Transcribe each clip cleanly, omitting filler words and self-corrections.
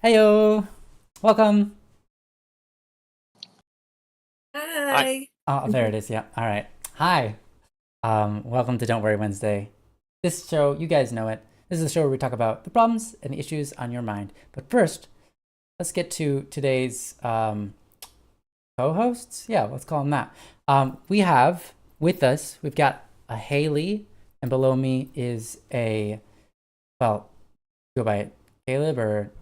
Heyo, welcome. Hi. Oh, there it is. Yeah. All right. Hi. Welcome to Don't Worry Wednesday. This show, you guys know it. This is a show where we talk about the problems and the issues on your mind. But first, let's get to today's co-hosts. Yeah, let's call them that. We have with us, we've got a Haley, and below me is a, well, go by Caleb or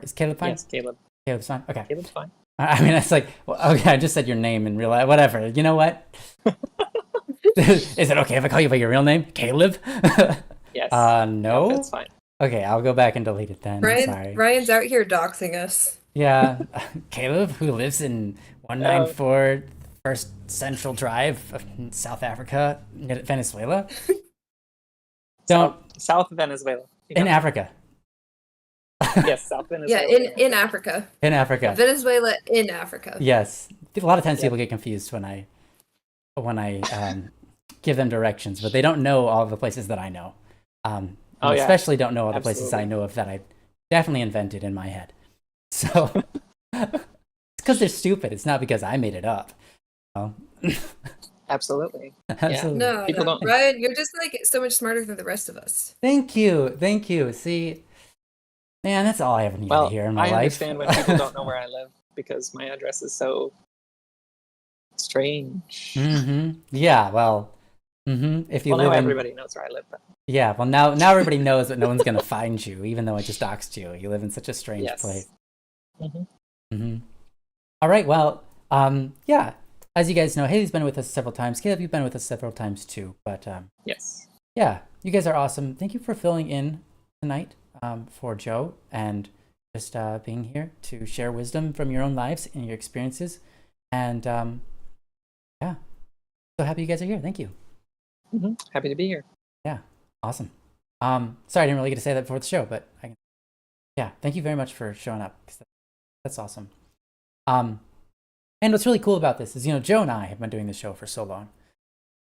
is Caleb fine? Yes, Caleb. Caleb's fine. Okay. Caleb's fine. I mean, it's like, well, okay, I just said your name in real life. Whatever. You know what? Is it okay if I call you by your real name? Caleb? Yes. No? That's fine. Okay, I'll go back and delete it then. Sorry. Ryan's out here doxing us. Yeah. Caleb, who lives in 194 First Central Drive in South Africa, Venezuela? Don't. South Venezuela. In Africa. Yes, South Venezuela. Yeah, in Africa. In Africa. Venezuela in Africa. Yes. A lot of times people get confused when I give them directions, but they don't know all the places that I know. Especially don't know all the places I know of that I definitely invented in my head. So it's because they're stupid. It's not because I made it up. Absolutely. Absolutely. No, People don't. Ryan, you're just like so much smarter than the rest of us. Thank you. See, man, that's all I ever needed to hear in my life. I understand when people don't know where I live because my address is so strange. Yeah, well, if you live now in... everybody knows where I live. But... Yeah, well, now everybody knows that no one's going to find you, even though I just doxed you. You live in such a strange place. All right, well, yeah, as you guys know, Haley's been with us several times. Caleb, you've been with us several times too. But yes. Yeah, you guys are awesome. Thank you for filling in tonight for Joe and just being here to share wisdom from your own lives and your experiences. And yeah, so happy you guys are here. Thank you. Happy to be here. Yeah, awesome. Sorry, I didn't really get to say that before the show, but yeah, thank you very much for showing up. That's awesome. And what's really cool about this is, Joe and I have been doing this show for so long,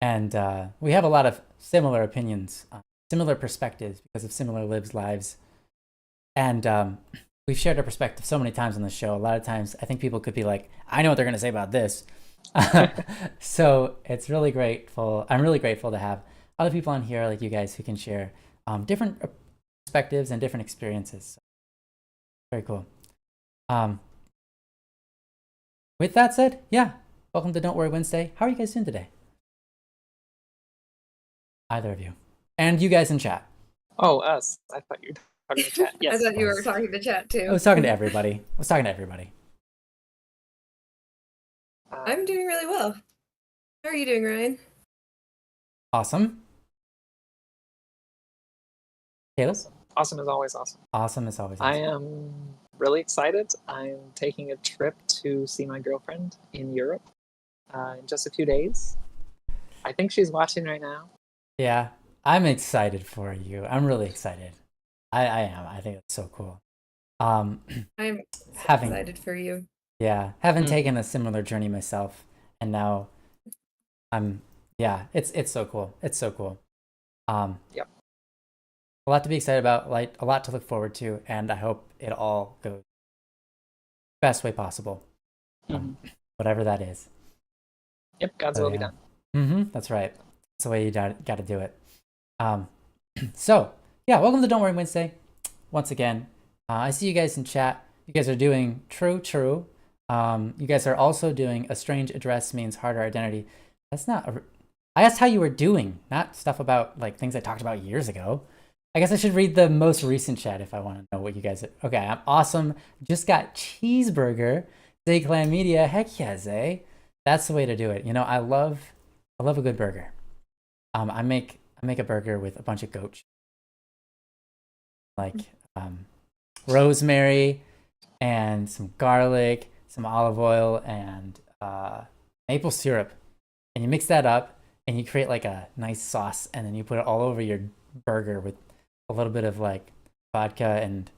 and we have a lot of similar opinions, similar perspectives because of similar lives, and we've shared our perspective so many times on the show. A lot of times, I think people could be like, "I know what they're going to say about this." So it's really grateful. I'm really grateful to have other people on here like you guys who can share different perspectives and different experiences. Very cool. With that said, yeah, welcome to Don't Worry Wednesday. How are you guys doing today? Either of you. And you guys in chat. Oh, us. I thought you were talking to chat. Yes. I thought you were talking to chat too. I was talking to everybody. I'm doing really well. How are you doing, Ryan? Awesome. Caleb? Awesome is always awesome. Awesome is always I awesome. am really excited. I'm taking a trip to see my girlfriend in Europe in just a few days. I think she's watching right now. Yeah, I'm excited for you. I'm really excited. I am. I think it's so cool. I'm so excited for you. Yeah, having taken a similar journey myself, and now it's so cool. It's so cool. Yep. A lot to be excited about, like a lot to look forward to, and I hope it all goes best way possible. Whatever that is. Yep, God's will be done. That's right. That's the way you got to do it. So, yeah, welcome to Don't Worry Wednesday. Once again, I see you guys in chat. You guys are doing true. You guys are also doing a strange address means harder identity. That's not... I asked how you were doing, not stuff about like things I talked about years ago. I guess I should read the most recent chat if I want to know what you guys are. Okay, I'm awesome. Just got cheeseburger. Zay Clan Media. Heck yeah, Zay. That's the way to do it. I love a good burger. I make a burger with a bunch of goat cheese. Like rosemary and some garlic, some olive oil, and maple syrup. And you mix that up and you create like a nice sauce, and then you put it all over your burger with a little bit of like vodka and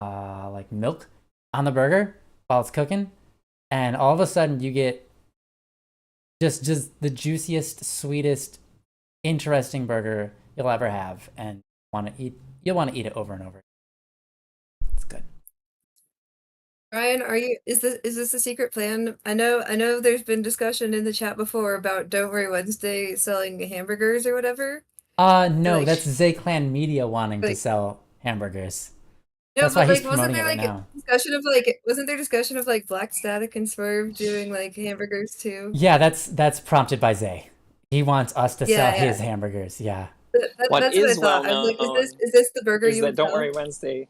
like milk on the burger while it's cooking, and all of a sudden you get just the juiciest, sweetest, interesting burger you'll ever have, and want to eat you'll want to eat it over and over. It's good. Ryan, is this a secret plan? I know there's been discussion in the chat before about Don't Worry Wednesday selling hamburgers or whatever. No, Like, that's Zclan Media wanting to like sell hamburgers. no, That's why but he's like, wasn't promoting it there right like now. discussion of like Black Static and Swerve doing like hamburgers too? Yeah, that's prompted by Zay. He wants us to sell Yeah, his yeah. hamburgers. Yeah. What That's what I is well thought. I was like, known is this the burger is you that would Don't sell? Worry Wednesday.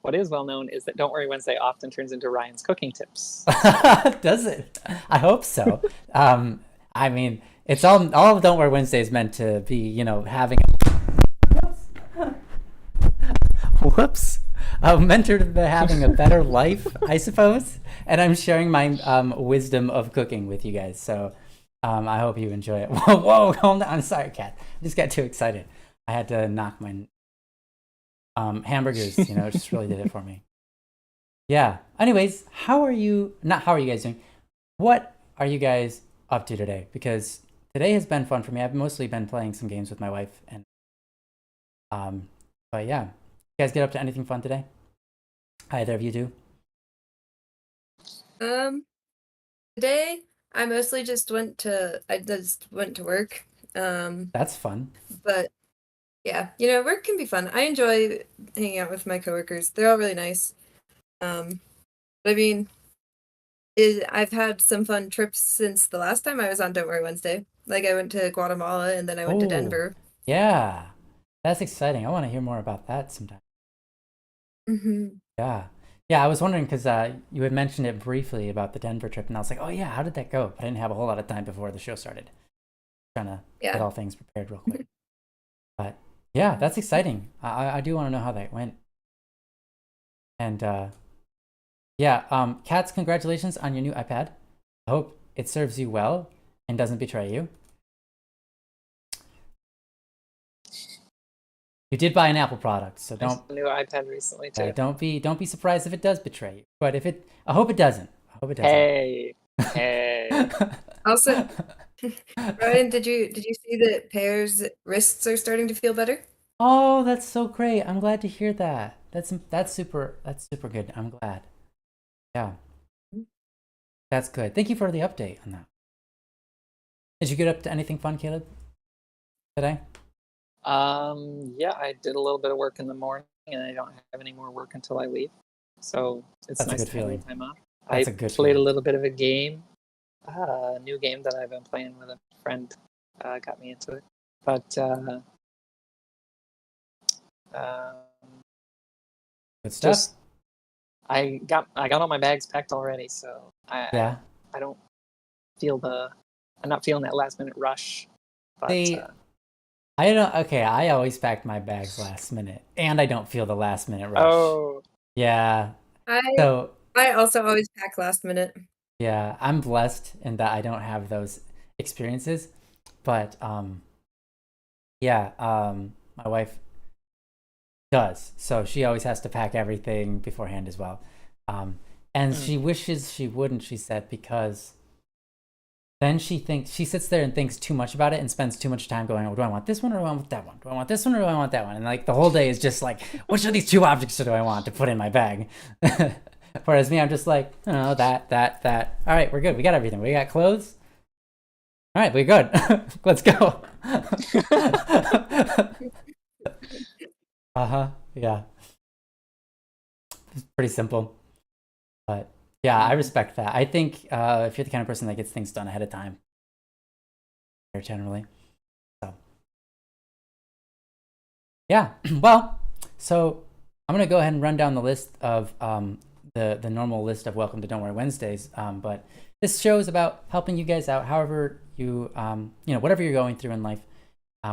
What is well known is that Don't Worry Wednesday often turns into Ryan's cooking tips. Does it? I hope so. I mean, it's all of Don't Worry Wednesday is meant to be, you know, having whoops. Meant to be having a better life, I suppose. And I'm sharing my wisdom of cooking with you guys. So I hope you enjoy it. Whoa, calm down. I'm sorry, Kat. I just got too excited. I had to knock my hamburgers, you know, it just really did it for me. Yeah. Anyways, how are you guys doing? What are you guys up to today? Because today has been fun for me. I've mostly been playing some games with my wife and but yeah. You guys get up to anything fun today? Either of you do? Today I mostly just went to work. That's fun. But yeah, you know, work can be fun. I enjoy hanging out with my coworkers. They're all really nice. But I mean, I've had some fun trips since the last time I was on Don't Worry Wednesday. Like I went to Guatemala and then I went to Denver. Yeah. That's exciting. I want to hear more about that sometime. Yeah. Yeah, I was wondering because you had mentioned it briefly about the Denver trip, and I was like, oh yeah, how did that go? But I didn't have a whole lot of time before the show started. Trying to get all things prepared real quick. But yeah, that's exciting. I do want to know how that went. And yeah, Katz, congratulations on your new iPad. I hope it serves you well and doesn't betray you. You did buy an Apple product, so don't. A new iPad recently too. Don't be surprised if it does betray you. But if it, I hope it doesn't. I hope it doesn't. Hey. Also, Ryan, did you see that Pear's wrists are starting to feel better? Oh, that's so great! I'm glad to hear that. That's super good. I'm glad. Yeah, that's good. Thank you for the update on that. Did you get up to anything fun, Caleb, today? Yeah, I did a little bit of work in the morning, and I don't have any more work until I leave. So it's nice to have time off. I played a little bit of a game, a new game that I've been playing with a friend. Got me into it, but good stuff. I got all my bags packed already, so I don't feel I'm not feeling that last minute rush. But, I don't. Okay, I always pack my bags last minute, and I don't feel the last minute rush. Oh, yeah. I also always pack last minute. Yeah, I'm blessed in that I don't have those experiences, but yeah, my wife does, so she always has to pack everything beforehand as well, and she wishes she wouldn't. She said because then she sits there and thinks too much about it and spends too much time going, oh, do I want this one or do I want that one? Do I want this one or do I want that one? And like the whole day is just like, which of these two objects do I want to put in my bag? Whereas me, I'm just like, oh, that. All right, we're good. We got everything. We got clothes. All right, we're good. Let's go. Yeah. It's pretty simple. But yeah, I respect that. I think if you're the kind of person that gets things done ahead of time, generally. So yeah, well, so I'm gonna go ahead and run down the list of the normal list of Welcome to Don't Worry Wednesdays. But this show is about helping you guys out, however you you know, whatever you're going through in life.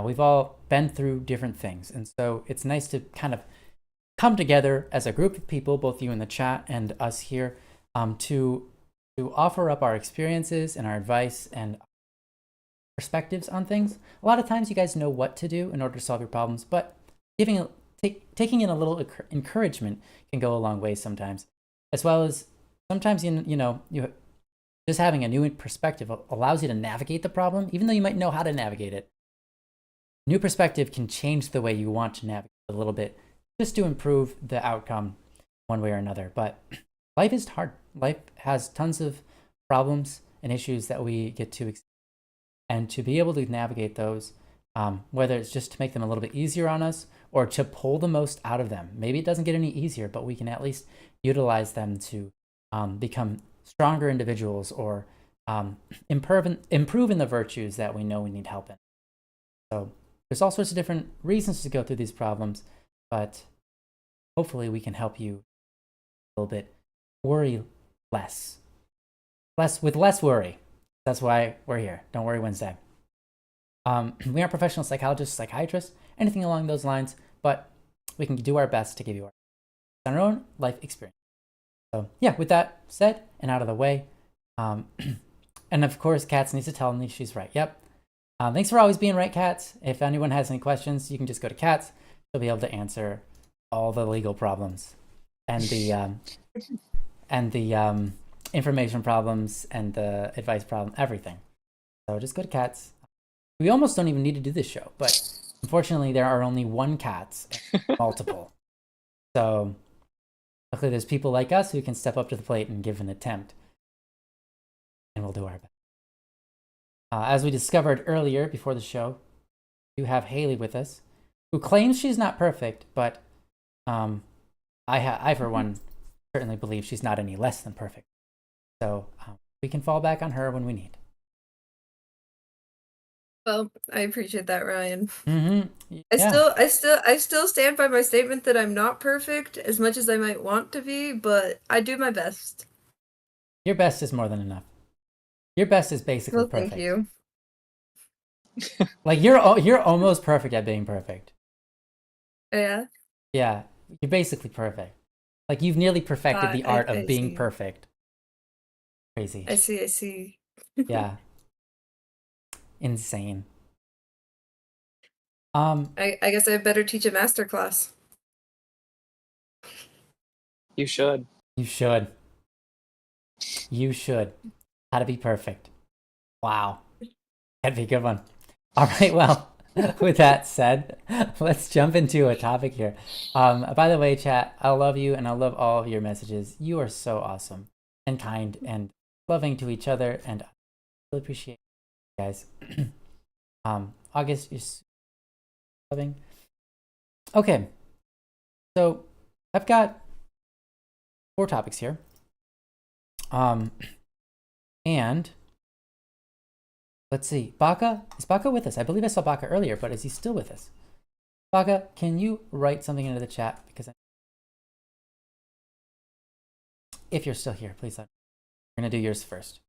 We've all been through different things, and so it's nice to kind of come together as a group of people, both you in the chat and us here, to offer up our experiences and our advice and perspectives on things. A lot of times you guys know what to do in order to solve your problems, but taking in a little encouragement can go a long way sometimes, as well as sometimes you just having a new perspective allows you to navigate the problem, even though you might know how to navigate it. New perspective can change the way you want to navigate a little bit just to improve the outcome one way or another. But life is hard. Life has tons of problems and issues that we get to experience. And to be able to navigate those, whether it's just to make them a little bit easier on us or to pull the most out of them. Maybe it doesn't get any easier, but we can at least utilize them to become stronger individuals or improve in the virtues that we know we need help in. So there's all sorts of different reasons to go through these problems, but hopefully we can help you a little bit worry less with less worry. That's why we're here. Don't Worry Wednesday. We aren't professional psychologists, psychiatrists, anything along those lines, but we can do our best to give you our own life experience. So yeah, with that said and out of the way, and of course, Katz needs to tell me she's right. Yep. Thanks for always being right, Katz. If anyone has any questions, you can just go to Katz. She'll be able to answer all the legal problems and the information problems and the advice problem, everything. So just go to Katz. We almost don't even need to do this show, but unfortunately there are only one Katz and multiple. So luckily there's people like us who can step up to the plate and give an attempt. And we'll do our best. As we discovered earlier before the show, you have Haley with us, who claims she's not perfect, but I for one, certainly believe she's not any less than perfect. So we can fall back on her when we need. Well, I appreciate that, Ryan. Mm-hmm. I still stand by my statement that I'm not perfect as much as I might want to be, but I do my best. Your best is more than enough. Your best is basically perfect. Thank you. Like you're almost perfect at being perfect. Yeah. Yeah, you're basically perfect. Like you've nearly perfected the art of being see. Perfect. Crazy. I see. Yeah. Insane. I guess I better teach a master class. You should. You should. How to be perfect. Wow. That'd be a good one. All right, well, with that said, let's jump into a topic here. By the way, chat, I love you and I love all of your messages. You are so awesome and kind and loving to each other, and I really appreciate you guys. August, you're so loving. Okay, so I've got 4 topics here. And let's see, is Baka with us? I believe I saw Baka earlier, but is he still with us? Baka, can you write something into the chat? Because if you're still here, please let me. We're going to do yours first.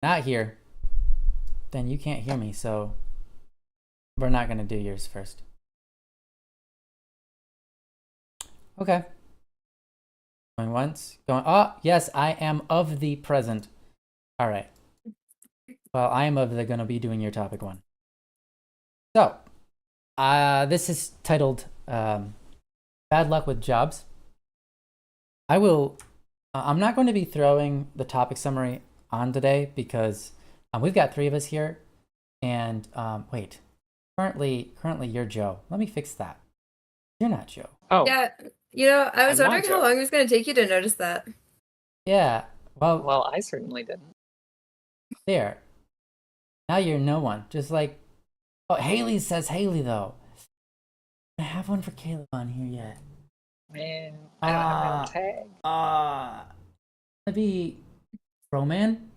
Not here, then you can't hear me, so we're not going to do yours first. Okay. Going once, going, oh, yes, I am of the present. All right. Well, I am of the gonna be doing your topic 1. So, this is titled Bad Luck with Jobs. I'm not going to be throwing the topic summary on today because we've got 3 of us here. And wait, currently you're Joe. Let me fix that. You're not Joe. Oh. Yeah, I was wondering how long it was going to take you to notice that. Yeah, well, I certainly didn't. There. Now you're no one. Just like, oh, Haley says Haley though. I have one for Caleb on here yet. Man, I don't have my own tag. Maybe Broman.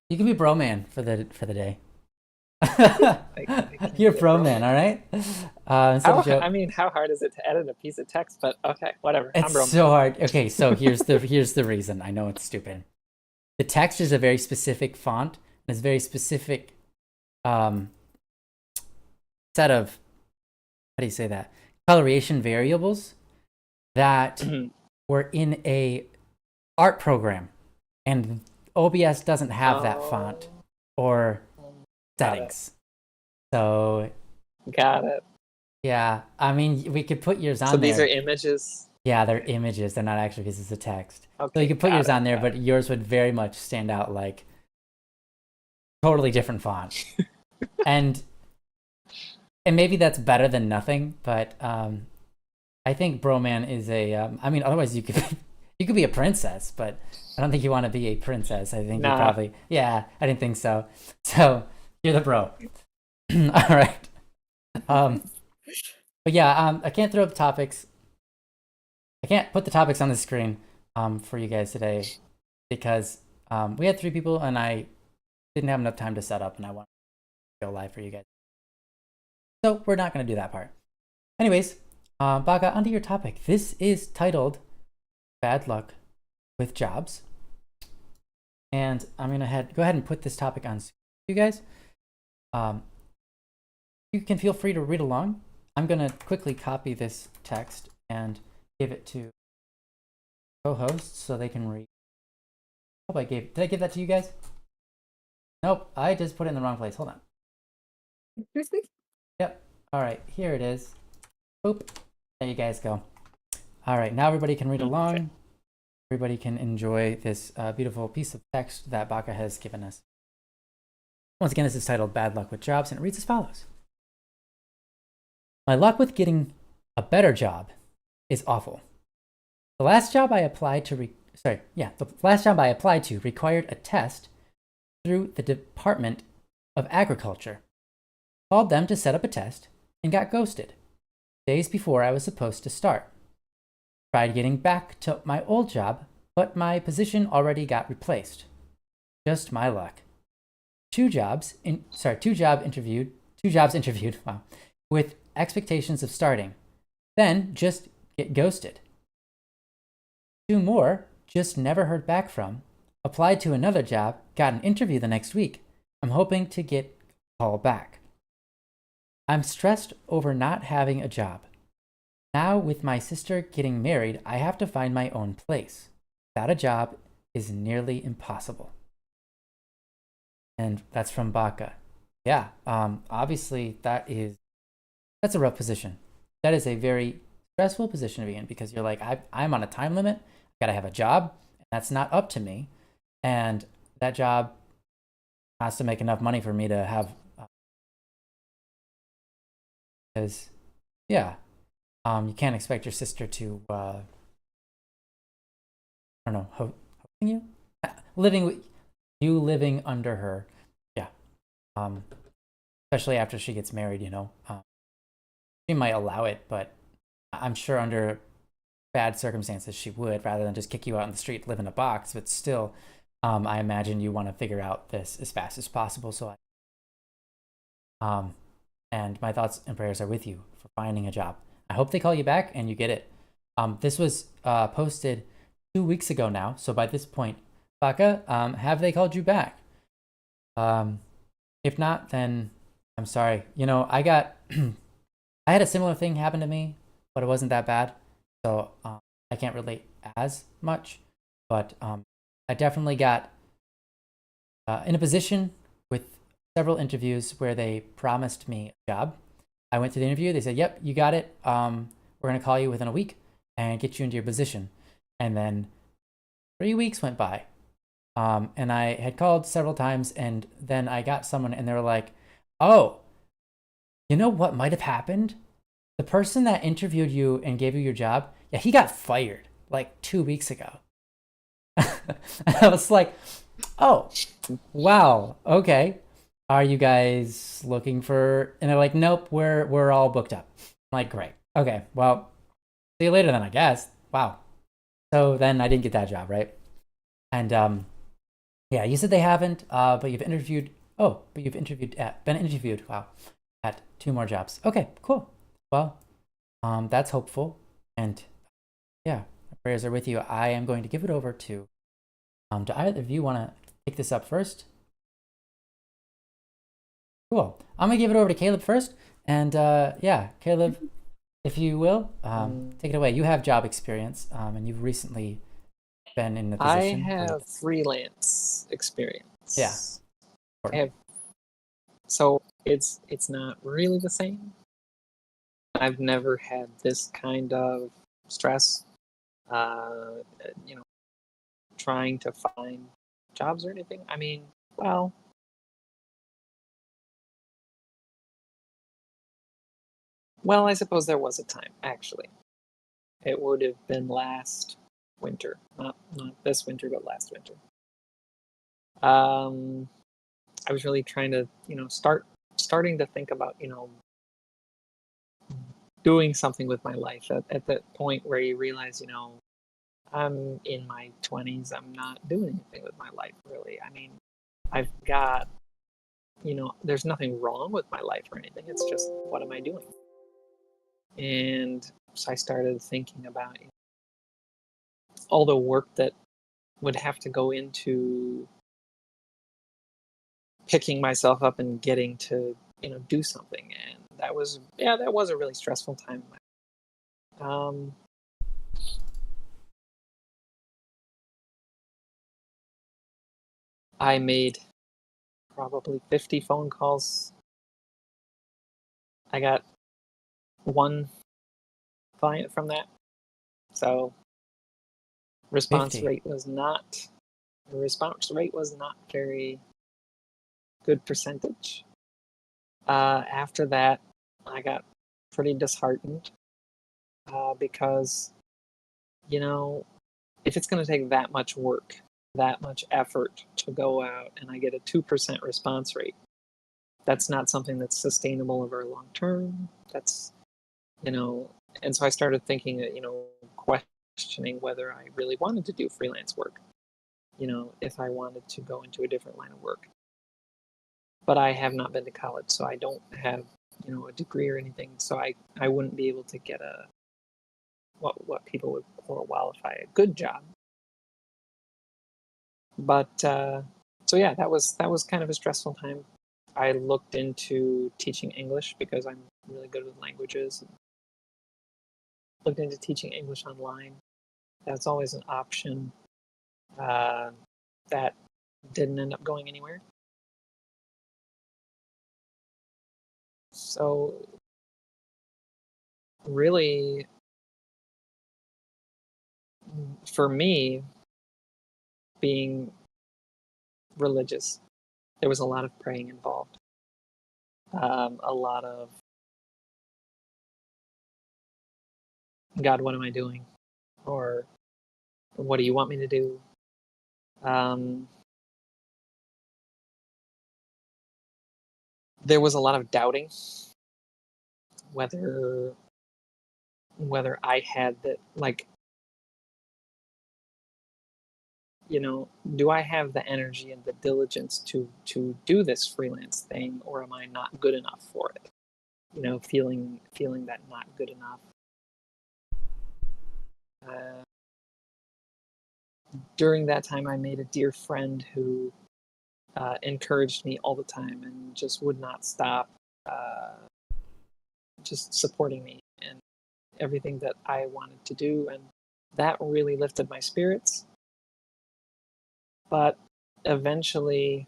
You can be Broman for the day. You're Broman, all right? I mean, how hard is it to edit a piece of text? But okay, whatever. It's so hard. Okay, so here's the reason. I know it's stupid. The text is a very specific font. And it's a very specific set of, how do you say that? Coloration variables that were in a art program, and OBS doesn't have that font or settings. So got it. Yeah, I mean, we could put yours on there. So there. these are images? Yeah, they're images. They're not actually pieces of text. Okay, so you could put yours on there, but yours would very much stand out like totally different font. and maybe that's better than nothing, but I I think broman is a. I mean, otherwise you could you could be a princess, but I don't think you want to be a princess. I think you probably. Yeah, I didn't think so. So you're the bro. All right. But yeah, I can't throw up topics. I can't put the topics on the screen for you guys today because we had 3 people and I didn't have enough time to set up, and I want to go live for you guys. So we're not going to do that part. Anyways, Baga, onto your topic. This is titled Bad Luck with Jobs. And I'm going to go ahead and put this topic on screen for you guys. You can feel free to read along. I'm going to quickly copy this text and give it to co-hosts so they can read. Did I give that to you guys? Nope, I just put it in the wrong place. Hold on. Yep. All right, here it is. Boop. There you guys go. All right, now everybody can read along. Everybody can enjoy this beautiful piece of text that Baca has given us. Once again, this is titled Bad Luck with Jobs, and it reads as follows. My luck with getting a better job is awful. The last job I applied to required a test through the Department of Agriculture. Called them to set up a test and got ghosted days before I was supposed to start. Tried getting back to my old job, but my position already got replaced. Just my luck. Two jobs interviewed, wow, with expectations of starting, then just get ghosted. 2 more, just never heard back from. Applied to another job, got an interview the next week. I'm hoping to get a call back. I'm stressed over not having a job. Now, with my sister getting married, I have to find my own place. Without a job is nearly impossible. And that's from Baca. Yeah, obviously that's a rough position. That is a very stressful position to be in because you're like, I'm on a time limit. I gotta have a job. And that's not up to me. And that job has to make enough money for me to have. Because, yeah, you can't expect your sister to, I don't know, hosting you? Living under her. Yeah. Especially after she gets married, you know. She might allow it, but I'm sure under bad circumstances she would, rather than just kick you out in the street, live in a box. But still, I imagine you want to figure out this as fast as possible. So and my thoughts and prayers are with you for finding a job. I hope they call you back and you get it. This was posted 2 weeks ago now. So by this point, Baca, have they called you back? If not, then I'm sorry. You know, I had a similar thing happen to me, but it wasn't that bad. So I can't relate as much. But I definitely got in a position with several interviews where they promised me a job. I went to the interview. They said, yep, you got it. We're going to call you within a week and get you into your position. And then 3 weeks went by. And I had called several times, and then I got someone and they were like, oh, you know what might have happened? The person that interviewed you and gave you your job, yeah, he got fired like 2 weeks ago. And I was like, oh, wow, okay. Are you guys looking for? And they're like, nope, we're all booked up. I'm like, great. Okay, well, see you later then, I guess. Wow. So then I didn't get that job, right? And yeah, you said they haven't, but you've interviewed. Oh, but you've been interviewed. Wow, at 2 more jobs. Okay, cool. Well, that's hopeful, and yeah, prayers are with you. I am going to give it over to. Do either of you want to pick this up first? Cool. I'm gonna give it over to Caleb first, and yeah, Caleb, if you will, take it away. You have job experience, and you've recently been in the position. I have freelance experience. Yeah. So it's not really the same. I've never had this kind of stress, you know, trying to find jobs or anything. I mean, well, I suppose there was a time, actually. It would have been last winter, not this winter, but last winter. I was really trying to, starting to think about, doing something with my life at that point where you realize, I'm in my 20s. I'm not doing anything with my life, really. I mean, I've got, there's nothing wrong with my life or anything. It's just, what am I doing? And so I started thinking about all the work that would have to go into picking myself up and getting to, do something. And that was a really stressful time. I made probably 50 phone calls. I got one client from that. So response rate was not very good percentage. After that, I got pretty disheartened because, if it's going to take that much work, that much effort to go out and I get a 2% response rate, that's not something that's sustainable over long term. That's, and so I started thinking, questioning whether I really wanted to do freelance work, if I wanted to go into a different line of work. But I have not been to college, so I don't have, a degree or anything. So I wouldn't be able to get what people would qualify a good job. But so yeah, that was kind of a stressful time. I looked into teaching English because I'm really good with languages. Looked into teaching English online. That's always an option. That didn't end up going anywhere. So really, for me, being religious, there was a lot of praying involved. A lot of, God, what am I doing? Or what do you want me to do? There was a lot of doubting whether I had that, do I have the energy and the diligence to do this freelance thing, or am I not good enough for it? Feeling that not good enough. During that time, I made a dear friend who encouraged me all the time and just would not stop just supporting me and everything that I wanted to do, and that really lifted my spirits. But eventually,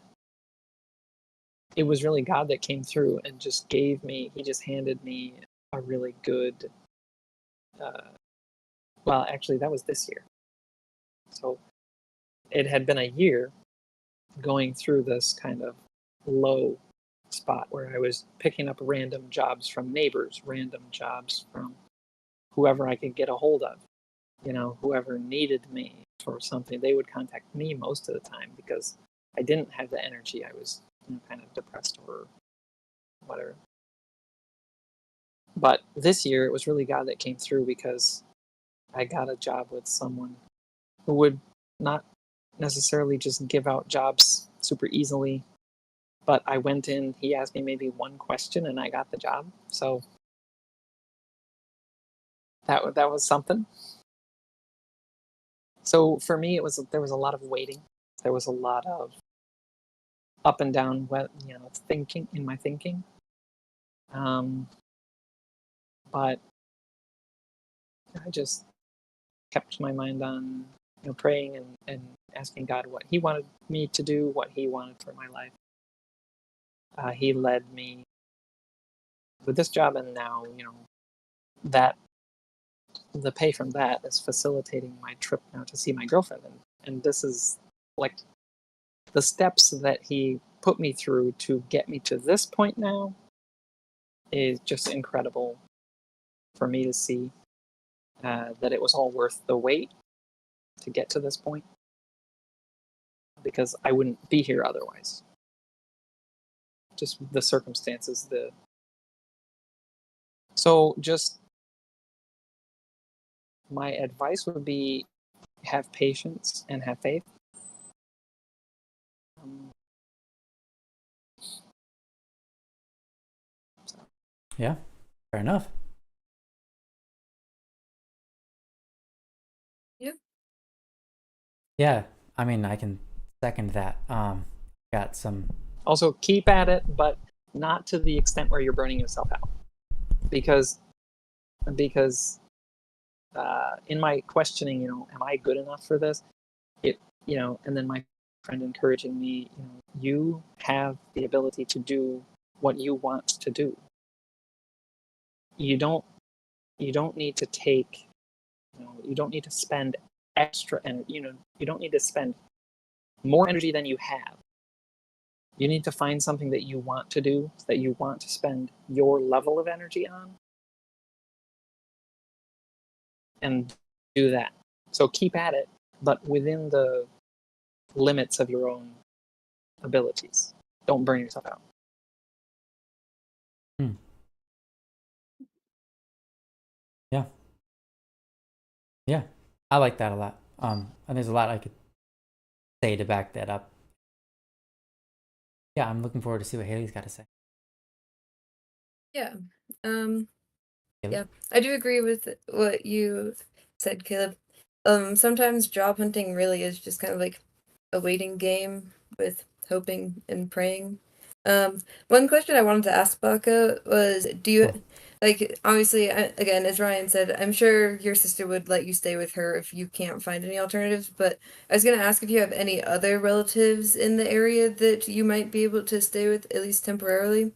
it was really God that came through and just he just handed me a really good, well, actually, that was this year. So it had been a year going through this kind of low spot where I was picking up random jobs from neighbors, random jobs from whoever I could get a hold of, whoever needed me for something. They would contact me most of the time because I didn't have the energy. I was kind of depressed or whatever. But this year, it was really God that came through because I got a job with someone who would not necessarily just give out jobs super easily. But I went in, he asked me maybe one question, and I got the job. So that was something. So for me, there was a lot of waiting. There was a lot of up and down, thinking in my thinking. But I just kept my mind on, praying and asking God what He wanted me to do, what He wanted for my life. He led me with this job, and now, that the pay from that is facilitating my trip now to see my girlfriend, and this is like the steps that He put me through to get me to this point now is just incredible for me to see. that it was all worth the wait to get to this point, because I wouldn't be here otherwise. Just the circumstances, so just my advice would be have patience and have faith. Yeah, fair enough. Yep. Yeah, I mean, I can second that. Got some. Also, keep at it, but not to the extent where you're burning yourself out, because in my questioning, am I good enough for this? And then my friend encouraging me, you have the ability to do what you want to do. You don't need to take, you don't need to spend extra energy, you don't need to spend more energy than you have. You need to find something that you want to do, that you want to spend your level of energy on, and do that. So keep at it, but within the limits of your own abilities. Don't burn yourself out. Yeah. Yeah, I like that a lot. And there's a lot I could say to back that up. Yeah, I'm looking forward to see what Haley's got to say. Yeah. Yeah, I do agree with what you said, Caleb. Sometimes job hunting really is just kind of like a waiting game with hoping and praying. One question I wanted to ask Baka was, do you, like, obviously, again, as Ryan said, I'm sure your sister would let you stay with her if you can't find any alternatives, but I was going to ask if you have any other relatives in the area that you might be able to stay with, at least temporarily.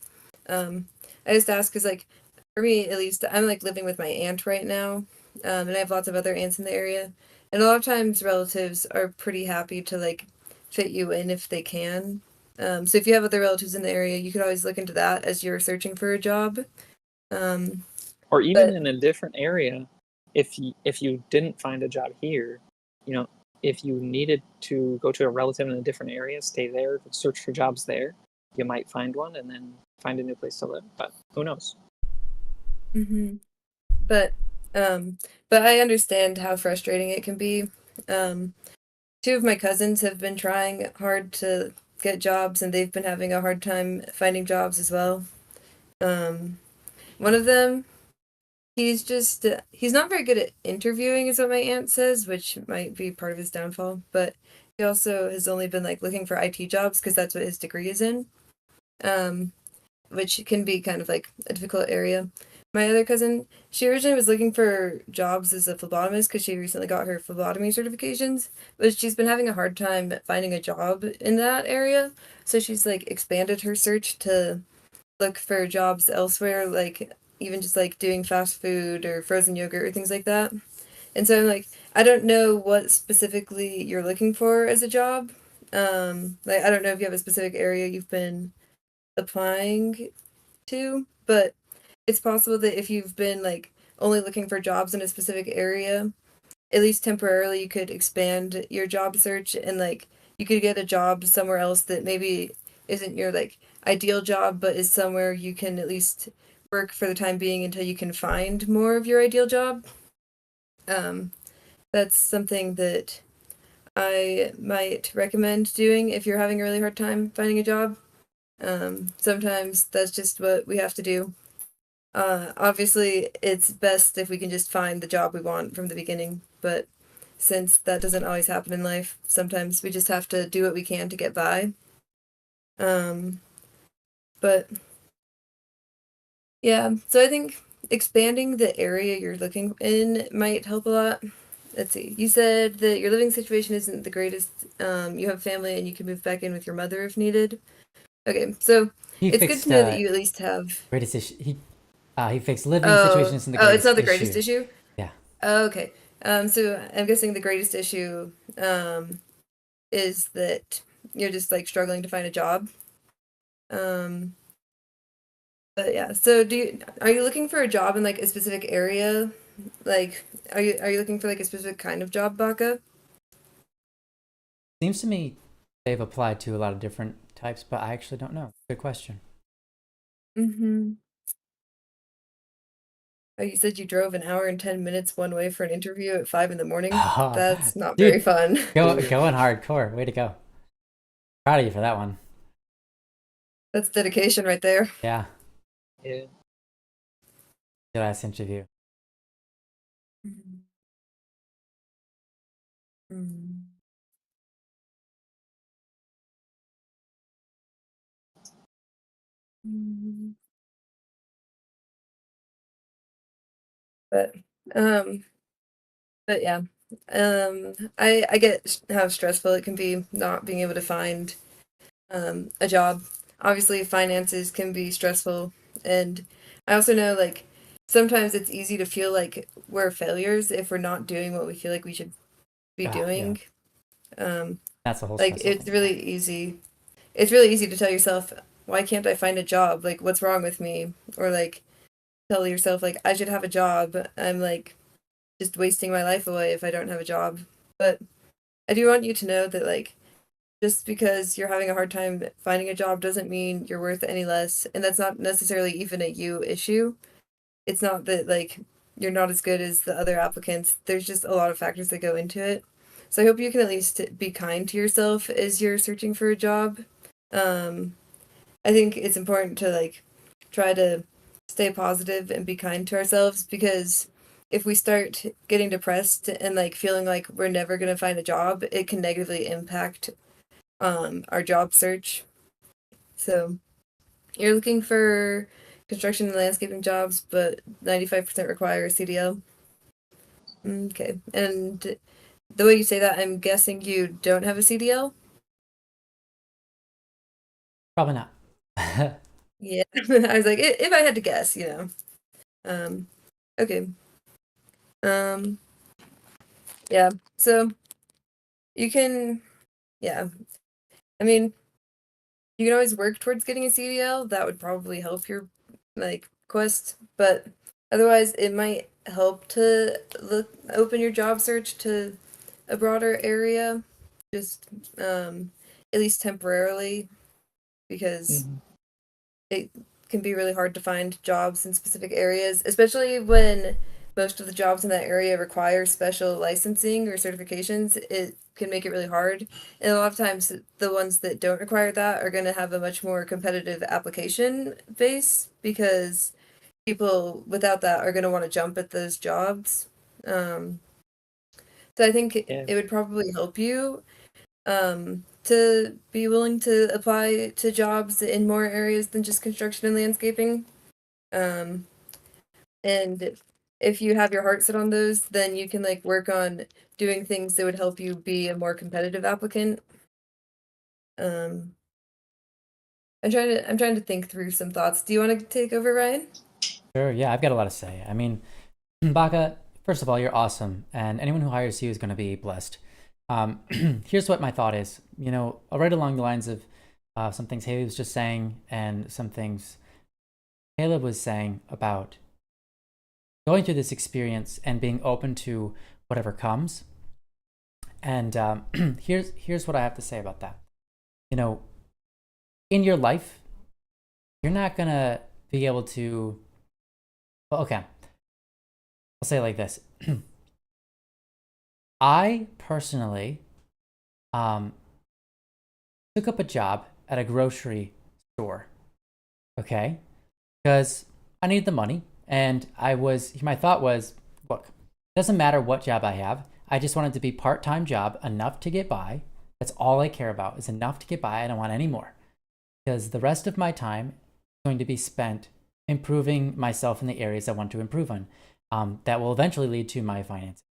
I just ask because, like, for me, at least, I'm, like, living with my aunt right now, and I have lots of other aunts in the area, and a lot of times relatives are pretty happy to, like, fit you in if they can. So if you have other relatives in the area, you could always look into that as you're searching for a job. Or even in a different area, if you didn't find a job here, if you needed to go to a relative in a different area, stay there, search for jobs there. You might find one and then find a new place to live, but who knows? Mm-hmm. But I understand how frustrating it can be. Two of my cousins have been trying hard to get jobs, and they've been having a hard time finding jobs as well. One of them, he's not very good at interviewing, is what my aunt says, which might be part of his downfall. But he also has only been like looking for IT jobs because that's what his degree is in, which can be kind of like a difficult area. My other cousin, she originally was looking for jobs as a phlebotomist because she recently got her phlebotomy certifications, but she's been having a hard time finding a job in that area. So she's like expanded her search to look for jobs elsewhere, like even just like doing fast food or frozen yogurt or things like that. And so I'm like, I don't know what specifically you're looking for as a job. Like I don't know if you have a specific area you've been applying to, but it's possible that if you've been like only looking for jobs in a specific area, at least temporarily you could expand your job search and like you could get a job somewhere else that maybe isn't your like ideal job but is somewhere you can at least work for the time being until you can find more of your ideal job. That's something that I might recommend doing if you're having a really hard time finding a job. Sometimes that's just what we have to do. Obviously, it's best if we can just find the job we want from the beginning, but since that doesn't always happen in life, sometimes we just have to do what we can to get by. But yeah, so I think expanding the area you're looking in might help a lot. Let's see. You said that your living situation isn't the greatest. You have family and you can move back in with your mother if needed. Okay, so it's good to know that you at least have greatest issue. He fixed living situation isn't the greatest. It's not the greatest issue. Yeah. Okay. So I'm guessing the greatest issue is that you're just like struggling to find a job. But yeah. So are you looking for a job in like a specific area like, are you looking for like a specific kind of job, Baka? Seems to me they've applied to a lot of different types, but I actually don't know. Good question. Mm-hmm. Oh, you said you drove an hour and 10 minutes one way for an interview at 5 in the morning? That's not very Dude, fun. going hardcore. Way to go. Proud of you for that one. That's dedication right there. Yeah. Yeah. Good ass interview. Mm. Mm. Mm. But um but yeah. I get how stressful it can be not being able to find a job. Obviously finances can be stressful, and I also know like sometimes it's easy to feel like we're failures if we're not doing what we feel like we should be Yeah. doing. Um That's a whole like stressful thing. it's really easy to tell yourself, why can't I find a job? Like, what's wrong with me? Or like tell yourself like I should have a job. I'm like just wasting my life away if I don't have a job. But I do want you to know that like just because you're having a hard time finding a job doesn't mean you're worth any less, and that's not necessarily even a you issue. It's not that like you're not as good as the other applicants. There's just a lot of factors that go into it. So I hope you can at least be kind to yourself as you're searching for a job. Um, I think it's important to like try to stay positive and be kind to ourselves, because if we start getting depressed and like feeling like we're never going to find a job, it can negatively impact our job search. So you're looking for construction and landscaping jobs, but 95% require a CDL. Okay. And the way you say that, I'm guessing you don't have a CDL? Probably not. Yeah. I was like, if I had to guess, you know. Okay. Um, yeah. So you can, yeah. I mean, you can always work towards getting a CDL. That would probably help your like quest, but otherwise it might help to open your job search to a broader area, just at least temporarily, because Mm-hmm. it can be really hard to find jobs in specific areas, especially when most of the jobs in that area require special licensing or certifications. It can make it really hard. And a lot of times, the ones that don't require that are going to have a much more competitive application base, because people without that are going to want to jump at those jobs. Um, so I think Yeah. it would probably help you to be willing to apply to jobs in more areas than just construction and landscaping. Um, and if you have your heart set on those, then you can like work on doing things that would help you be a more competitive applicant. Um, I'm trying to think through some thoughts. Do you want to take over, Ryan? Sure. Yeah, I've got a lot to say. I mean, Baka, first of all, you're awesome, and anyone who hires you is going to be blessed. Here's what my thought is. You know, right along the lines of some things Haley was just saying, and some things Caleb was saying about going through this experience and being open to whatever comes. And here's what I have to say about that. You know, in your life, you're not gonna be able to. Well, okay, I'll say it like this. I personally took up a job at a grocery store, okay? Because I needed the money, and my thought was, look, it doesn't matter what job I have. I just want it to be part-time job, enough to get by. That's all I care about, is enough to get by. I don't want any more. Because the rest of my time is going to be spent improving myself in the areas I want to improve on. That will eventually lead to my finances.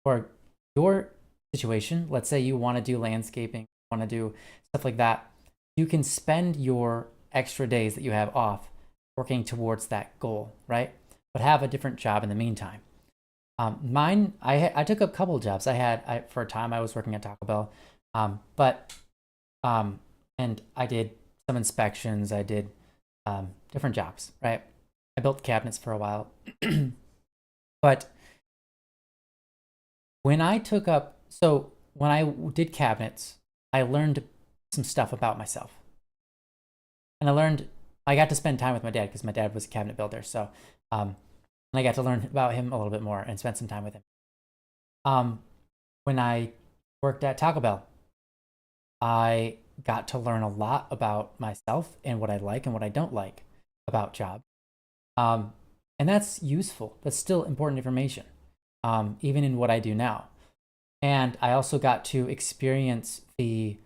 For your situation, let's say you want to do landscaping, want to do stuff like that, you can spend your extra days that you have off working towards that goal, right? But have a different job in the meantime. Mine, I took up a couple of jobs. For a time I was working at Taco Bell, and I did some inspections. I did different jobs, right? I built cabinets for a while, but when I took up, so when I did cabinets, I learned some stuff about myself. And I got to spend time with my dad because my dad was a cabinet builder. So, and I got to learn about him a little bit more and spend some time with him. When I worked at Taco Bell, I got to learn a lot about myself and what I like and what I don't like about job. And that's useful. That's still important information, even in what I do now. And I also got to experience the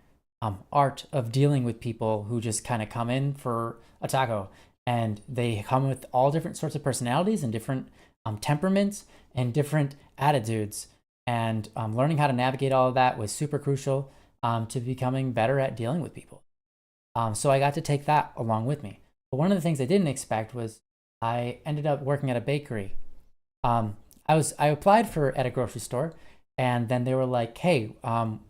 art of dealing with people who just kind of come in for a taco, and they come with all different sorts of personalities and different temperaments and different attitudes. And learning how to navigate all of that was super crucial to becoming better at dealing with people. So I got to take that along with me. But one of the things I didn't expect was I ended up working at a bakery. I applied at a grocery store, and then they were like, hey,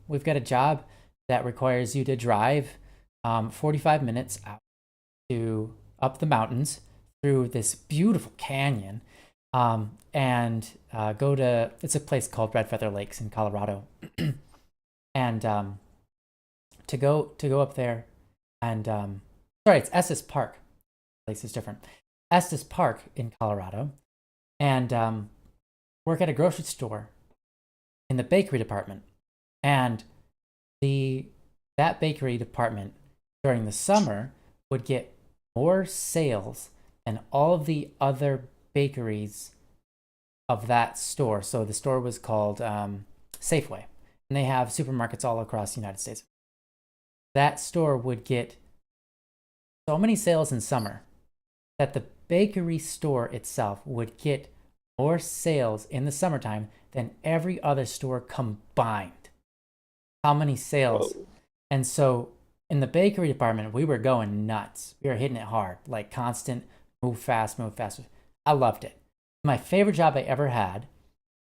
we've got a job that requires you to drive 45 minutes out up the mountains through this beautiful canyon, and it's a place called Red Feather Lakes in Colorado. And to go up there, and sorry, it's Estes Park. The place is different. Estes Park in Colorado, and work at a grocery store in the bakery department. And that bakery department during the summer would get more sales than all of the other bakeries of that store. So the store was called Safeway, and they have supermarkets all across the United States. That store would get so many sales in summer that the bakery store itself would get more sales in the summertime than every other store combined. How many sales? Whoa. And so in the bakery department, we were going nuts. We were hitting it hard, like constant, move fast, move fast. I loved it. My favorite job I ever had,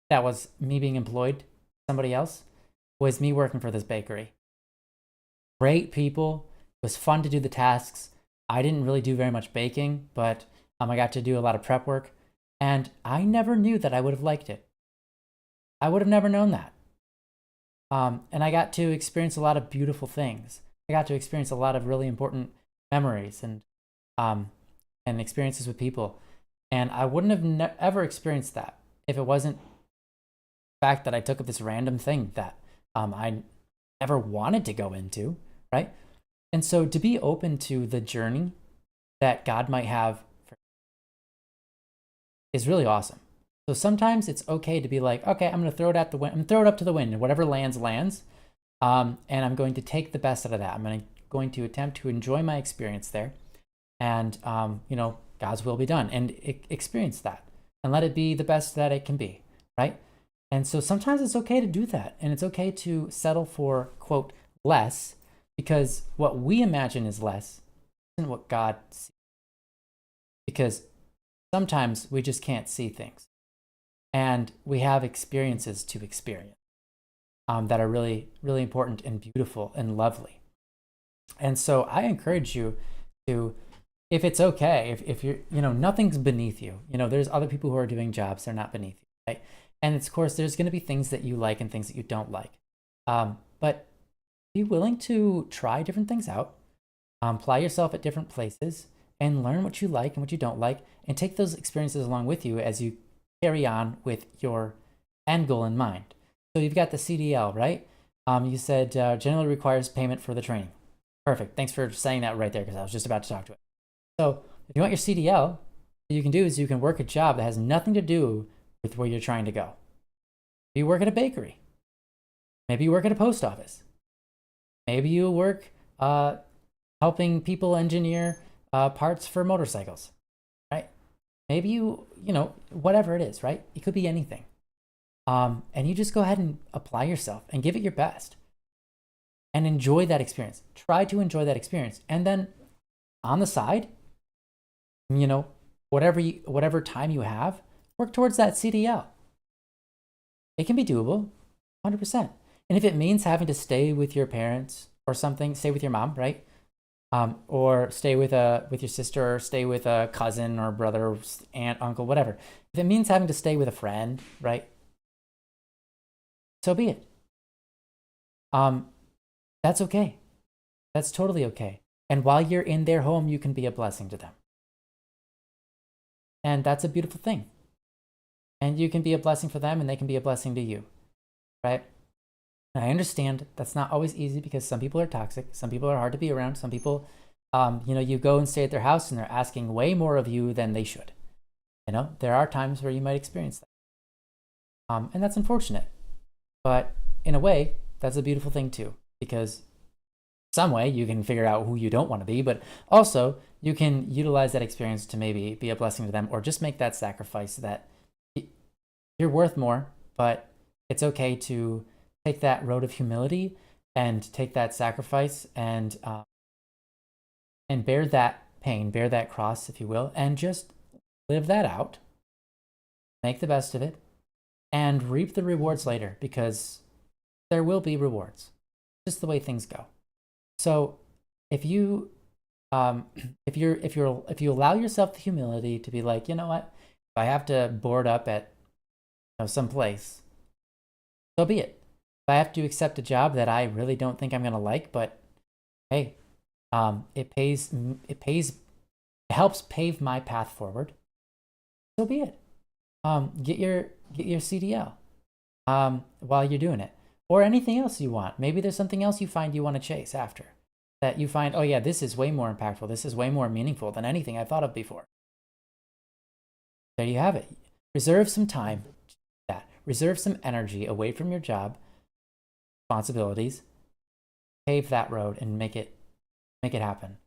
that was me being employed, somebody else, was me working for this bakery. Great people. It was fun to do the tasks. I didn't really do very much baking, but I got to do a lot of prep work, and I never knew that I would have liked it. I would have never known that. And I got to experience a lot of beautiful things. I got to experience a lot of really important memories and experiences with people. And I wouldn't have ever experienced that if it wasn't the fact that I took up this random thing that I never wanted to go into, right? And so to be open to the journey that God might have is really awesome. So sometimes it's okay to be like, okay, I'm going to throw it at the wind. I'm going to throw it up to the wind, and whatever lands. And I'm going to take the best out of that. I'm going to attempt to enjoy my experience there, and God's will be done, and experience that, and let it be the best that it can be, right? And so sometimes it's okay to do that, and it's okay to settle for, quote, less, because what we imagine is less isn't what God sees. Because sometimes we just can't see things. And we have experiences to experience that are really, really important and beautiful and lovely. And so I encourage you to, if it's okay, if you're, nothing's beneath you. There's other people who are doing jobs, they're not beneath you, right? And of course, there's going to be things that you like and things that you don't like. But be willing to try different things out, apply yourself at different places, and learn what you like and what you don't like, and take those experiences along with you as you carry on with your end goal in mind. So you've got the CDL, right? You said generally requires payment for the training. Perfect. Thanks for saying that right there, because I was just about to talk to it. So if you want your CDL, what you can do is you can work a job that has nothing to do with where you're trying to go. Maybe you work at a bakery. Maybe you work at a post office. Maybe you work helping people engineer parts for motorcycles, right? Maybe you whatever it is, right? It could be anything. And you just go ahead and apply yourself and give it your best and enjoy that experience. Try to enjoy that experience. And then on the side, whatever time you have, work towards that CDL. It can be doable, 100%. And if it means having to stay with your parents or something, stay with your mom, right? Or stay with your sister, or stay with a cousin or brother, or aunt, uncle, whatever. If it means having to stay with a friend, right? so be it. That's okay. That's totally okay. And while you're in their home, you can be a blessing to them. And that's a beautiful thing. And you can be a blessing for them, and they can be a blessing to you, right? And I understand that's not always easy because some people are toxic. Some people are hard to be around. Some people, you go and stay at their house and they're asking way more of you than they should. There are times where you might experience that. And that's unfortunate. But in a way, that's a beautiful thing too, because some way you can figure out who you don't want to be, but also you can utilize that experience to maybe be a blessing to them, or just make that sacrifice that you're worth more, but it's okay to take that road of humility and take that sacrifice and bear that pain, bear that cross, if you will, and just live that out, make the best of it, and reap the rewards later, because there will be rewards, just the way things go. So if you if you allow yourself the humility to be like, you know what, if I have to board up at some place, so be it. If I have to accept a job that I really don't think I'm gonna like, but hey, it helps pave my path forward, so be it. Get your CDL while you're doing it, or anything else you want. Maybe there's something else you find you want to chase after, that you find, oh yeah, this is way more impactful, this is way more meaningful than anything I thought of before. There you have it. Reserve some time to do that. Reserve some energy away from your job responsibilities, pave that road and make it happen.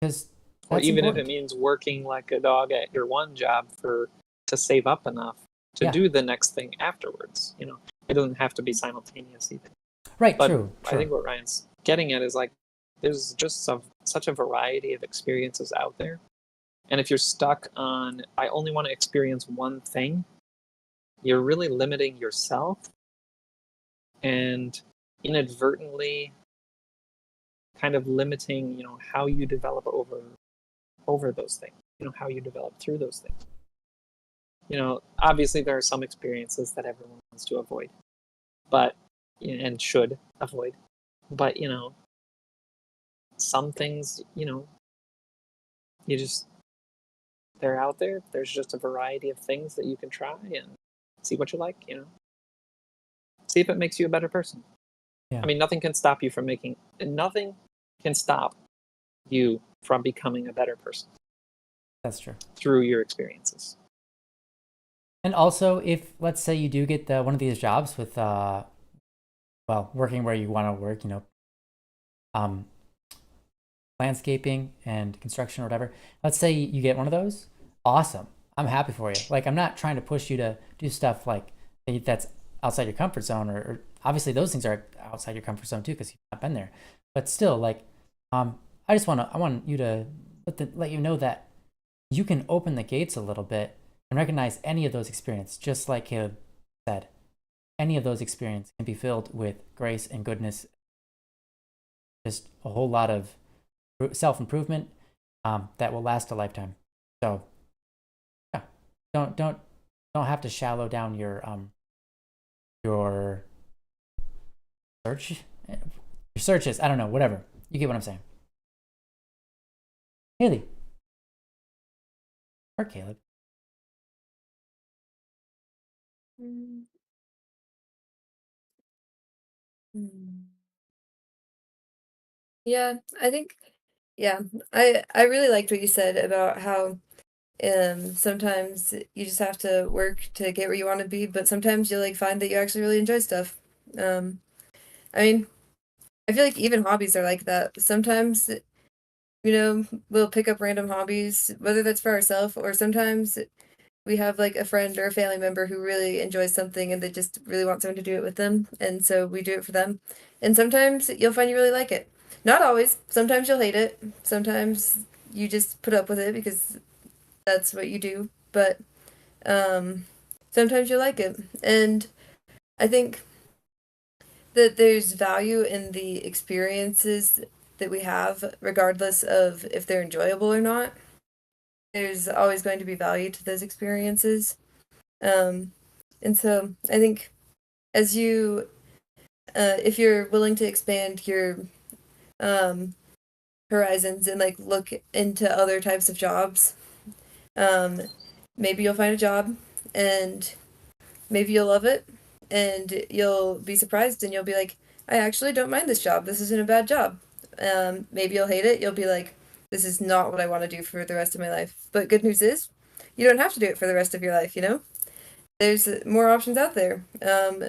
Because or even important. If it means working like a dog at your one job to save up enough to do the next thing afterwards. It doesn't have to be simultaneous either. Right, but true. I think what Ryan's getting at is like, there's just such a variety of experiences out there. And if you're stuck on, I only want to experience one thing, you're really limiting yourself and inadvertently kind of limiting, how you develop over those things, how you develop through those things. Obviously there are some experiences that everyone wants to avoid, but and should avoid, but some things, they're out there. There's just a variety of things that you can try and see what you like, see if it makes you a better person. Yeah. I mean, nothing can stop you from becoming a better person. That's true. Through your experiences. And also, if let's say you do get one of these jobs with working where you want to work, landscaping and construction or whatever, let's say you get one of those, awesome. I'm happy for you. Like, I'm not trying to push you to do stuff like that's outside your comfort zone, or obviously those things are outside your comfort zone too, because you've not been there. But still, like, I want you to let you know that you can open the gates a little bit and recognize any of those experiences. Just like Caleb said, any of those experiences can be filled with grace and goodness, just a whole lot of self-improvement that will last a lifetime. So yeah, don't have to shallow down your searches. I don't know, whatever. You get what I'm saying. Haley or Caleb. Yeah, I think, I really liked what you said about how sometimes you just have to work to get where you want to be, but sometimes you'll find that you actually really enjoy stuff. I mean, I feel like even hobbies are like that. Sometimes, we'll pick up random hobbies, whether that's for ourselves, or sometimes we have a friend or a family member who really enjoys something and they just really want someone to do it with them, and so we do it for them. And sometimes you'll find you really like it. Not always. Sometimes you'll hate it. Sometimes you just put up with it because that's what you do. But sometimes you like it. And I think that there's value in the experiences that we have, regardless of if they're enjoyable or not. There's always going to be value to those experiences. And so I think as you, if you're willing to expand your um, horizons and like look into other types of jobs, um, maybe you'll find a job and maybe you'll love it and you'll be surprised and you'll be like, I actually don't mind this job. This isn't a bad job. Maybe you'll hate it. You'll be like, this is not what I want to do for the rest of my life. But good news is, you don't have to do it for the rest of your life, you know? There's more options out there.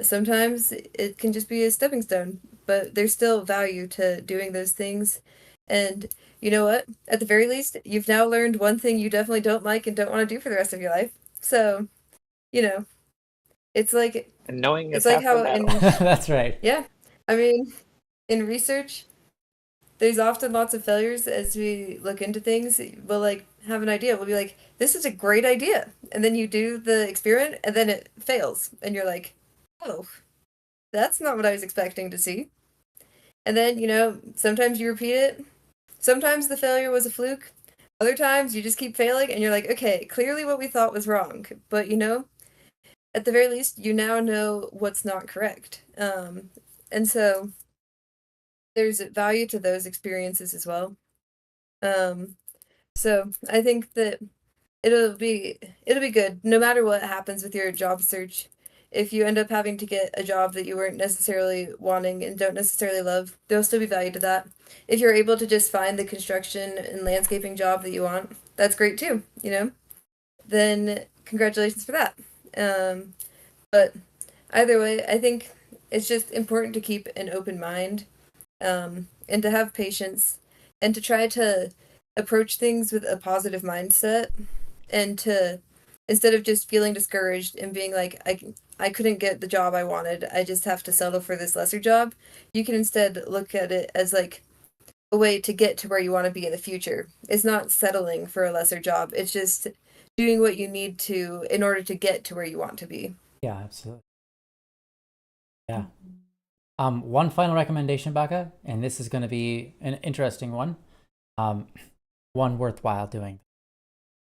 Sometimes it can just be a stepping stone, but there's still value to doing those things. And you know what? At the very least, you've now learned one thing you definitely don't like and don't want to do for the rest of your life. So, you know, it's like And knowing it's is like half the how battle. in That's right. yeah, I mean, in research, there's often lots of failures as we look into things. We'll like have an idea. We'll be like, this is a great idea. And then you do the experiment and then it fails. And you're like, oh, that's not what I was expecting to see. And then, you know, sometimes you repeat it. Sometimes the failure was a fluke. Other times you just keep failing and you're like, okay, clearly what we thought was wrong. But, you know, at the very least, you now know what's not correct. And so there's value to those experiences as well. Um, so I think that it'll be good no matter what happens with your job search. If you end up having to get a job that you weren't necessarily wanting and don't necessarily love, there'll still be value to that. If you're able to just find the construction and landscaping job that you want, that's great too, you know? Then congratulations for that. But either way, I think it's just important to keep an open mind, and to have patience and to try to approach things with a positive mindset and to instead of just feeling discouraged and being like I couldn't get the job I wanted, I just have to settle for this lesser job, you can instead look at it as like a way to get to where you want to be in the future. It's not settling for a lesser job, it's just doing what you need to in order to get to where you want to be. Yeah, absolutely. Yeah. One final recommendation, Baka, and this is going to be an interesting one, one worthwhile doing.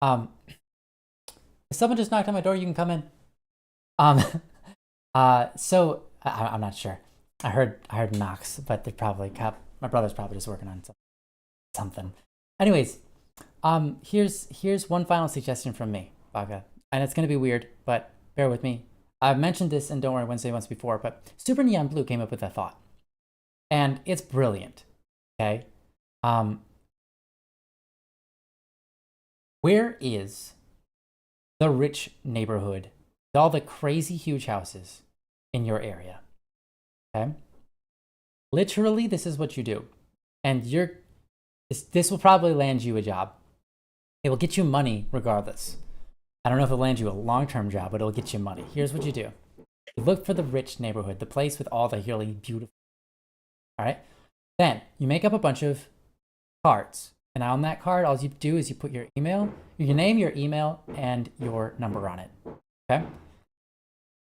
If someone just knocked on my door, you can come in. So I'm not sure. I heard knocks, but they probably my brother's probably just working on something. Anyways, here's one final suggestion from me, Baka, and it's gonna be weird, but bear with me. I've mentioned this in Don't Worry Wednesday once before, but Super Neon Blue came up with a thought, and it's brilliant. Okay, where is the rich neighborhood with all the crazy huge houses in your area? Okay, literally, this is what you do, and this will probably land you a job. It will get you money regardless. I don't know if it'll land you a long-term job, but it'll get you money. Here's what you do. You look for the rich neighborhood, the place with all the really beautiful. All right. Then you make up a bunch of cards. And on that card, all you do is you put your email, your name, your email, and your number on it. Okay?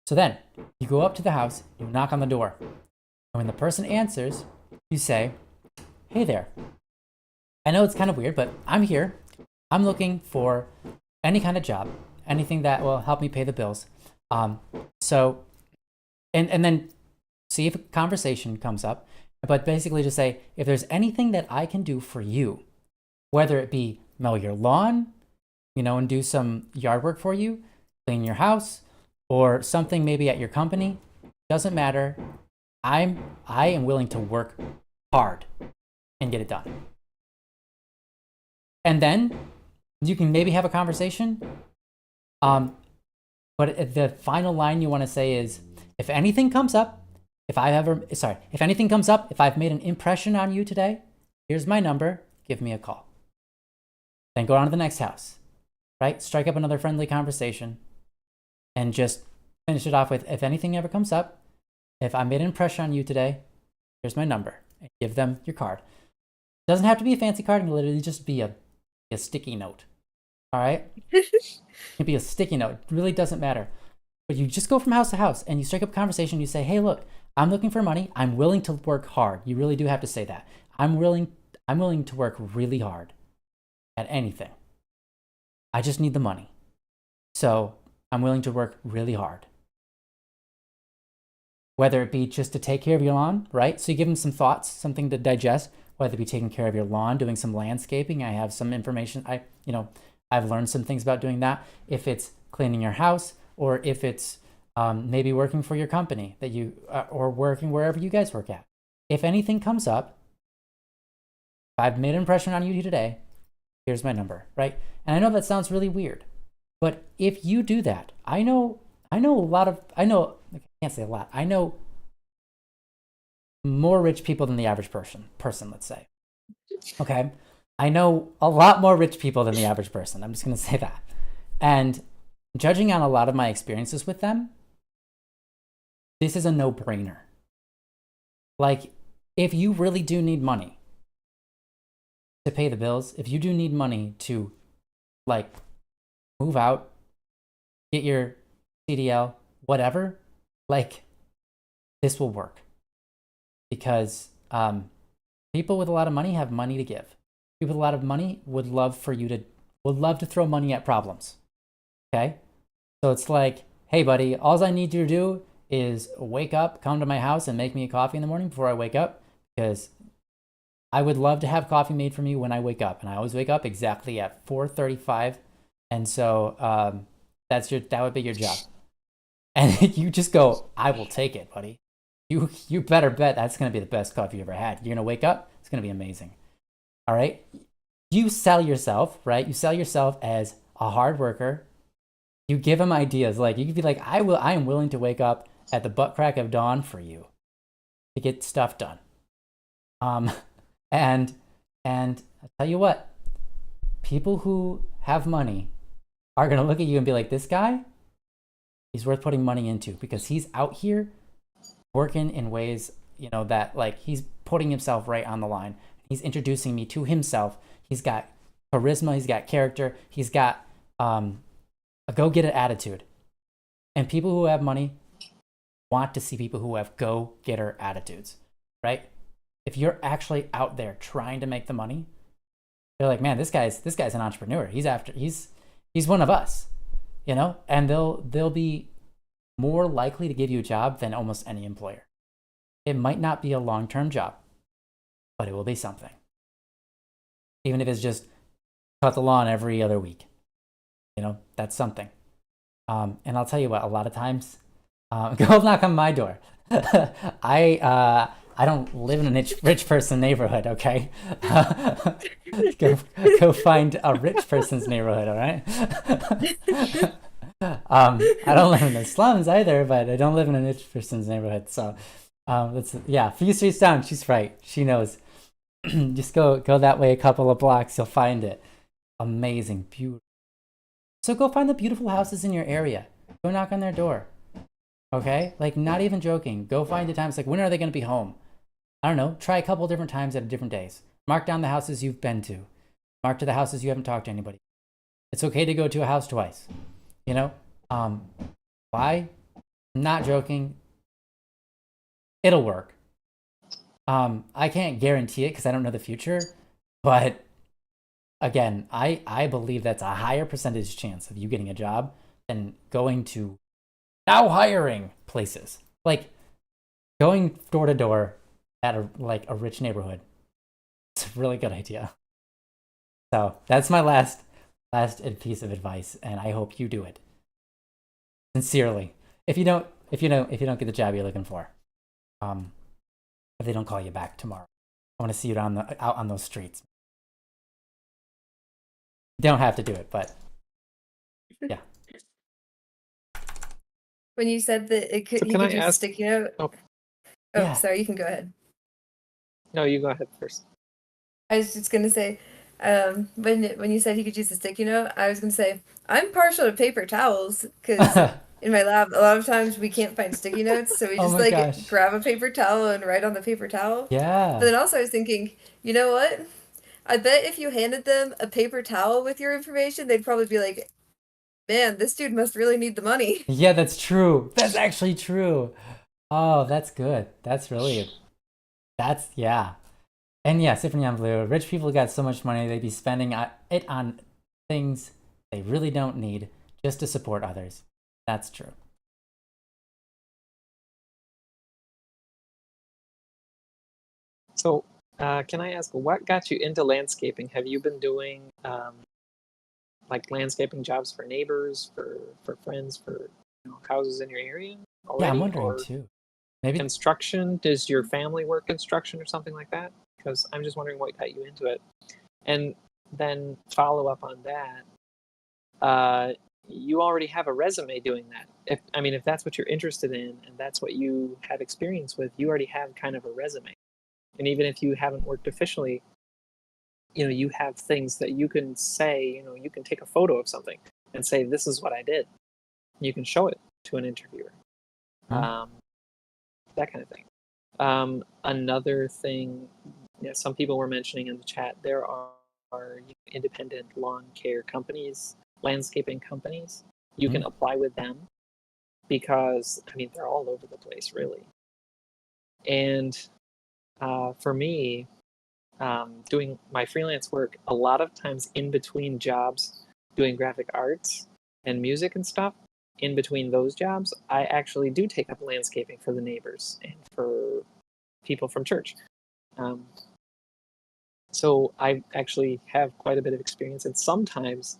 So then you go up to the house, you knock on the door. And when the person answers, you say, hey there. I know it's kind of weird, but I'm here. I'm looking for any kind of job, anything that will help me pay the bills. So, and then see if a conversation comes up, but basically just say, if there's anything that I can do for you, whether it be mow your lawn, and do some yard work for you, clean your house, or something maybe at your company, doesn't matter. I am willing to work hard and get it done. And then you can maybe have a conversation. But the final line you want to say is, if anything comes up, if anything comes up, if I've made an impression on you today, here's my number, give me a call. Then go on to the next house, right? Strike up another friendly conversation and just finish it off with, if anything ever comes up, if I made an impression on you today, here's my number. And give them your card. It doesn't have to be a fancy card. It can literally just be a sticky note. All right? It can be a sticky note. It really doesn't matter. But you just go from house to house and you strike up a conversation. You say, hey, look, I'm looking for money. I'm willing to work hard. You really do have to say that. I'm willing to work really hard at anything. I just need the money. So I'm willing to work really hard. whether it be just to take care of your lawn, right? So you give them some thoughts, something to digest, whether it be taking care of your lawn, doing some landscaping. I have some information. I've learned some things about doing that. If it's cleaning your house, or if it's maybe working for your company that you, or working wherever you guys work at. If anything comes up, if I've made an impression on you today, here's my number, right? And I know that sounds really weird, but if you do that, I can't say a lot. I know more rich people than the average person, let's say. Okay. I know a lot more rich people than the average person. I'm just going to say that. And judging on a lot of my experiences with them, this is a no-brainer. Like, if you really do need money to pay the bills, if you do need money to, like, move out, get your CDL, whatever, like, this will work. Because people with a lot of money have money to give. People with a lot of money would love to throw money at problems. Okay? So it's like, hey buddy, all I need you to do is wake up, come to my house and make me a coffee in the morning before I wake up, because I would love to have coffee made for me when I wake up. And I always wake up exactly at 4:35. And so that would be your job. And you just go, I will take it, buddy. You better bet that's going to be the best coffee you ever had. You're going to wake up, it's going to be amazing. All right? You sell yourself, right? You sell yourself as a hard worker. You give them ideas. Like, you could be like, I am willing to wake up at the butt crack of dawn for you to get stuff done. And I'll tell you what, people who have money are going to look at you and be like, this guy, he's worth putting money into, because he's out here working in ways, that, like, he's putting himself right on the line. He's introducing me to himself. He's got charisma. He's got character. He's got a go-get-it attitude. And people who have money want to see people who have go-getter attitudes, right? If you're actually out there trying to make the money, they're like, man, this guy's an entrepreneur. He's one of us, and they'll be more likely to give you a job than almost any employer. It might not be a long-term job, but it will be something. Even if it's just cut the lawn every other week, that's something. And I'll tell you what, a lot of times, go knock on my door. I don't live in a rich person neighborhood, okay? Go find a rich person's neighborhood, all right? I don't live in the slums either, but I don't live in a rich person's neighborhood. So, a few streets down, she's right. She knows. Just go that way a couple of blocks, you'll find it. Amazing, beautiful. So go find the beautiful houses in your area. Go knock on their door. Okay? Like, not even joking. Go find the times, like, when are they going to be home? I don't know. Try a couple different times at different days. Mark down the houses you've been to. Mark to the houses you haven't talked to anybody. It's okay to go to a house twice. Why? I'm not joking. It'll work. I can't guarantee it because I don't know the future, but again, I believe that's a higher percentage chance of you getting a job than going to now hiring places. Like, going door to door at a rich neighborhood. It's a really good idea. So that's my last piece of advice, and I hope you do it sincerely. If you don't get the job you're looking for, if they don't call you back tomorrow, I want to see you out on those streets. You don't have to do it, but yeah. When you said that it could, so you could just stick it out. Oh, yeah. Sorry, you can go ahead. No, you go ahead first. I was just gonna say, when you said he could use a sticky note, I was gonna say I'm partial to paper towels because in my lab a lot of times we can't find sticky notes, so we just grab a paper towel and write on the paper towel. Yeah. But then also I was thinking, you know what? I bet if you handed them a paper towel with your information, they'd probably be like, man, this dude must really need the money. Yeah, that's true. That's actually true. Oh, that's good. Yeah. And yeah, Symphony on Blue, rich people got so much money, they'd be spending it on things they really don't need just to support others. That's true. So, can I ask, what got you into landscaping? Have you been doing like landscaping jobs for neighbors, for friends, for houses in your area already? Yeah, I'm wondering too. Maybe construction. Does your family work construction or something like that? Because I'm just wondering what got you into it. And then follow up on that. You already have a resume doing that. If that's what you're interested in and that's what you have experience with, you already have kind of a resume. And even if you haven't worked officially, you have things that you can say. You can take a photo of something and say, "This is what I did." You can show it to an interviewer. That kind of thing. Another thing, some people were mentioning in the chat, there are independent lawn care companies, landscaping companies. You can apply with them because, they're all over the place, really. And for me, doing my freelance work, a lot of times in between jobs, doing graphic arts and music and stuff, in between those jobs, I actually do take up landscaping for the neighbors and for people from church. So I actually have quite a bit of experience, and sometimes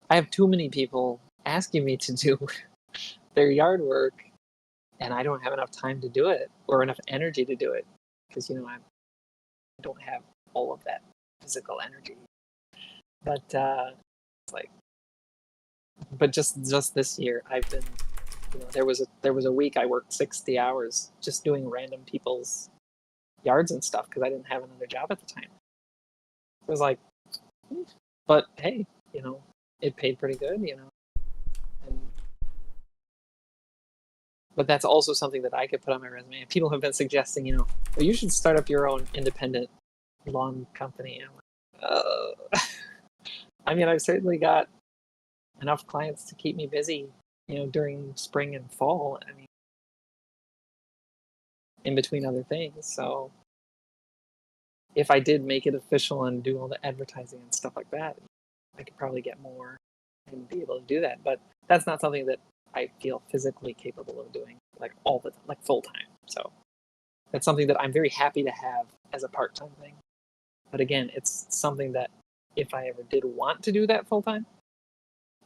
I have too many people asking me to do their yard work, and I don't have enough time to do it or enough energy to do it because I don't have all of that physical energy. But but just this year, I've been, there was a week I worked 60 hours just doing random people's yards and stuff because I didn't have another job at the time. It was like, but hey, it paid pretty good, but that's also something that I could put on my resume. And people have been suggesting, well, you should start up your own independent lawn company. I'm like, I've certainly got enough clients to keep me busy, during spring and fall. In between other things. So if I did make it official and do all the advertising and stuff like that, I could probably get more and be able to do that. But that's not something that I feel physically capable of doing like full time. So that's something that I'm very happy to have as a part-time thing. But again, it's something that if I ever did want to do that full time,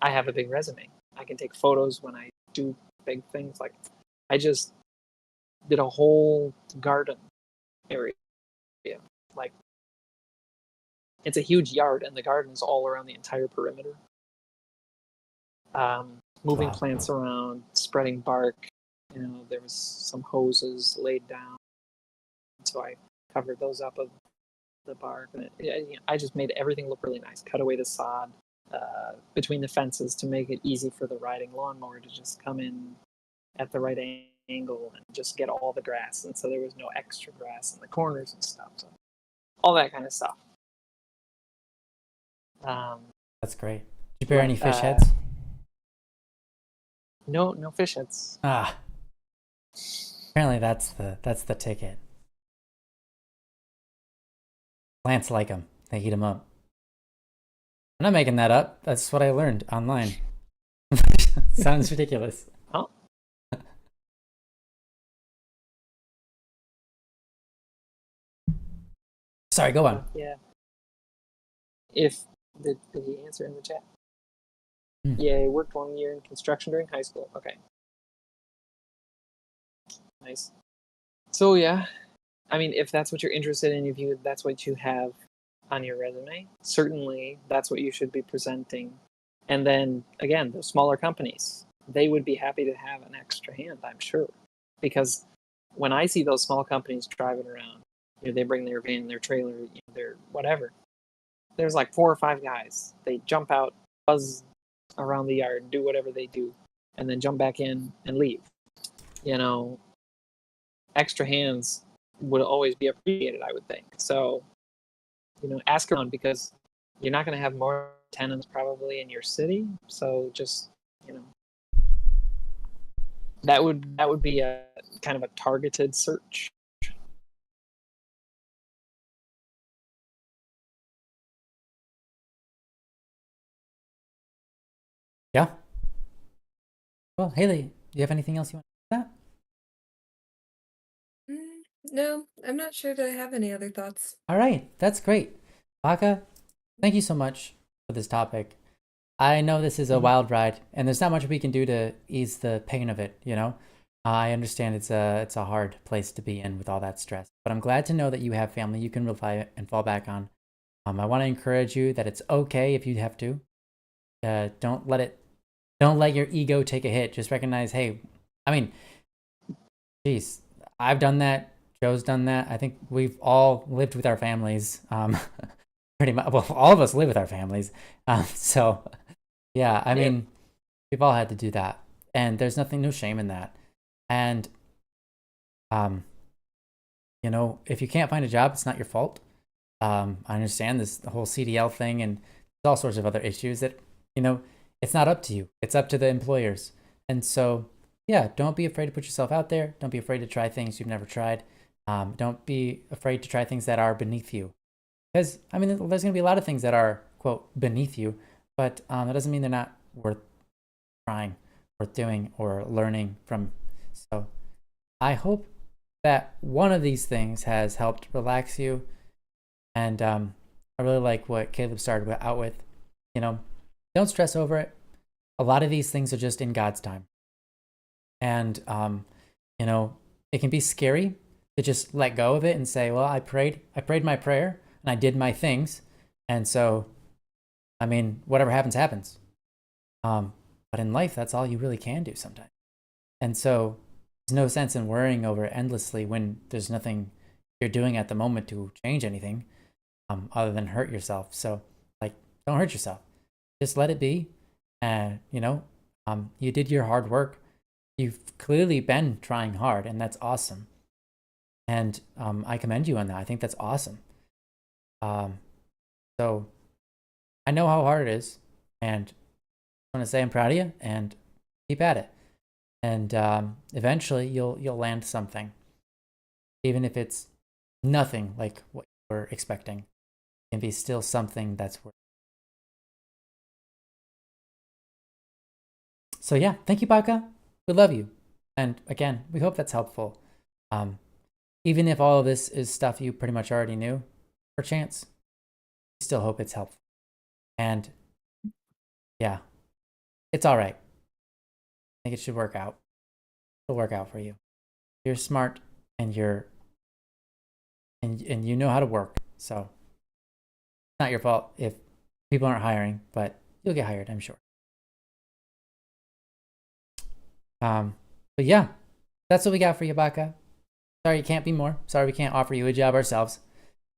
I have a big resume. I can take photos when I do big things. Like I just did a whole garden area. Like it's a huge yard, and the garden is all around the entire perimeter. Moving plants around, spreading bark. There was some hoses laid down, so I covered those up with the bark. And I just made everything look really nice. Cut away the sod between the fences to make it easy for the riding lawnmower to just come in at the right angle and just get all the grass. And so there was no extra grass in the corners and stuff. So all that kind of stuff. That's great. Did you bear any fish heads? No fish heads. Apparently that's the ticket. Plants like them. They eat them up. I'm not making that up. That's what I learned online. Sounds ridiculous. Oh. Sorry, go on. Yeah. Did he answer in the chat? Yeah, I worked 1 year in construction during high school. Okay. Nice. So yeah, if that's what you're interested in, if that's what you have on your resume, certainly that's what you should be presenting. And then again, the smaller companies, they would be happy to have an extra hand, I'm sure. Because when I see those small companies driving around, they bring their van, their trailer, their whatever. There's like 4 or 5 guys. They jump out, buzz around the yard, do whatever they do, and then jump back in and leave. Extra hands would always be appreciated, I would think. So, ask around because you're not going to have more tenants probably in your city. So just, that would be a kind of a targeted search. Yeah. Well, Haley, do you have anything else you want to say? No, I'm not sure that I have any other thoughts. All right, that's great. Baka, thank you so much for this topic. I know this is a wild ride, and there's not much we can do to ease the pain of it, you know? I understand it's a hard place to be in with all that stress, but I'm glad to know that you have family you can rely and fall back on. I want to encourage you that it's okay if you have to. Don't let your ego take a hit. Just recognize, hey, I mean, geez, I've done that. Joe's done that. I think we've all lived with our families. Pretty much. Well, all of us live with our families. So, yeah, I mean, we've all had to do that, and there's no shame in that. And, you know, if you can't find a job, it's not your fault. I understand the whole CDL thing, and there's all sorts of other issues that, you know, it's not up to you. It's up to the employers. And so, yeah, don't be afraid to put yourself out there. Don't be afraid to try things you've never tried. Don't be afraid to try things that are beneath you. Because, I mean, there's going to be a lot of things that are, quote, beneath you, but that doesn't mean they're not worth trying, worth doing, or learning from. So I hope that one of these things has helped relax you. And I really like what Caleb started out with. You know, don't stress over it. A lot of these things are just in God's time. And, you know, it can be scary to just let go of it and say, well, I prayed my prayer and I did my things. And so, I mean, whatever happens, happens. But in life, that's all you really can do sometimes. And so there's no sense in worrying over it endlessly when there's nothing you're doing at the moment to change anything other than hurt yourself. So, like, don't hurt yourself. Just let it be. And, you know, you did your hard work. You've clearly been trying hard, and that's awesome. And I commend you on that. I think that's awesome. So I know how hard it is, and I want to say I'm proud of you, and keep at it. And eventually you'll land something, even if it's nothing like what you were expecting. It can be still something that's worth. So yeah, thank you, Baka. We love you, and again, we hope that's helpful. Even if all of this is stuff you pretty much already knew, perchance, we still hope it's helpful. And yeah, it's all right. I think it should work out. It'll work out for you. You're smart, and and you know how to work. So it's not your fault if people aren't hiring, but you'll get hired, I'm sure. But yeah, that's what we got for you, Baka. Sorry it can't be more. Sorry we can't offer you a job ourselves.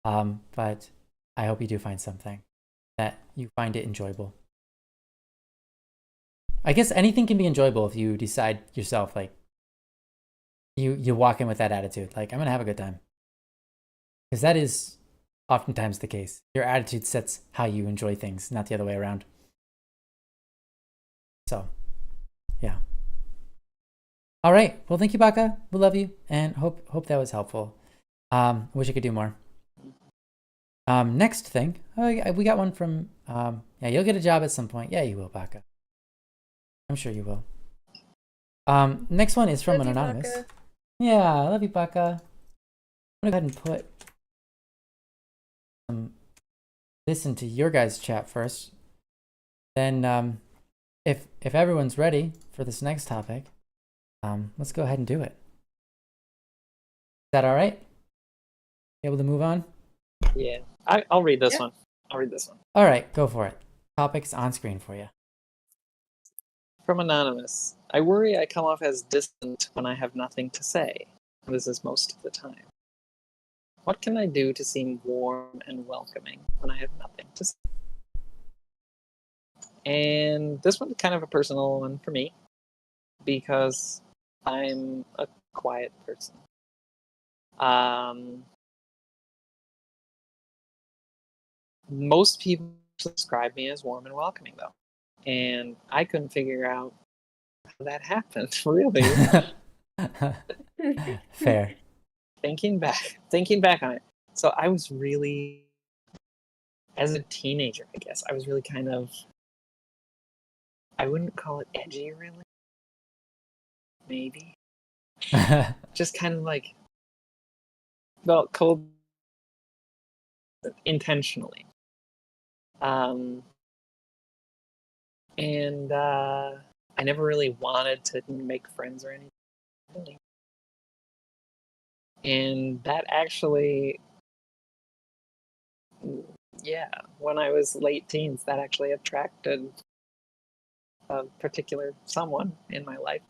But I hope you do find something that you find it enjoyable. I guess anything can be enjoyable if you decide yourself, like, you walk in with that attitude, like, I'm gonna have a good time. Because that is oftentimes the case. Your attitude sets how you enjoy things, not the other way around. So, yeah. All right. Well, thank you, Baka. We love you, and hope that was helpful. Wish I could do more. Next thing, we got one from. Yeah, you'll get a job at some point. Yeah, you will, Baka. I'm sure you will. Next one is from an anonymous. Baka. Yeah, I love you, Baka. I'm gonna go ahead and put this into your guys' chat first. Then, if everyone's ready for this next topic, let's go ahead and do it. Is that all right? Able to move on? Yeah, I'll read this one. I'll read this one. All right, go for it. Topics on screen for you. From Anonymous. I worry I come off as distant when I have nothing to say. This is most of the time. What can I do to seem warm and welcoming when I have nothing to say? And this one's kind of a personal one for me, because I'm a quiet person. Most people describe me as warm and welcoming, though. And I couldn't figure out how that happened, really. Fair. Thinking back on it. So I was really, as a teenager, I guess, I was really kind of, I wouldn't call it edgy, really. Maybe. Just kind of like, well, cold intentionally. And I never really wanted to make friends or anything. Really. And that actually, yeah, when I was late teens, that actually attracted a particular someone in my life.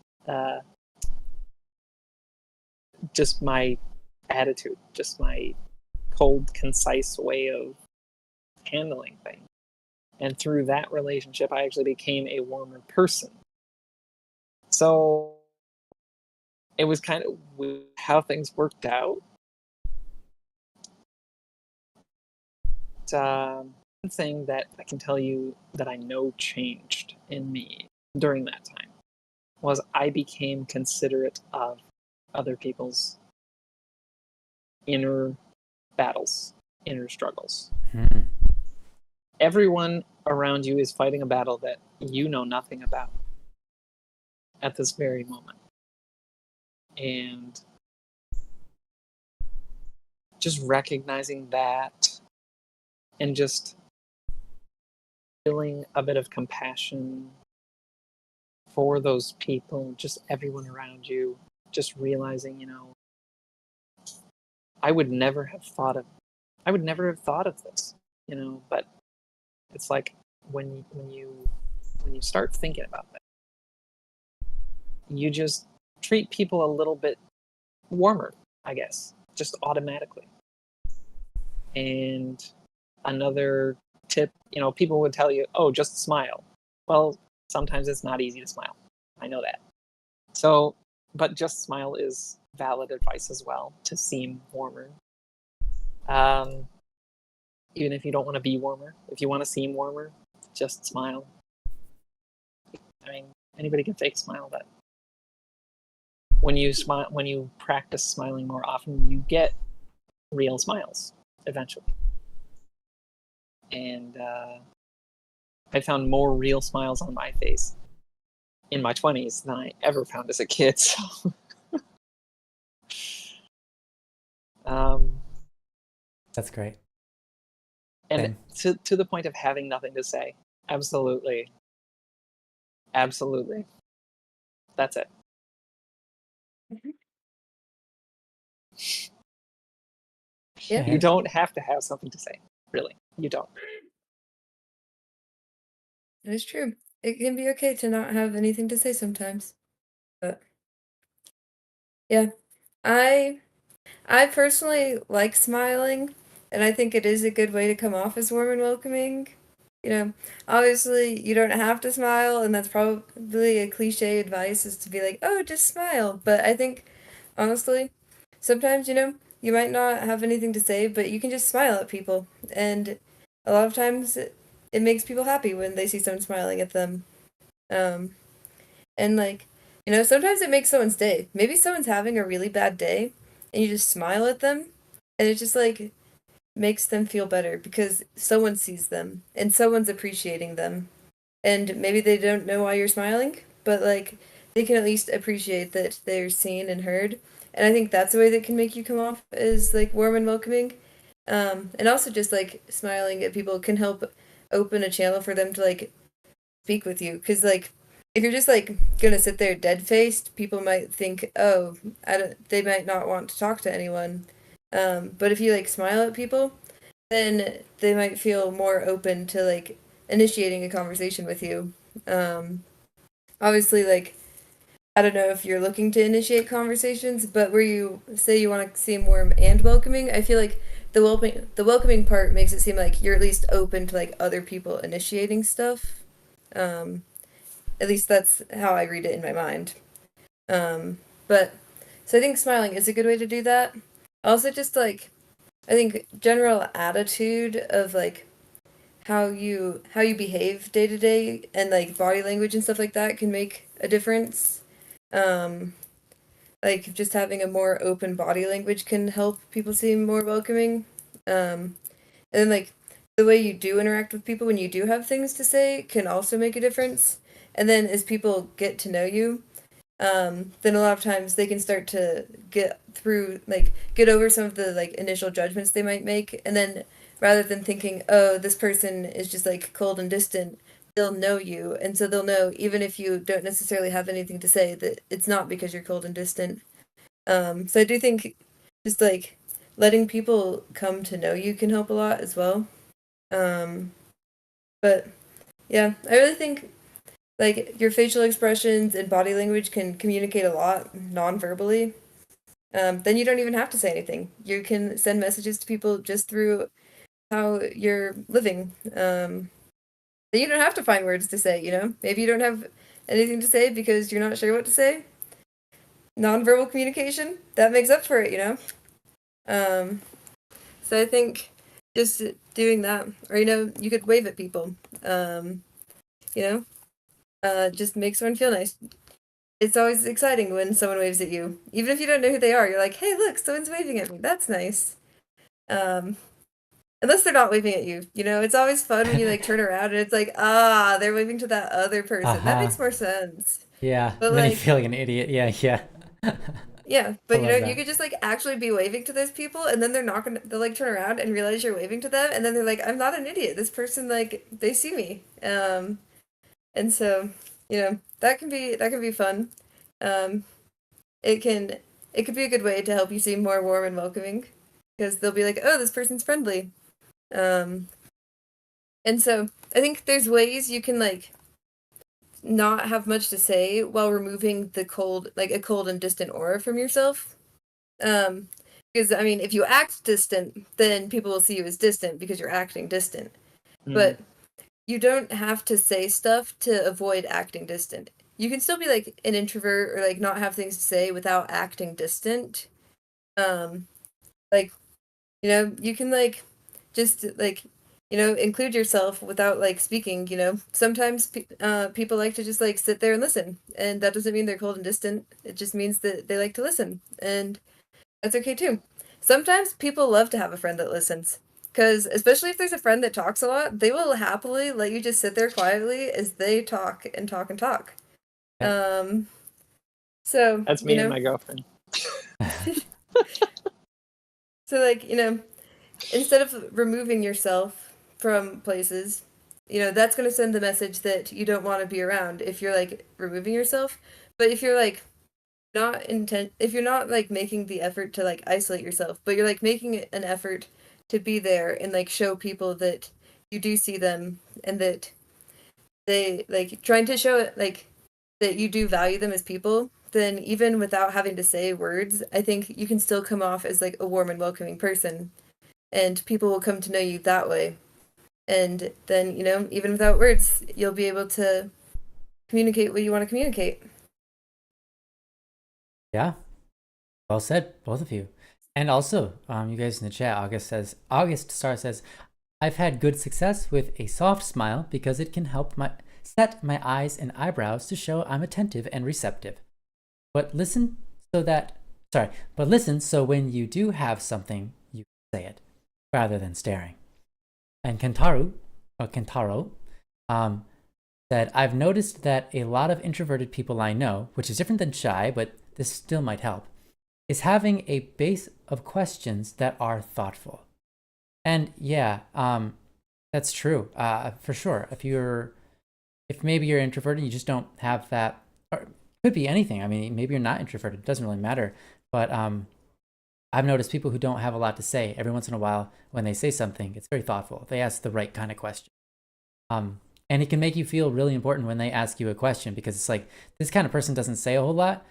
Just my attitude, just my cold, concise way of handling things. And through that relationship, I actually became a warmer person. So it was kind of how things worked out. One thing that I can tell you that I know changed in me during that time was I became considerate of other people's inner battles, inner struggles. Everyone around you is fighting a battle that you know nothing about at this very moment. And just recognizing that and just feeling a bit of compassion for those people, just everyone around you, just realizing, I would never have thought of this, but it's like when you start thinking about that, you just treat people a little bit warmer, I guess, just automatically. And another tip, people would tell you, oh, just smile. Well, sometimes it's not easy to smile. I know that. So, but just smile is valid advice as well, to seem warmer. Even if you don't want to be warmer, if you want to seem warmer, just smile. I mean, anybody can fake smile, but when you practice smiling more often, you get real smiles eventually. And I found more real smiles on my face in my 20s than I ever found as a kid. So, that's great. And to the point of having nothing to say. Absolutely. Absolutely. That's it. Yeah. You don't have to have something to say. Really. You don't. It's true. It can be okay to not have anything to say sometimes. But yeah. I personally like smiling, and I think it is a good way to come off as warm and welcoming. Obviously you don't have to smile, and that's probably a cliche advice, is to be like, oh, just smile. But I think, honestly, sometimes, you might not have anything to say, but you can just smile at people. And a lot of times it makes people happy when they see someone smiling at them. And like, sometimes it makes someone's day. Maybe someone's having a really bad day, and you just smile at them, and it just like makes them feel better because someone sees them and someone's appreciating them. And maybe they don't know why you're smiling, but like they can at least appreciate that they're seen and heard. And I think that's a way that can make you come off as like warm and welcoming. And also just like smiling at people can help open a channel for them to like speak with you. Because like if you're just like gonna sit there dead faced, people might think, oh, they might not want to talk to anyone. But if you like smile at people, then they might feel more open to like initiating a conversation with you. Obviously, like, I don't know if you're looking to initiate conversations, but where you say you want to seem warm and welcoming, I feel like the welcoming part makes it seem like you're at least open to like other people initiating stuff. At least that's how I read it in my mind. But so I think smiling is a good way to do that. Also, just like I think general attitude of like how you behave day to day, and like body language and stuff like that can make a difference. Um, like just having a more open body language can help people seem more welcoming. And then like the way you do interact with people when you do have things to say can also make a difference. And then as people get to know you, then a lot of times they can start to get over some of the like initial judgments they might make, and then rather than thinking, oh, this person is just like cold and distant, they'll know you, and so they'll know even if you don't necessarily have anything to say that it's not because you're cold and distant. So I do think just like letting people come to know you can help a lot as well. But yeah, I really think like your facial expressions and body language can communicate a lot non-verbally. Then you don't even have to say anything. You can send messages to people just through how you're living. Then you don't have to find words to say, you know? Maybe you don't have anything to say because you're not sure what to say. Non-verbal communication, that makes up for it, you know? So I think just doing that, or, you know, you could wave at people, you know? Just makes someone feel nice. It's always exciting when someone waves at you. Even if you don't know who they are, you're like, hey, look, someone's waving at me. That's nice. Unless they're not waving at you. You know, it's always fun when you like turn around and it's like, ah, they're waving to that other person. That makes more sense. Yeah. But and then like, you feel like an idiot. Yeah, yeah. yeah, but you know, that. you could just like actually be waving to those people, and then they'll like turn around and realize you're waving to them, and then they're like, I'm not an idiot. This person, like, they see me. And so, you know, that can be fun. Um, it could be a good way to help you seem more warm and welcoming, because they'll be like, oh, this person's friendly. And so I think there's ways you can like not have much to say while removing the cold, like a cold and distant aura from yourself. Because I mean, if you act distant, then people will see you as distant because you're acting distant. But you don't have to say stuff to avoid acting distant. You can still be like an introvert or like not have things to say without acting distant. Like, you know, you can like just like, you know, include yourself without like speaking. You know, sometimes people like to just like sit there and listen, and that doesn't mean they're cold and distant. It just means that they like to listen, and that's okay too. Sometimes people love to have a friend that listens, because especially if there's a friend that talks a lot, they will happily let you just sit there quietly as they talk and talk and talk. So that's me and my girlfriend. So like, you know, instead of removing yourself from places, you know, that's going to send the message that you don't want to be around if you're like removing yourself. But if you're like if you're not like making the effort to like isolate yourself, but you're like making an effort to be there and like show people that you do see them, and that they like trying to show it like that you do value them as people, then even without having to say words, I think you can still come off as like a warm and welcoming person, and people will come to know you that way. And then, you know, even without words, you'll be able to communicate what you want to communicate. Yeah. Well said, both of you. And also, you guys in the chat, August Star says, I've had good success with a soft smile because it can help set my eyes and eyebrows to show I'm attentive and receptive. But listen so when you do have something, you say it rather than staring. And Kentaro said, I've noticed that a lot of introverted people I know, which is different than shy, but this still might help, is having a base of questions that are thoughtful. And yeah, that's true, for sure. If maybe you're introverted, you just don't have that, or it could be anything. I mean, maybe you're not introverted, it doesn't really matter. But I've noticed people who don't have a lot to say, every once in a while, when they say something, it's very thoughtful. They ask the right kind of question. And it can make you feel really important when they ask you a question, because it's like, this kind of person doesn't say a whole lot.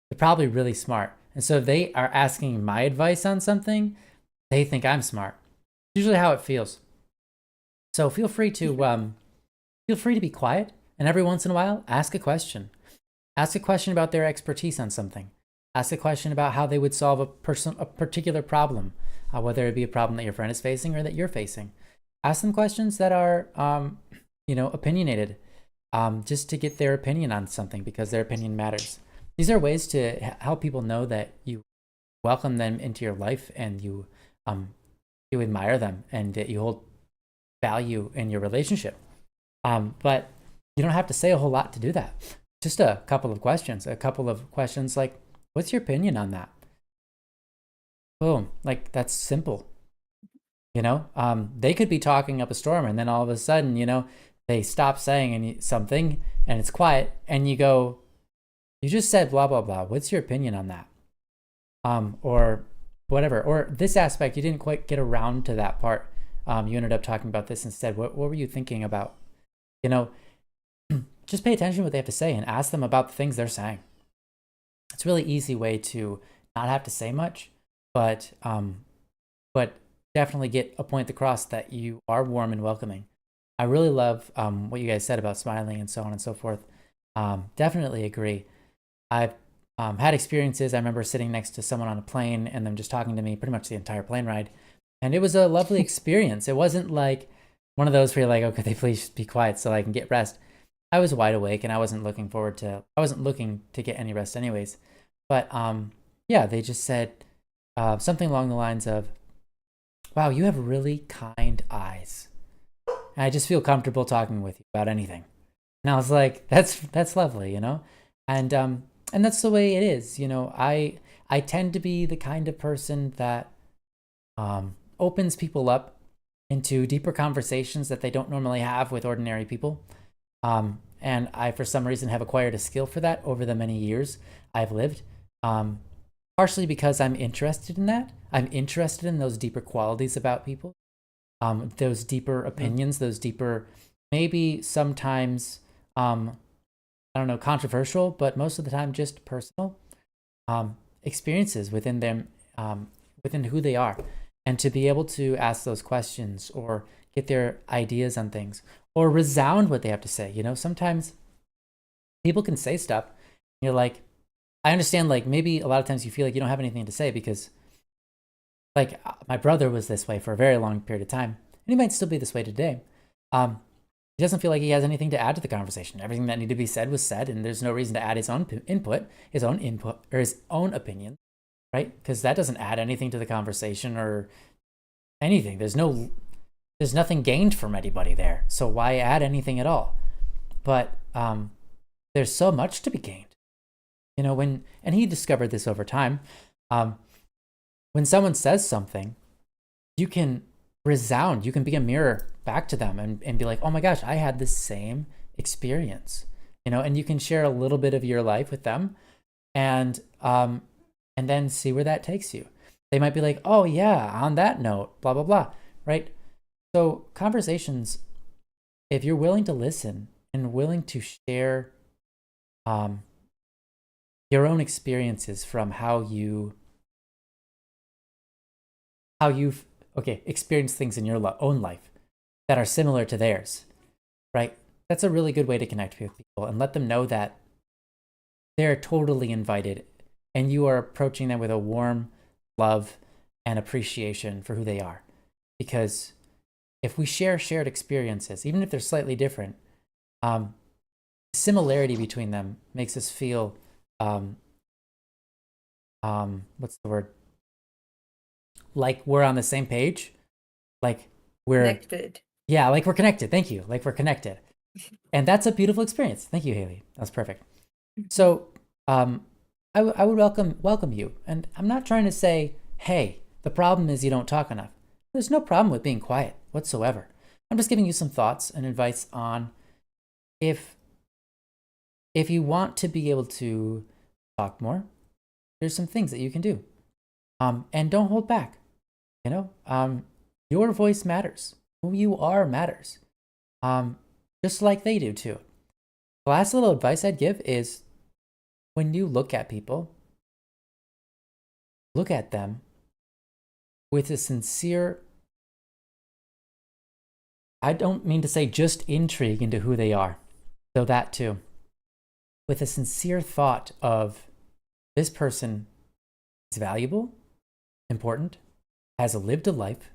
They're probably really smart. And so if they are asking my advice on something, they think I'm smart. It's usually how it feels. So feel free to be quiet, and every once in a while, ask a question. Ask a question about their expertise on something. Ask a question about how they would solve a particular problem, whether it be a problem that your friend is facing or that you're facing. Ask them questions that are, opinionated, just to get their opinion on something, because their opinion matters. These are ways to help people know that you welcome them into your life, and you admire them, and that you hold value in your relationship. But you don't have to say a whole lot to do that. just a couple of questions like, what's your opinion on that? Boom. Like, that's simple. You know, they could be talking up a storm, and then all of a sudden, you know, they stop saying something and it's quiet, and you go, you just said blah, blah, blah. What's your opinion on that? Or whatever, or this aspect, you didn't quite get around to that part. You ended up talking about this instead. What were you thinking about? You know, just pay attention to what they have to say and ask them about the things they're saying. It's a really easy way to not have to say much, but definitely get a point across that you are warm and welcoming. I really love what you guys said about smiling and so on and so forth. Definitely agree. I've had experiences. I remember sitting next to someone on a plane and them just talking to me pretty much the entire plane ride. And it was a lovely experience. It wasn't like one of those where you're like, oh, could they please be quiet so I can get rest? I was wide awake and I wasn't looking to get any rest anyways. But yeah, they just said something along the lines of, wow, you have really kind eyes. And I just feel comfortable talking with you about anything. And I was like, that's lovely, you know? And that's the way it is. You know, I tend to be the kind of person that opens people up into deeper conversations that they don't normally have with ordinary people. And I, for some reason, have acquired a skill for that over the many years I've lived. Partially because I'm interested in that. I'm interested in those deeper qualities about people, those deeper opinions, those deeper, maybe sometimes, I don't know, controversial, but most of the time just personal experiences within them, within who they are. And to be able to ask those questions or get their ideas on things or resound what they have to say. You know, sometimes people can say stuff, and you're like, I understand, like, maybe a lot of times you feel like you don't have anything to say because, like, my brother was this way for a very long period of time, and he might still be this way today. He doesn't feel like he has anything to add to the conversation. Everything that needed to be said was said, and there's no reason to add his own input, or his own opinion, right? Because that doesn't add anything to the conversation or anything. There's nothing gained from anybody there. So why add anything at all? But there's so much to be gained. You know, and he discovered this over time. When someone says something, you can resound, you can be a mirror back to them and be like, oh my gosh, I had the same experience, you know, and you can share a little bit of your life with them and then see where that takes you. They might be like, oh yeah, on that note, blah, blah, blah, right? So conversations, if you're willing to listen and willing to share your own experiences from how you've experienced things in your own life that are similar to theirs, right? That's a really good way to connect with people and let them know that they're totally invited and you are approaching them with a warm love and appreciation for who they are. Because if we share shared experiences, even if they're slightly different, similarity between them makes us feel, what's the word? Like we're on the same page, like we're connected. Yeah, like we're connected. Thank you. Like we're connected. And that's a beautiful experience. Thank you, Haley. That's perfect. So I would welcome you. And I'm not trying to say, hey, the problem is you don't talk enough. There's no problem with being quiet whatsoever. I'm just giving you some thoughts and advice on if you want to be able to talk more, there's some things that you can do. And don't hold back. You know, your voice matters. Who you are matters. Just like they do too. The last little advice I'd give is when you look at people, look at them with a sincere, I don't mean to say just intrigue into who they are, though that too, with a sincere thought of this person is valuable, important, has lived a life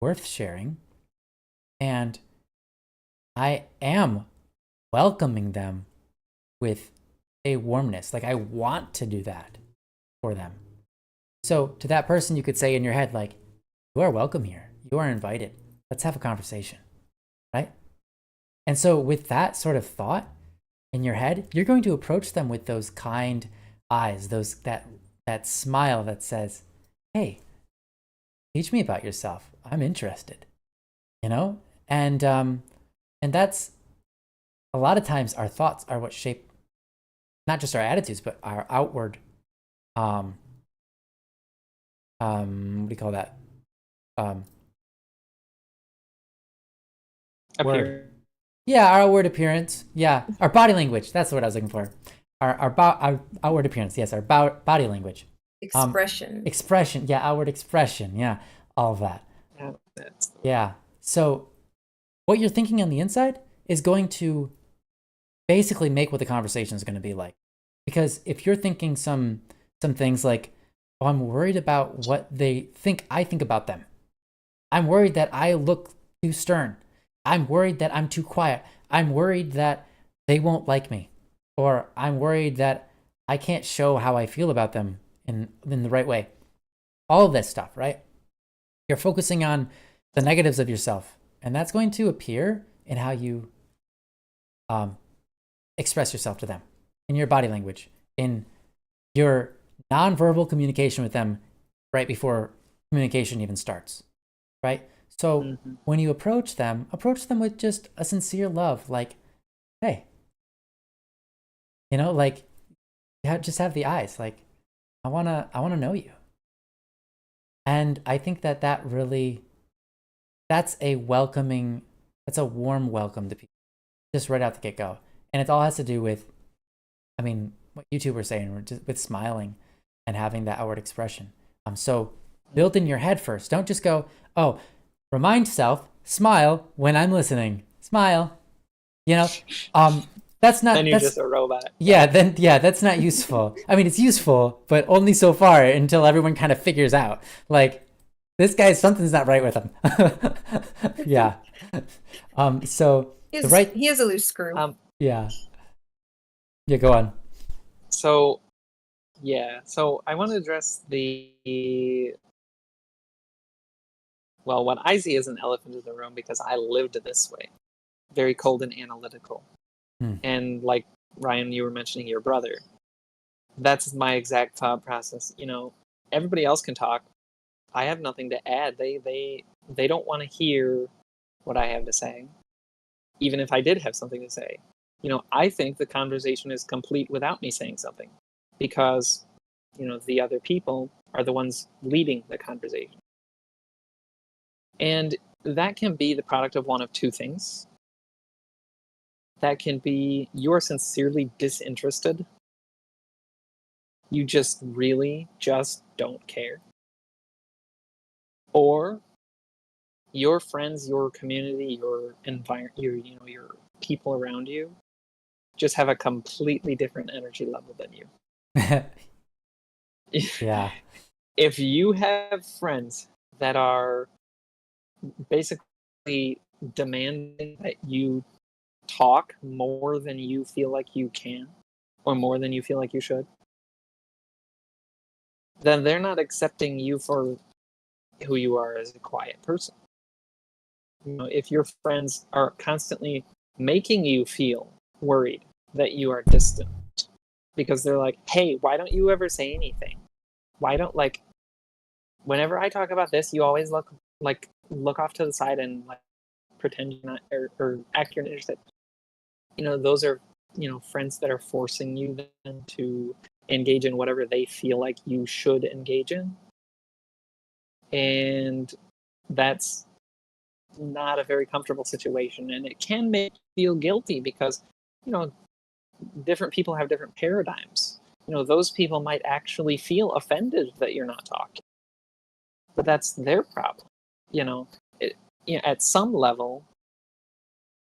worth sharing, and I am welcoming them with a warmness. Like I want to do that for them. So to that person, you could say in your head, like, you are welcome here. You are invited. Let's have a conversation, right? And so with that sort of thought, in your head, you're going to approach them with those kind eyes, that smile that says, hey, teach me about yourself. I'm interested, you know? And that's, a lot of times our thoughts are what shape not just our attitudes, but our outward, what do you call that? Word. Yeah, our outward appearance. Yeah, our body language. That's what I was looking for. Our outward appearance. Yes, our body language. Expression. Yeah, outward expression. Yeah, all of that. Yeah. So what you're thinking on the inside is going to basically make what the conversation is going to be like. Because if you're thinking some things like, oh, I'm worried about what they think I think about them. I'm worried that I look too stern. I'm worried that I'm too quiet. I'm worried that they won't like me. Or I'm worried that I can't show how I feel about them in the right way. All of this stuff, right? You're focusing on the negatives of yourself. And that's going to appear in how you express yourself to them, in your body language, in your nonverbal communication with them right before communication even starts, right? So when you approach them with just a sincere love, like, hey, you know, like, just have the eyes, like, I wanna know you. And I think that really, that's a warm welcome to people, just right out the get-go. And it all has to do with, I mean, what you two were saying, just with smiling and having that outward expression. So build in your head first. Don't just go, oh, remind self, smile when I'm listening. Smile. You know, that's not. Then you're just a robot. Yeah, that's not useful. I mean, it's useful, but only so far until everyone kind of figures out, like, this guy, something's not right with him. Yeah. So he has a loose screw. Yeah. Yeah, go on. So I want to address what I see as an elephant in the room, because I lived this way, very cold and analytical. And like Ryan, you were mentioning your brother. That's my exact thought process. You know, everybody else can talk. I have nothing to add. They don't want to hear what I have to say, even if I did have something to say. You know, I think the conversation is complete without me saying something, because, you know, the other people are the ones leading the conversation. And that can be the product of one of two things. That can be you're sincerely disinterested. You just really just don't care. Or your friends, your community, your environment, your people around you just have a completely different energy level than you. Yeah. If you have friends that are basically demanding that you talk more than you feel like you can, or more than you feel like you should, then they're not accepting you for who you are as a quiet person. You know, if your friends are constantly making you feel worried that you are distant, because they're like, hey, why don't you ever say anything? Why don't, like, whenever I talk about this, you always look off to the side and like pretend you're not, or act you're not interested. You know, those are, you know, friends that are forcing you then to engage in whatever they feel like you should engage in. And that's not a very comfortable situation. And it can make you feel guilty because, you know, different people have different paradigms. You know, those people might actually feel offended that you're not talking. But that's their problem. You know, at some level,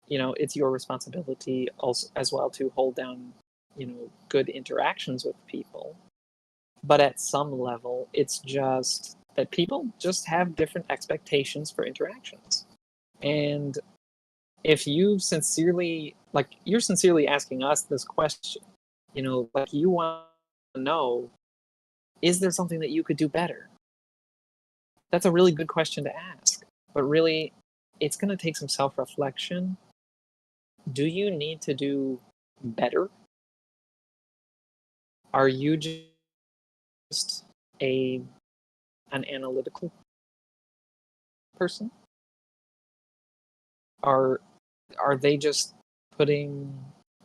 you know, it's your responsibility also as well to hold down, you know, good interactions with people. But at some level, it's just that people just have different expectations for interactions. And if you sincerely, like, you're sincerely asking us this question, you know, like, you want to know, is there something that you could do better? That's a really good question to ask. But really, it's going to take some self-reflection. Do you need to do better? Are you just an analytical person? Are they just putting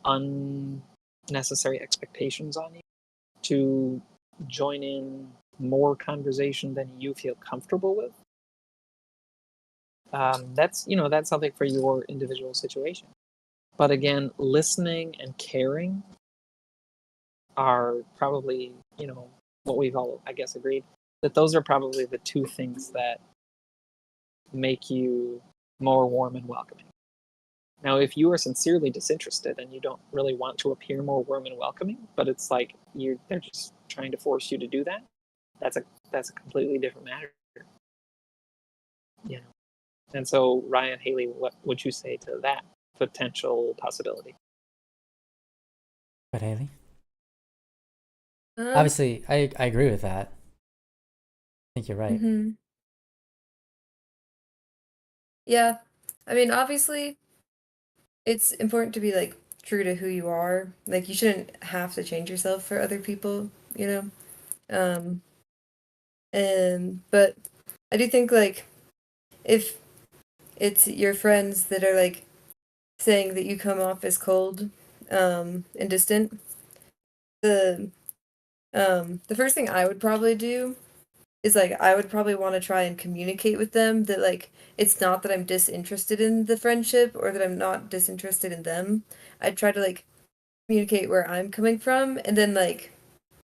unnecessary expectations on you to join in more conversation than you feel comfortable with? That's something for your individual situation. But again, listening and caring are probably, what we've all, I guess, agreed that those are probably the two things that make you more warm and welcoming. Now, if you are sincerely disinterested and you don't really want to appear more warm and welcoming, but it's like they're just trying to force you to do that, that's a completely different matter. And so, Ryan, Haley, what would you say to that potential possibility? But Haley? Obviously, I agree with that. I think you're right. Mm-hmm. Yeah. I mean, obviously, it's important to be, like, true to who you are. Like, you shouldn't have to change yourself for other people, you know? But I do think, like, if it's your friends that are, like, saying that you come off as cold, and distant, the first thing I would probably do is, like, I would probably want to try and communicate with them that, like, it's not that I'm disinterested in the friendship or that I'm not disinterested in them. I'd try to, like, communicate where I'm coming from and then, like,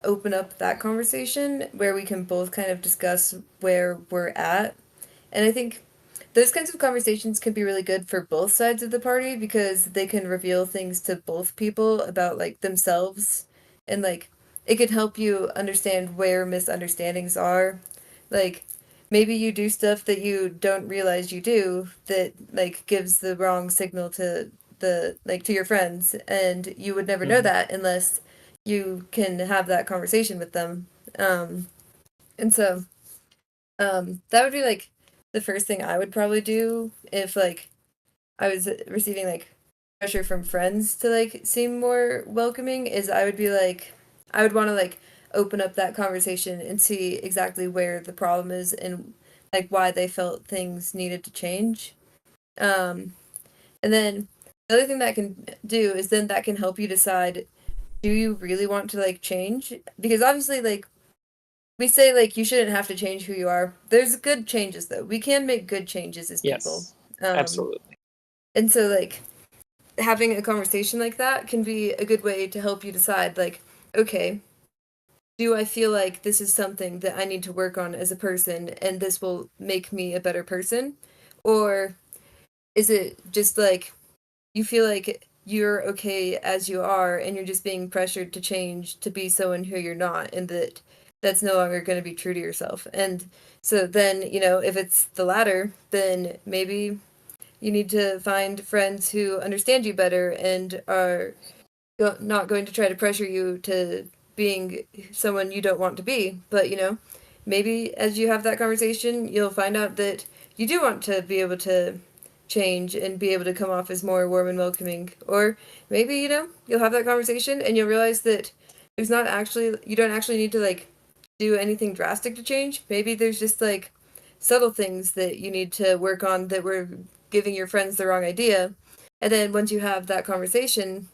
open up that conversation where we can both kind of discuss where we're at. And I think those kinds of conversations can be really good for both sides of the party because they can reveal things to both people about, like, themselves, and, like, it could help you understand where misunderstandings are. Like, maybe you do stuff that you don't realize you do that, like, gives the wrong signal to to your friends, and you would never know that unless you can have that conversation with them. And so that would be, like, the first thing I would probably do if, like, I was receiving, like, pressure from friends to, like, seem more welcoming, is I would be like, I would want to, like, open up that conversation and see exactly where the problem is and, like, why they felt things needed to change. And then the other thing that can do is then that can help you decide, do you really want to, like, change? Because obviously, like, we say, like, you shouldn't have to change who you are. There's good changes, though. We can make good changes as people. Yes, absolutely. And so, like, having a conversation like that can be a good way to help you decide, like, okay, do I feel like this is something that I need to work on as a person and this will make me a better person? Or is it just, like, you feel like you're okay as you are and you're just being pressured to change to be someone who you're not, and that's no longer going to be true to yourself? And so then, if it's the latter, then maybe you need to find friends who understand you better and are not going to try to pressure you to being someone you don't want to be. But, maybe as you have that conversation, you'll find out that you do want to be able to change and be able to come off as more warm and welcoming. Or maybe, you'll have that conversation and you'll realize that you don't actually need to, like, do anything drastic to change. Maybe there's just, like, subtle things that you need to work on that were giving your friends the wrong idea. And then once you have that conversation,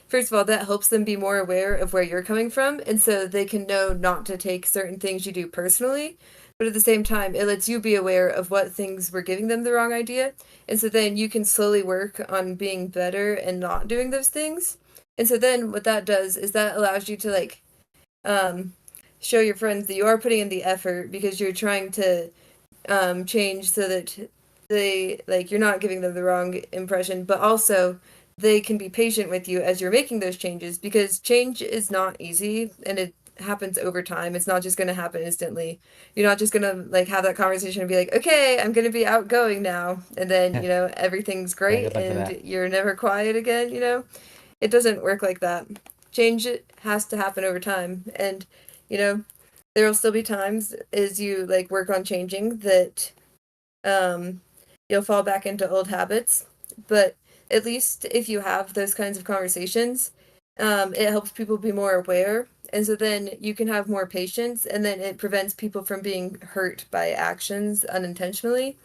first of all, that helps them be more aware of where you're coming from. And so they can know not to take certain things you do personally. But at the same time, it lets you be aware of what things were giving them the wrong idea. And so then you can slowly work on being better and not doing those things. And so then what that does is that allows you to, like, show your friends that you are putting in the effort because you're trying to change so that they, like, you're not giving them the wrong impression, but also they can be patient with you as you're making those changes, because change is not easy and it happens over time. It's not just going to happen instantly. You're not just going to, like, have that conversation and be like, okay, I'm going to be outgoing now, and then everything's great and you're never quiet again. It doesn't work like that. Change has to happen over time, and there will still be times as you, like, work on changing that you'll fall back into old habits, but at least if you have those kinds of conversations, it helps people be more aware. And so then you can have more patience, and then it prevents people from being hurt by actions unintentionally.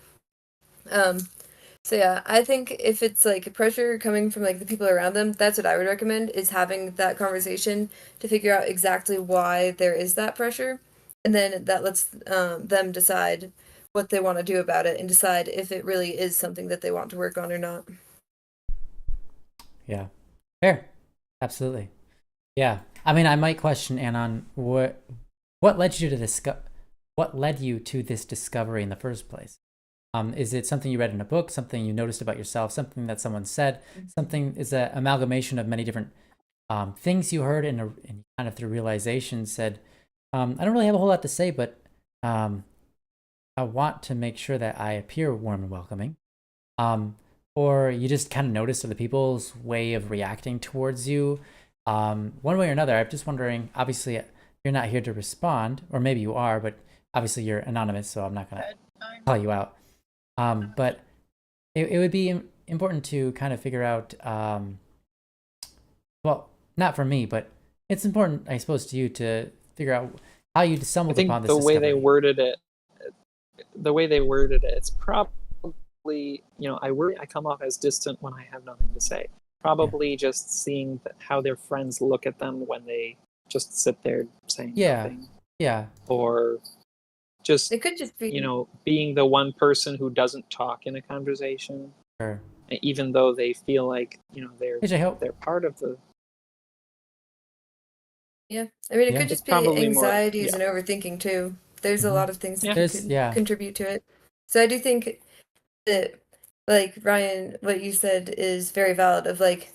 So yeah, I think if it's like pressure coming from like the people around them, that's what I would recommend, is having that conversation to figure out exactly why there is that pressure. And then that lets them decide what they want to do about it and decide if it really is something that they want to work on or not. Yeah. Fair. Absolutely. Yeah. I mean, I might question Anon, what led you to this discovery in the first place? Is it something you read in a book, something you noticed about yourself, something that someone said, something is an amalgamation of many different things you heard and kind of through realization said, I don't really have a whole lot to say, but I want to make sure that I appear warm and welcoming. Or you just kind of noticed other people's way of reacting towards you one way or another. I'm just wondering, obviously you're not here to respond, or maybe you are, but obviously you're anonymous, so I'm not going to call you out. But it would be important to kind of figure out, well, not for me, but it's important, I suppose, to you to figure out how you stumbled upon this discovery. The way they worded it, it's probably, I come off as distant when I have nothing to say. Probably just seeing how their friends look at them when they just sit there saying nothing. Yeah. Or just, it could just be, being the one person who doesn't talk in a conversation. Sure. Even though they feel like, they're part of the... Yeah. I mean, it could just be anxieties and overthinking too. There's a lot of things that could contribute to it. So I do think that, like, Ryan, what you said is very valid, of like,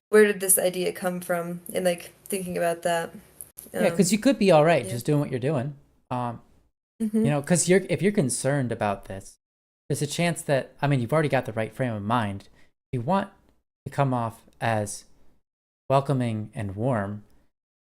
where did this idea come from, and like thinking about that. Yeah, because you could be all right just doing what you're doing. Because if you're concerned about this, there's a chance that, I mean, you've already got the right frame of mind. You want to come off as welcoming and warm.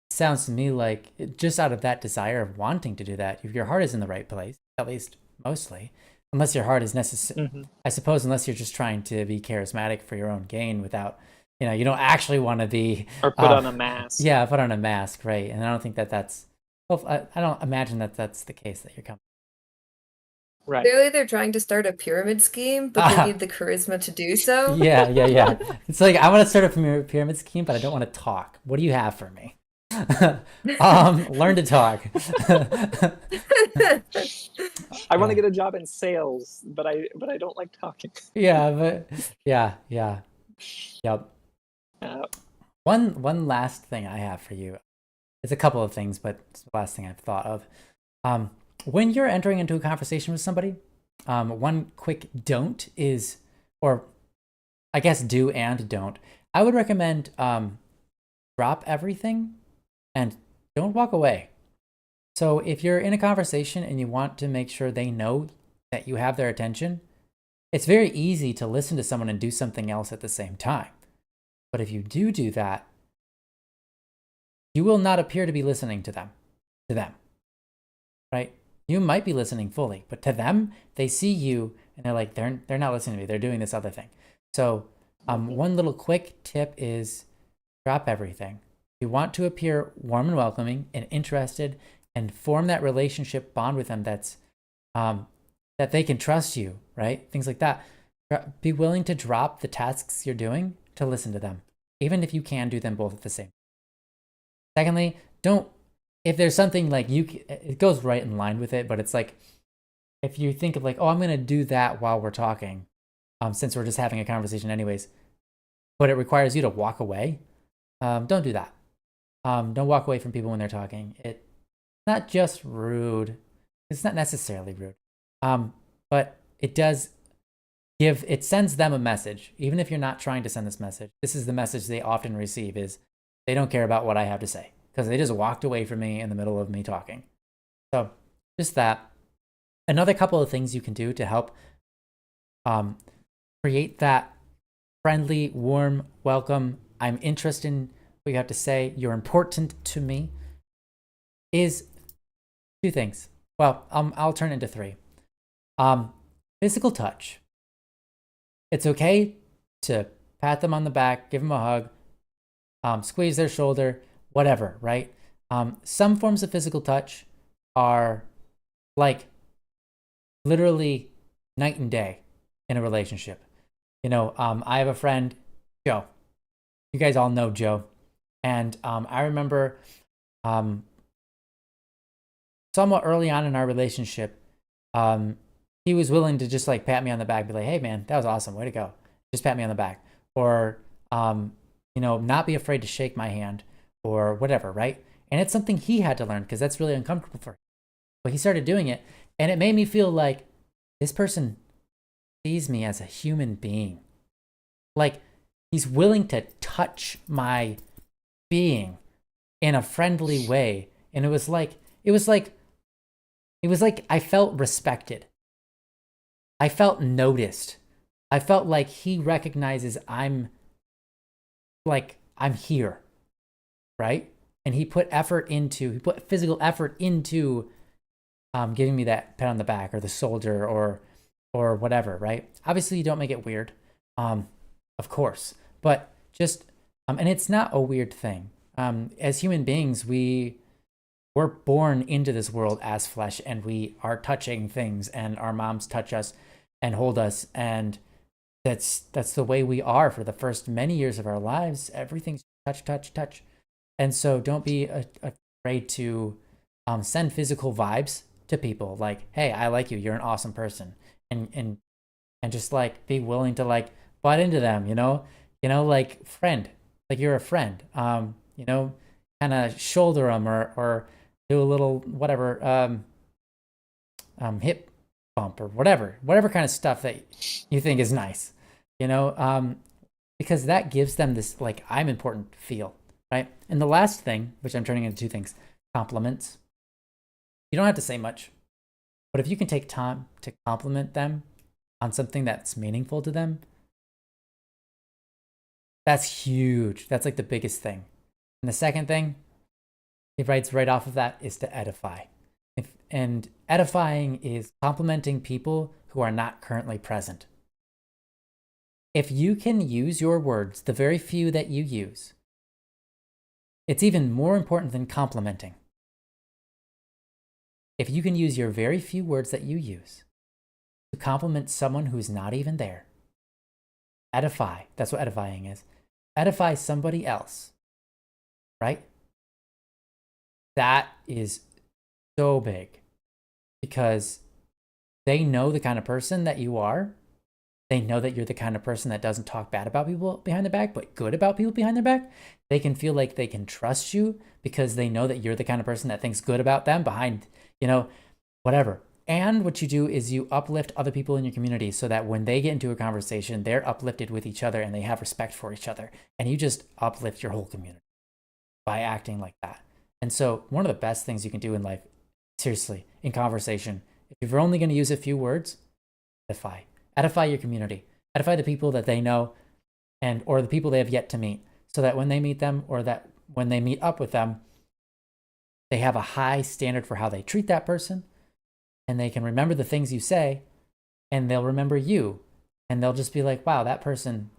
It sounds to me like just out of that desire of wanting to do that, if your heart is in the right place, at least mostly, unless your heart is necessary, I suppose, unless you're just trying to be charismatic for your own gain without, you don't actually want to be... Or put on a mask. Yeah, put on a mask, right. And I don't think that's... Well, I don't imagine that's the case that you're coming. Right. Clearly, they're trying to start a pyramid scheme, but they need the charisma to do so. Yeah. It's like, I want to start a pyramid scheme, but I don't want to talk. What do you have for me? Learn to talk. I want to get a job in sales, but I don't like talking. Yep. One last thing I have for you. It's a couple of things, but it's the last thing I've thought of. When you're entering into a conversation with somebody, one quick don't is, or I guess do and don't. I would recommend drop everything and don't walk away. So if you're in a conversation and you want to make sure they know that you have their attention, it's very easy to listen to someone and do something else at the same time. But if you do that, you will not appear to be listening to them, right? You might be listening fully, but to them, they see you and they're like, they're not listening to me. They're doing this other thing. So one little quick tip is drop everything. You want to appear warm and welcoming and interested and form that relationship bond with them that's that they can trust you, right? Things like that. Be willing to drop the tasks you're doing to listen to them, even if you can do them both at the same time. Secondly, if there's something like it goes right in line with it, but it's like, if you think of like, oh, I'm going to do that while we're talking, since we're just having a conversation anyways, but it requires you to walk away, don't do that. Don't walk away from people when they're talking. It's not just rude. It's not necessarily rude. But it sends them a message. Even if you're not trying to send this message, this is the message they often receive, is they don't care about what I have to say because they just walked away from me in the middle of me talking. So just that. Another couple of things you can do to help create that friendly, warm welcome, I'm interested in what you have to say, you're important to me, is two things. Well, I'll turn into three. Physical touch. It's okay to pat them on the back, give them a hug, squeeze their shoulder, whatever, right? Some forms of physical touch are like literally night and day in a relationship. I have a friend, Joe. You guys all know Joe. And I remember somewhat early on in our relationship, he was willing to just like pat me on the back, be like, hey man, that was awesome, way to go. Just pat me on the back. Or, not be afraid to shake my hand or whatever, right? And it's something he had to learn because that's really uncomfortable for him. But he started doing it, and it made me feel like this person sees me as a human being. Like, he's willing to touch my being in a friendly way. And it was like I felt respected. I felt noticed. I felt like he recognizes I'm here, right? And he put physical effort into giving me that pat on the back or the shoulder or whatever, right? Obviously, you don't make it weird, of course, but just and it's not a weird thing. As human beings, we're born into this world as flesh, and we are touching things, and our moms touch us and hold us, and that's the way we are for the first many years of our lives. Everything's touch. And so don't be afraid to send physical vibes to people like, hey, I like you, you're an awesome person. And just like be willing to like butt into them, like friend, like you're a friend, kind of shoulder them or do a little whatever, hip bump or whatever kind of stuff that you think is nice, because that gives them this like I'm important feel. Right. And the last thing, which I'm turning into two things, compliments. You don't have to say much, but if you can take time to compliment them on something that's meaningful to them, that's huge. That's like the biggest thing. And the second thing, it writes right off of that, is to edify. And edifying is complimenting people who are not currently present. If you can use your words, the very few that you use, it's even more important than complimenting. If you can use your very few words that you use to compliment someone who's not even there, edify, that's what edifying is. Edify somebody else, right? That is so big because they know the kind of person that you are. They know that you're the kind of person that doesn't talk bad about people behind their back, but good about people behind their back. They can feel like they can trust you because they know that you're the kind of person that thinks good about them behind, whatever. And what you do is you uplift other people in your community so that when they get into a conversation, they're uplifted with each other and they have respect for each other. And you just uplift your whole community by acting like that. And so one of the best things you can do in life, seriously, in conversation, if you're only going to use a few words, edify your community, edify the people that they know or the people they have yet to meet, so that when they meet them or that when they meet up with them, they have a high standard for how they treat that person, and they can remember the things you say, and they'll remember you, and they'll just be like, wow, that person,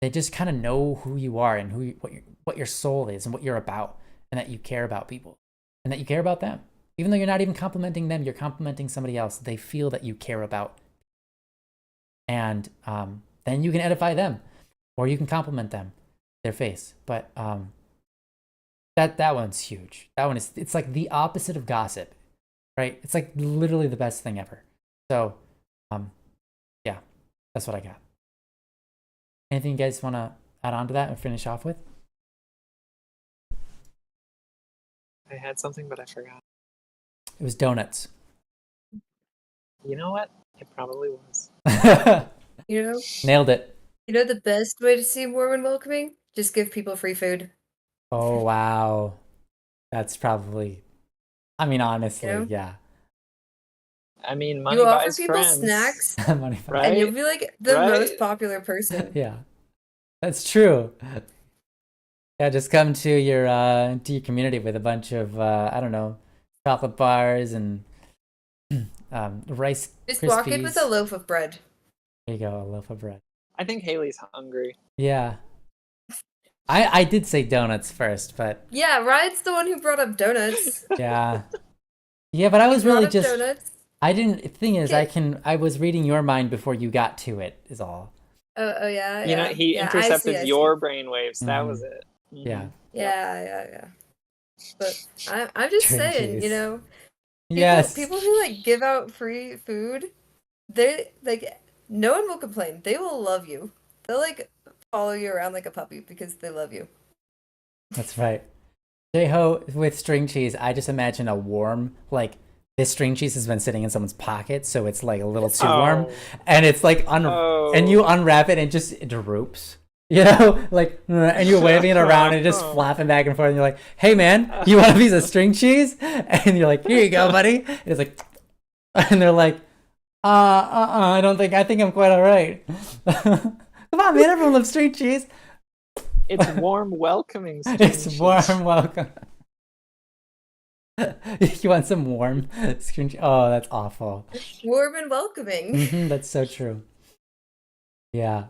they just kind of know who you are and what your soul is and what you're about, and that you care about people and that you care about them. Even though you're not even complimenting them, you're complimenting somebody else. They feel that you care about. And then you can edify them, or you can compliment them, their face. But that one's huge. That one it's like the opposite of gossip, right? It's like literally the best thing ever. So, yeah, that's what I got. Anything you guys want to add on to that and finish off with? I had something, but I forgot. It was donuts. You know what? It probably was. Nailed it. The best way to see warm and welcoming? Just give people free food. Oh, wow. That's probably, honestly, yeah. Money you buys offer people friends. Snacks, right? and you'll be like the most popular person. Yeah, that's true. Yeah, just come to your community with a bunch of chocolate bars and Rice Just Krispies. walk in with a loaf of bread. There you go, a loaf of bread. I think Haley's hungry. Yeah. I did say donuts first, but yeah, Ryan's the one who brought up donuts. yeah. Yeah, but I was really just donuts. I didn't thing is I was reading your mind before you got to it is all. Oh yeah. You know, he intercepted your brainwaves. That was it. Yeah. Yeah. But I'm just saying, you know, people who like give out free food, they like no one will complain. They will love you. They'll like follow you around like a puppy because they love you. That's right. J-Ho with string cheese, I just imagine a warm, like this string cheese has been sitting in someone's pocket, so it's like a little too warm, and it's like and you unwrap it and it droops. You know, like, and you're waving it around and just flapping back and forth, and you're like, "Hey, man, you want a piece of string cheese?" And you're like, "Here you go, buddy." And it's like, and they're like, I think I'm quite all right. Come on, man, everyone loves string cheese. It's warm, welcoming string cheese. Warm welcome. You want some warm string cheese? Oh, that's awful. Warm and welcoming. That's so true. Yeah.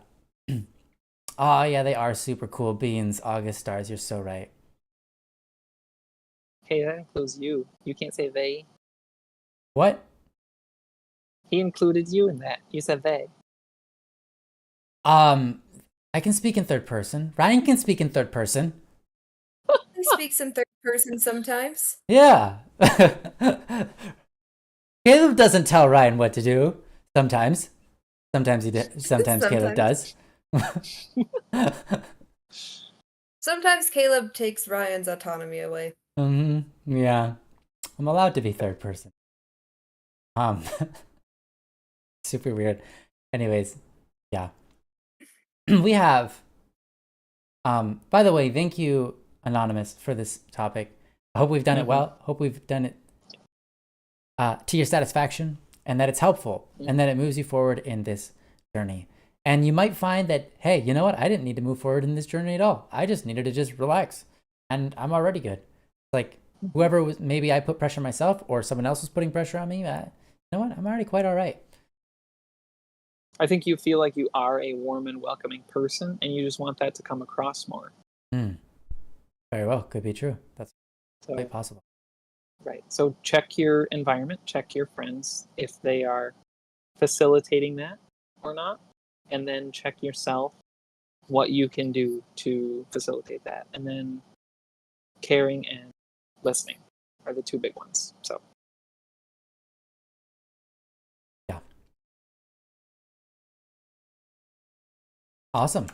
Oh, yeah, they are super cool beans. August stars, you're so right. Hey, that includes you. You can't say they. What? He included you in that. You said they. I can speak in third person. Ryan can speak in third person. He speaks in third person sometimes. Yeah. Caleb doesn't tell Ryan what to do. Sometimes. Sometimes Caleb does. Sometimes Caleb takes Ryan's autonomy away. Yeah. I'm allowed to be third person. Super weird. Anyways, yeah. We have by the way, thank you, Anonymous, for this topic. I hope we've done it well. Hope we've done it to your satisfaction, and that it's helpful, and that it moves you forward in this journey. And you might find that, hey, you know what? I didn't need to move forward in this journey at all. I just needed to just relax, and I'm already good. Like whoever was, maybe I put pressure on myself, or someone else was putting pressure on me. You know what? I'm already quite all right. I think you feel like you are a warm and welcoming person, and you just want that to come across more. Very well. Could be true. That's quite possible. Right. So check your environment, check your friends, if they are facilitating that or not, and then check yourself, what you can do to facilitate that. And then caring and listening are the two big ones. So. Yeah. Awesome.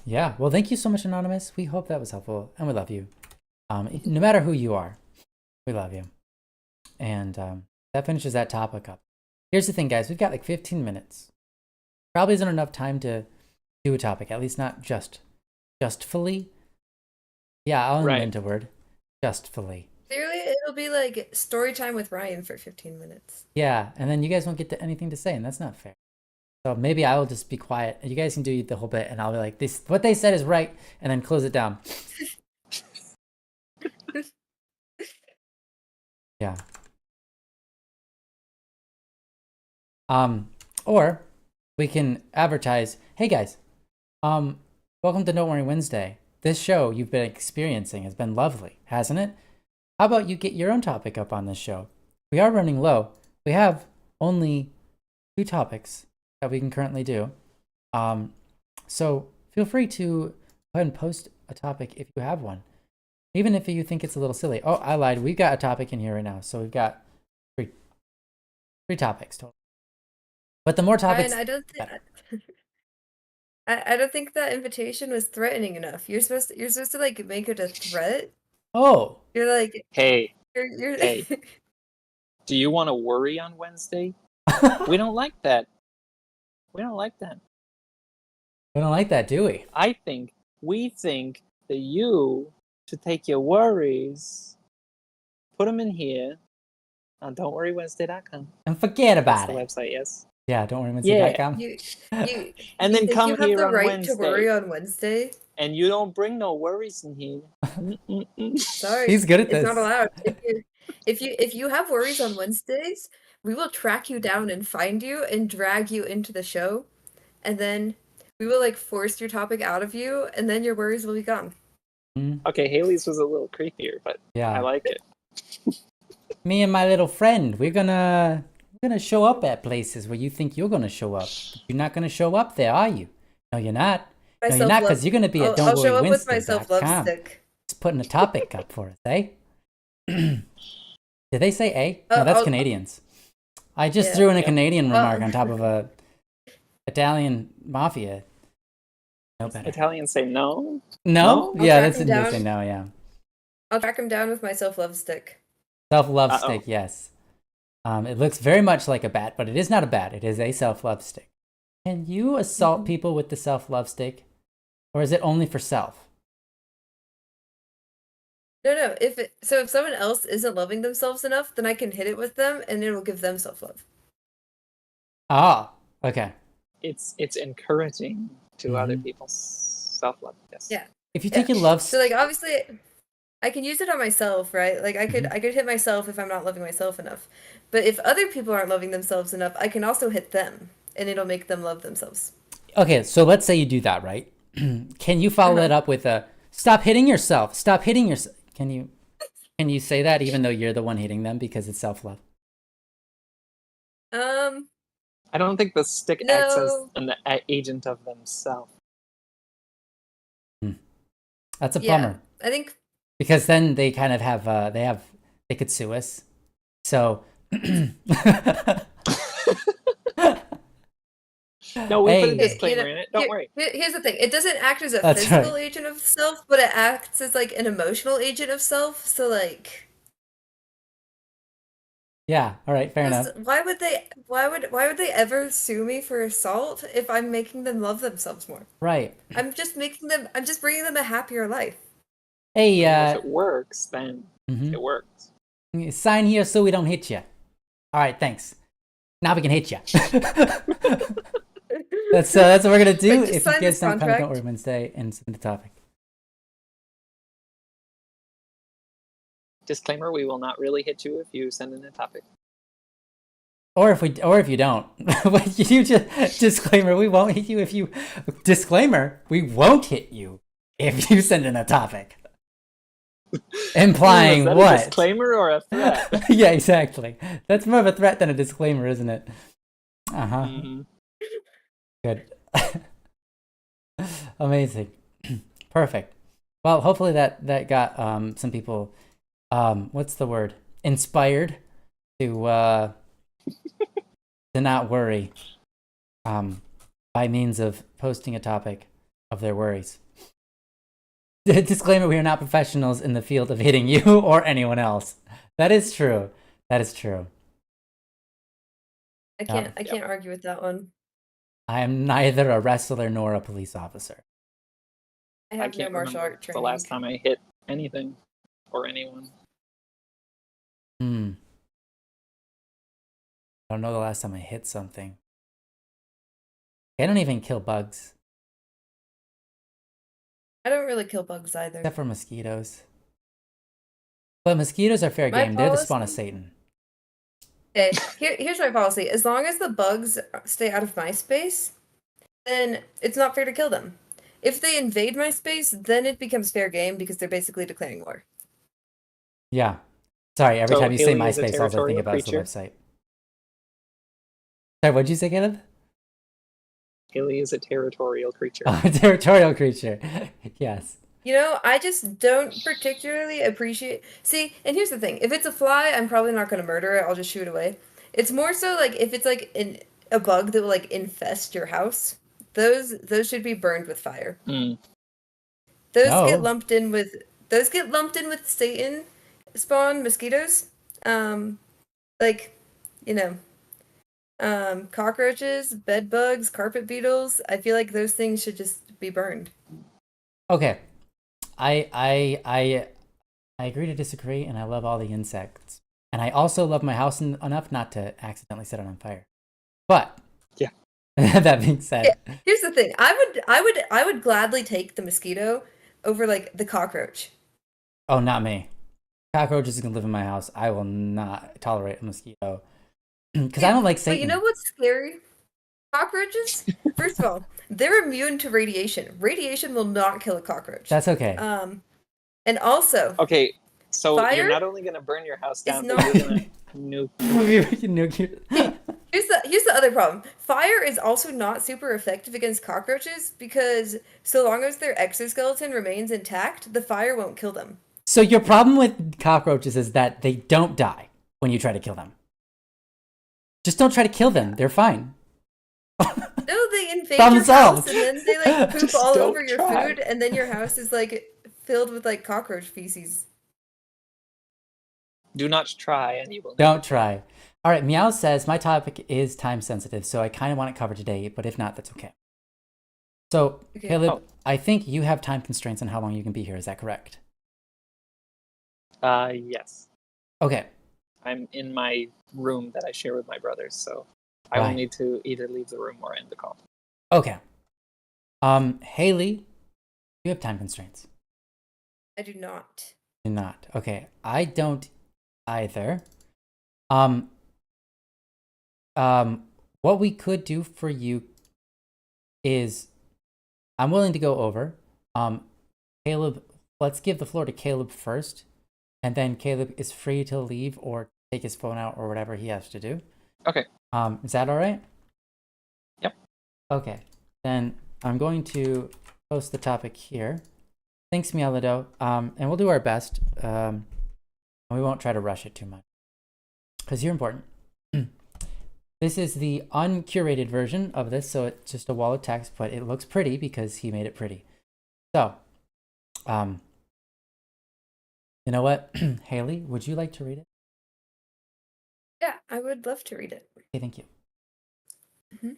Yeah. Well, thank you so much, Anonymous. We hope that was helpful, and we love you. No matter who you are, we love you. And that finishes that topic up. Here's the thing, guys. We've got like 15 minutes. Probably isn't enough time to do a topic, at least not justfully. Yeah, I'll invent a word. Justfully. Clearly, it'll be like story time with Ryan for 15 minutes. Yeah, and then you guys won't get to anything to say, and that's not fair. So maybe I will just be quiet, and you guys can do the whole bit, and I'll be like, "This, what they said is right," and then close it down. Yeah. Or we can advertise, "Hey guys, welcome to Don't Worry Wednesday. This show you've been experiencing has been lovely, hasn't it? How about you get your own topic up on this show? We are running low. We have only 2 topics that we can currently do. So feel free to go ahead and post a topic if you have one, even if you think it's a little silly. Oh, I lied. We've got a topic in here right now. So we've got three topics total. But the more topics, Ryan, I don't think that invitation was threatening enough. You're supposed to like make it a threat. Oh. You're like, hey, you're hey. Do you want to worry on Wednesday? We don't like that. We don't like that. We don't like that, do we? We think that you should take your worries, put them in here on don'tworrywednesday.com. And forget about it. That's the website, yes. Yeah, don'tworrywednesday.com. And then come you have here the on right Wednesday. to worry on Wednesday. And you don't bring no worries in here. Sorry, he's good at this. It's not allowed. If you have worries on Wednesdays, we will track you down and find you and drag you into the show, and then we will like force your topic out of you, and then your worries will be gone. Okay, Haley's was a little creepier, but I like it. Me and my little friend, we're gonna show up at places where you think you're gonna show up. But you're not gonna show up there, are you? No, you're not. No, you're not, because you're gonna be at I'll show up with my self-love stick. Just putting a topic up for us, eh? Did they say eh? No, that's Canadians. I just threw in a Canadian remark on top of a Italian mafia. No better. Italians say no? No? Yeah, that's they say no, yeah. I'll track him down with my self-love stick. Self-love stick, yes. It looks very much like a bat, but it is not a bat. It is a self-love stick. Can you assault people with the self-love stick? Or is it only for self? No. If someone else isn't loving themselves enough, then I can hit it with them, and it will give them self-love. Ah, okay. It's encouraging to other people's self-love. Yes. Yeah. If you take your love, so like obviously, I can use it on myself, right? Like I could hit myself if I'm not loving myself enough. But if other people aren't loving themselves enough, I can also hit them, and it'll make them love themselves. Okay, so let's say you do that, right? Can you follow it up with a stop hitting yourself? Stop hitting yourself. Can you say that even though you're the one hitting them because it's self-love? I don't think the stick acts as an agent of themselves. That's a bummer. I think because then they kind of have they could sue us. So no, we put a disclaimer in it. Don't worry. Here's the thing: it doesn't act as a physical agent of self, but it acts as like an emotional agent of self. So like, yeah, all right, fair enough. Why would they ever sue me for assault if I'm making them love themselves more? Right. I'm just bringing them a happier life. Hey, if it works, then it works. Sign here so we don't hit you. All right, thanks. Now we can hit you. That's what we're gonna do. If you guys don't come, don't worry, Wednesday, and send the topic. Disclaimer: we will not really hit you if you send in a topic. Or if you don't. You just disclaimer: we won't hit you if you. Disclaimer: we won't hit you if you send in a topic. Implying what? A disclaimer or a threat? Yeah, exactly. That's more of a threat than a disclaimer, isn't it? Good. Amazing. Perfect. Well, hopefully that got some people what's the word? Inspired to not worry by means of posting a topic of their worries. Disclaimer: we are not professionals in the field of hitting you or anyone else. That is true. That is true. I can't argue with that one. I am neither a wrestler nor a police officer. I have no martial art training. The last time I hit anything or anyone. I don't know the last time I hit something. I don't even kill bugs. I don't really kill bugs either. Except for mosquitoes. But mosquitoes are fair game. They're the spawn of Satan. Okay, here's my policy. As long as the bugs stay out of my space, then it's not fair to kill them. If they invade my space, then it becomes fair game because they're basically declaring war. Yeah. Sorry, every time you say MySpace, all I think about is the website. Sorry, what'd you say, Caleb? Haley is a territorial creature. Oh, a territorial creature. Yes. You know, I just don't particularly appreciate... See, and here's the thing. If it's a fly, I'm probably not going to murder it. I'll just shoot it away. It's more so, like, if it's, like, a bug that will, like, infest your house, those should be burned with fire. Those get lumped in with Satan spawn mosquitoes. Like, you know... cockroaches, bed bugs, carpet beetles. I feel like those things should just be burned. Okay. I agree to disagree, and I love all the insects. And I also love my house enough not to accidentally set it on fire. But yeah. That being said, yeah. Here's the thing. I would gladly take the mosquito over like the cockroach. Oh, not me. Cockroaches can live in my house. I will not tolerate a mosquito Because I don't like Satan. But you know what's scary? Cockroaches? First of all, they're immune to radiation. Radiation will not kill a cockroach. That's okay. And also, okay, so fire you're not only gonna burn your house down, but not- you're gonna nuke. Here's the other problem. Fire is also not super effective against cockroaches because so long as their exoskeleton remains intact, the fire won't kill them. So your problem with cockroaches is that they don't die when you try to kill them. Just don't try to kill them. They're fine. No, they invade Problem your solved. house and then they like poop Just all don't over your try. food, and then your house is like filled with like cockroach feces. Do not try, and you will. Don't try. All right, Meow says, my topic is time sensitive, so I kind of want it covered today, but if not, that's okay. So, Okay. Caleb, I think you have time constraints on how long you can be here. Is that correct? Yes. Okay. I'm in my room that I share with my brothers, so I will need to either leave the room or end the call. Okay. Haley, you have time constraints. I do not. Do not. Okay. I don't either. What we could do for you is, I'm willing to go over. Caleb, let's give the floor to Caleb first, and then Caleb is free to leave or take his phone out or whatever he has to do. Okay. Is that all right? Yep. Okay. Then I'm going to post the topic here. Thanks, Mielido. And we'll do our best. And we won't try to rush it too much because you're important. This is the uncurated version of this, so it's just a wall of text, but it looks pretty because he made it pretty. So, you know what? Haley, would you like to read it? Yeah, I would love to read it. Okay, thank you. Mm-hmm.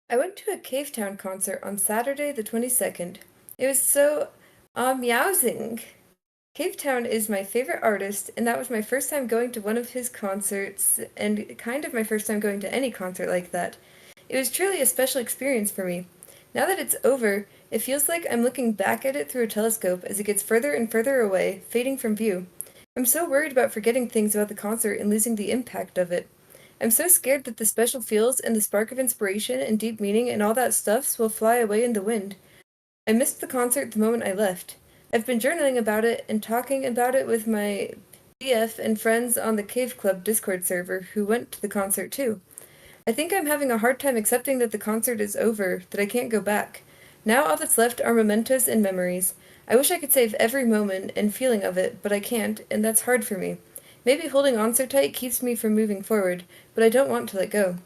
I went to a Cave Town concert on Saturday the 22nd. It was so meowsing. Cave Town is my favorite artist, and that was my first time going to one of his concerts, and kind of my first time going to any concert like that. It was truly a special experience for me. Now that it's over, it feels like I'm looking back at it through a telescope as it gets further and further away, fading from view. I'm so worried about forgetting things about the concert and losing the impact of it. I'm so scared that the special feels and the spark of inspiration and deep meaning and all that stuffs will fly away in the wind. I missed the concert the moment I left. I've been journaling about it and talking about it with my BF and friends on the Cave Club Discord server who went to the concert too. I think I'm having a hard time accepting that the concert is over, that I can't go back. Now all that's left are mementos and memories. I wish I could save every moment and feeling of it, but I can't, and that's hard for me. Maybe holding on so tight keeps me from moving forward, but I don't want to let go.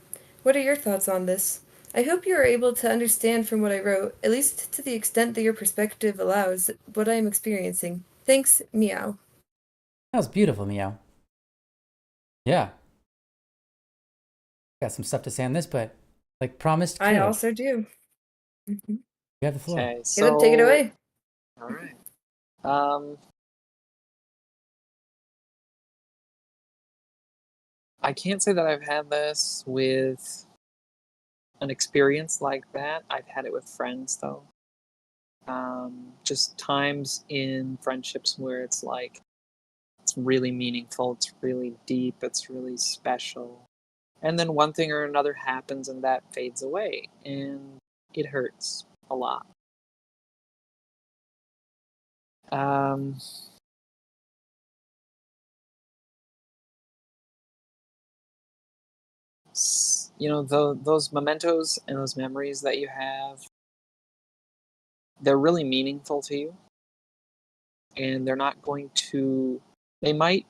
What are your thoughts on this? I hope you are able to understand from what I wrote, at least to the extent that your perspective allows, what I am experiencing. Thanks, Meow. That was beautiful, Meow. Yeah. Got some stuff to say on this, but like promised, Caleb, I also do. Mm-hmm. You have the floor. Okay, so Caleb, take it away. All right. I can't say that I've had this with an experience like that. I've had it with friends, though. Just times in friendships where it's like, it's really meaningful, it's really deep, it's really special. And then one thing or another happens and that fades away. And it hurts a lot. Those mementos and those memories that you have, they're really meaningful to you, and they might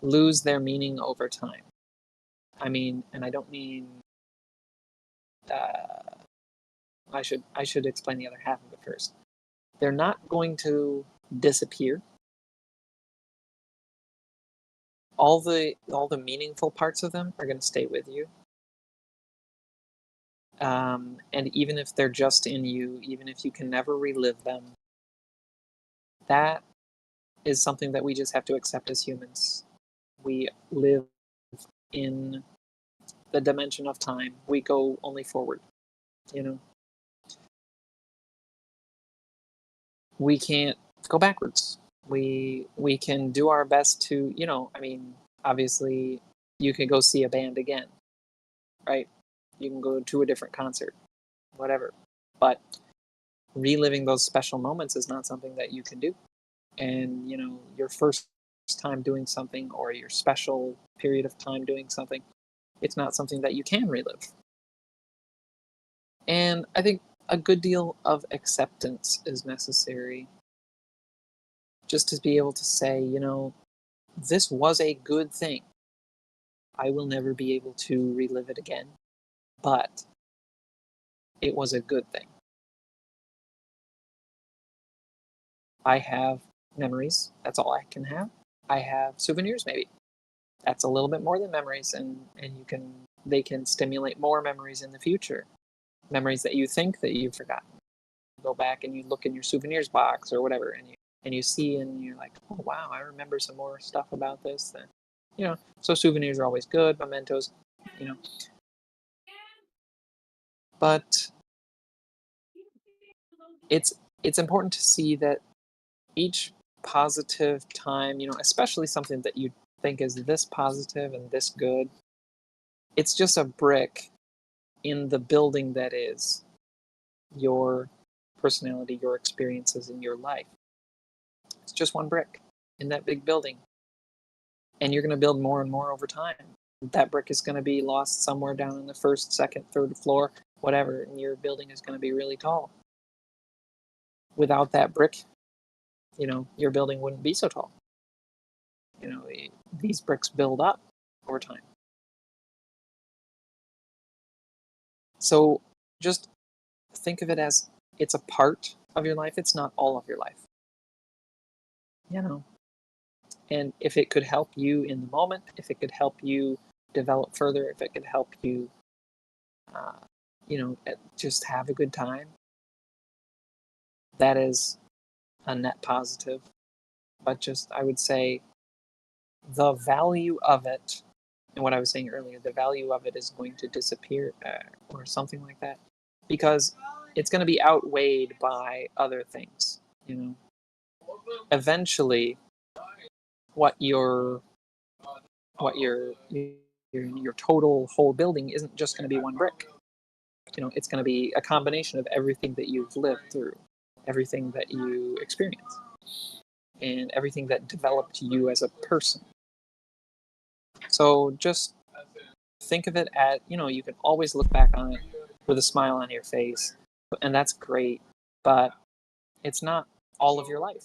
lose their meaning over time. I mean, and I don't mean, I should explain the other half of it first. They're not going to disappear. All the meaningful parts of them are going to stay with you. And even if they're just in you, even if you can never relive them, that is something that we just have to accept as humans. We live in the dimension of time. We go only forward, We can't go backwards. We can do our best to, obviously you can go see a band again, right? You can go to a different concert, whatever. But reliving those special moments is not something that you can do. And, you know, your first time doing something or your special period of time doing something, it's not something that you can relive. And I think a good deal of acceptance is necessary. Just to be able to say, you know, this was a good thing. I will never be able to relive it again, but it was a good thing. I have memories. That's all I can have. I have souvenirs, maybe. That's a little bit more than memories, and they can stimulate more memories in the future. Memories that you think that you've forgotten. You go back and you look in your souvenirs box or whatever, and you see, and you're like, oh wow, I remember some more stuff about this. Then, you know, so souvenirs are always good, mementos, you know. But it's important to see that each positive time, you know, especially something that you think is this positive and this good, it's just a brick in the building that is your personality, your experiences in your life. It's just one brick in that big building. And you're going to build more and more over time. That brick is going to be lost somewhere down in the first, second, third floor, whatever, and your building is going to be really tall. Without that brick, you know, your building wouldn't be so tall. You know, these bricks build up over time. So just think of it as it's a part of your life. It's not all of your life. You know, and if it could help you in the moment, if it could help you develop further, if it could help you, you know, just have a good time, that is a net positive. But just, I would say, the value of it, and what I was saying earlier, the value of it is going to disappear or something like that, because it's going to be outweighed by other things. You know, eventually, what your total whole building isn't just going to be one brick. You know, it's going to be a combination of everything that you've lived through, everything that you experience, and everything that developed you as a person. So just think of it as, you know, you can always look back on it with a smile on your face, and that's great, but it's not all of your life.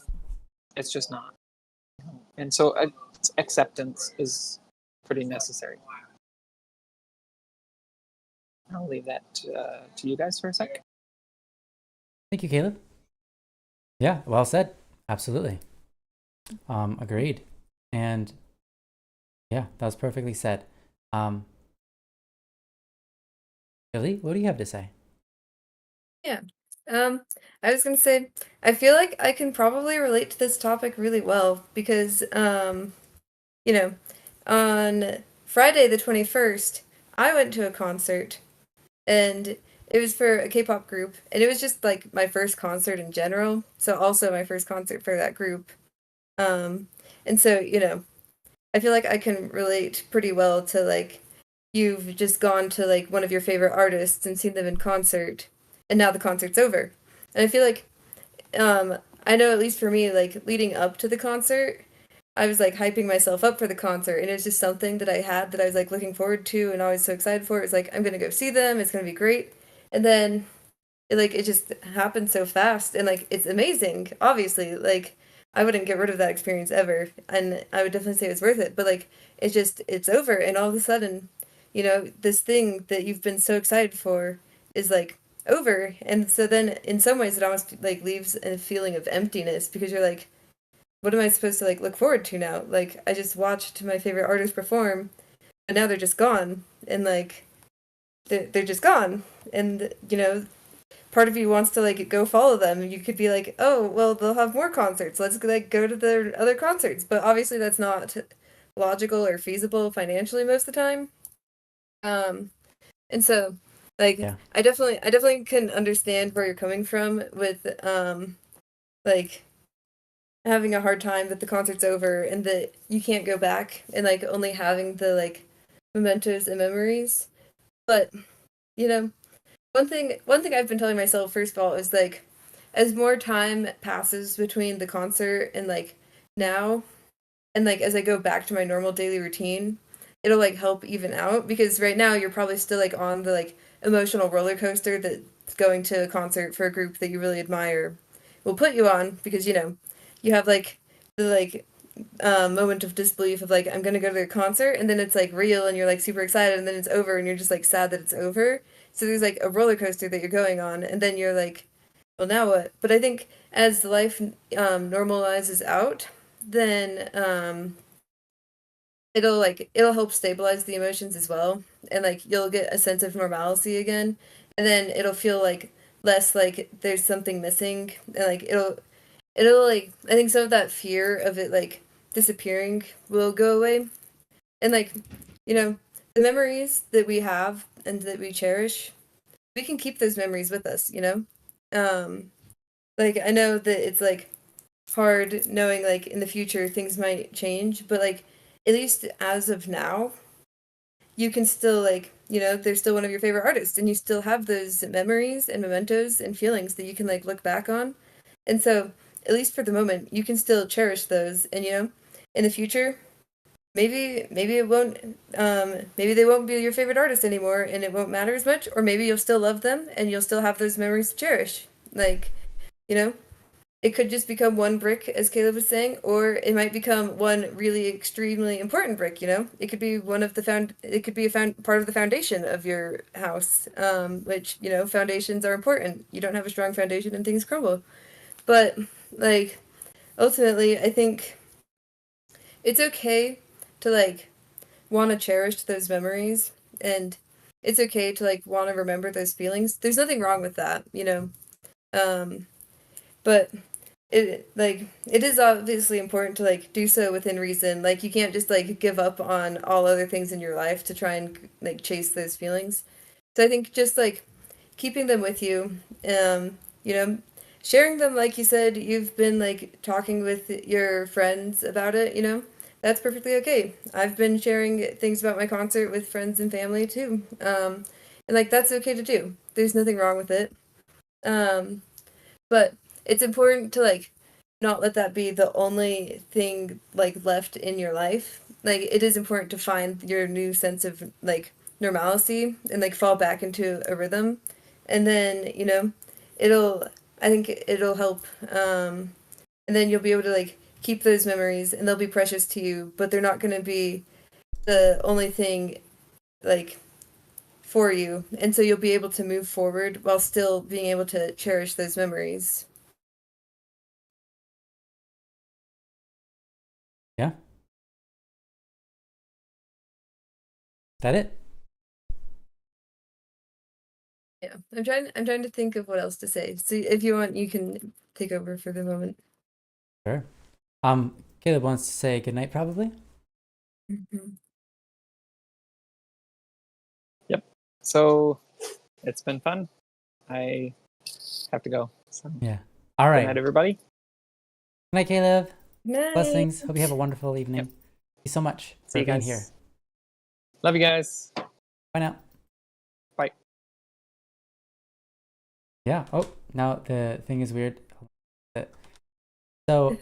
It's just not. And so acceptance is pretty necessary. I'll leave that to you guys for a sec. Thank you, Caleb. Yeah, well said. Absolutely. Agreed. And yeah, that was perfectly said. Billy, what do you have to say? Yeah. I was gonna say, I feel like I can probably relate to this topic really well because, you know, on Friday the 21st, I went to a concert and it was for a K-pop group, and it was just like my first concert in general, so also my first concert for that group. And so, you know, I feel like I can relate pretty well to like you've just gone to like one of your favorite artists and seen them in concert, and now the concert's over. And I feel like I know at least for me, like leading up to the concert, I was like hyping myself up for the concert, and it was just something that I had that I was like looking forward to and always so excited for. It was like, I'm gonna go see them, it's gonna be great. And then it just happened so fast, and like it's amazing, obviously. Like I wouldn't get rid of that experience ever, and I would definitely say it was worth it, but like it's over, and all of a sudden, you know, this thing that you've been so excited for is like over. And so then in some ways it almost like leaves a feeling of emptiness because you're like, what am I supposed to like look forward to now? Like I just watched my favorite artist perform, but now they're just gone, and like they're just gone. And you know, part of you wants to like go follow them. You could be like, oh well, they'll have more concerts, let's like go to their other concerts, but obviously that's not logical or feasible financially most of the time. And so like Yeah. I definitely can understand where you're coming from with like having a hard time that the concert's over and that you can't go back and like only having the like mementos and memories. But you know, one thing I've been telling myself first of all is like as more time passes between the concert and like now and like as I go back to my normal daily routine, it'll like help even out because right now you're probably still like on the like emotional roller coaster that going to a concert for a group that you really admire will put you on because you have like the like moment of disbelief of like I'm gonna go to the concert and then it's like real and you're like super excited and then it's over and you're just like sad that it's over. So there's like a roller coaster that you're going on and then you're like, well now what? But I think as life normalizes out, then it'll help stabilize the emotions as well and like you'll get a sense of normalcy again and then it'll feel like less like there's something missing and like it'll like I think some of that fear of it like disappearing will go away and like the memories that we have and that we cherish we can keep those memories with us um like I know that it's like hard knowing like in the future things might change but like at least as of now you can still like they're still one of your favorite artists and you still have those memories and mementos and feelings that you can like look back on and so at least for the moment you can still cherish those and in the future maybe it won't maybe they won't be your favorite artist anymore and it won't matter as much or maybe you'll still love them and you'll still have those memories to cherish like you know it could just become one brick, as Caleb was saying, or it might become one really extremely important brick. It could be one of the It could be a part of the foundation of your house. Which foundations are important. You don't have a strong foundation, and things crumble. But like, ultimately, I think it's okay to like want to cherish those memories, and it's okay to like want to remember those feelings. There's nothing wrong with that. But it is obviously important to like do so within reason. Like you can't just like give up on all other things in your life to try and like chase those feelings. So I think just like keeping them with you, you know, sharing them like you said you've been like talking with your friends about it, that's perfectly okay. I've been sharing things about my concert with friends and family too. And like that's okay to do. There's nothing wrong with it. Um but it's important to like not let that be the only thing like left in your life. Like it is important to find your new sense of like normalcy and like fall back into a rhythm. And then, it'll I think it'll help and then you'll be able to like keep those memories and they'll be precious to you, but they're not going to be the only thing like for you. And so you'll be able to move forward while still being able to cherish those memories. Yeah. That it? Yeah, I'm trying to think of what else to say. So if you want, you can take over for the moment. Sure. Caleb wants to say goodnight, probably. Mm-hmm. Yep. So it's been fun. I have to go. So. Yeah. All right. Good night, everybody. Good night, Caleb. Night. Blessings. Hope you have a wonderful evening. Yep. Thank you so much for being here. Love you guys. Bye now. Bye. Yeah. Oh, now the thing is weird. So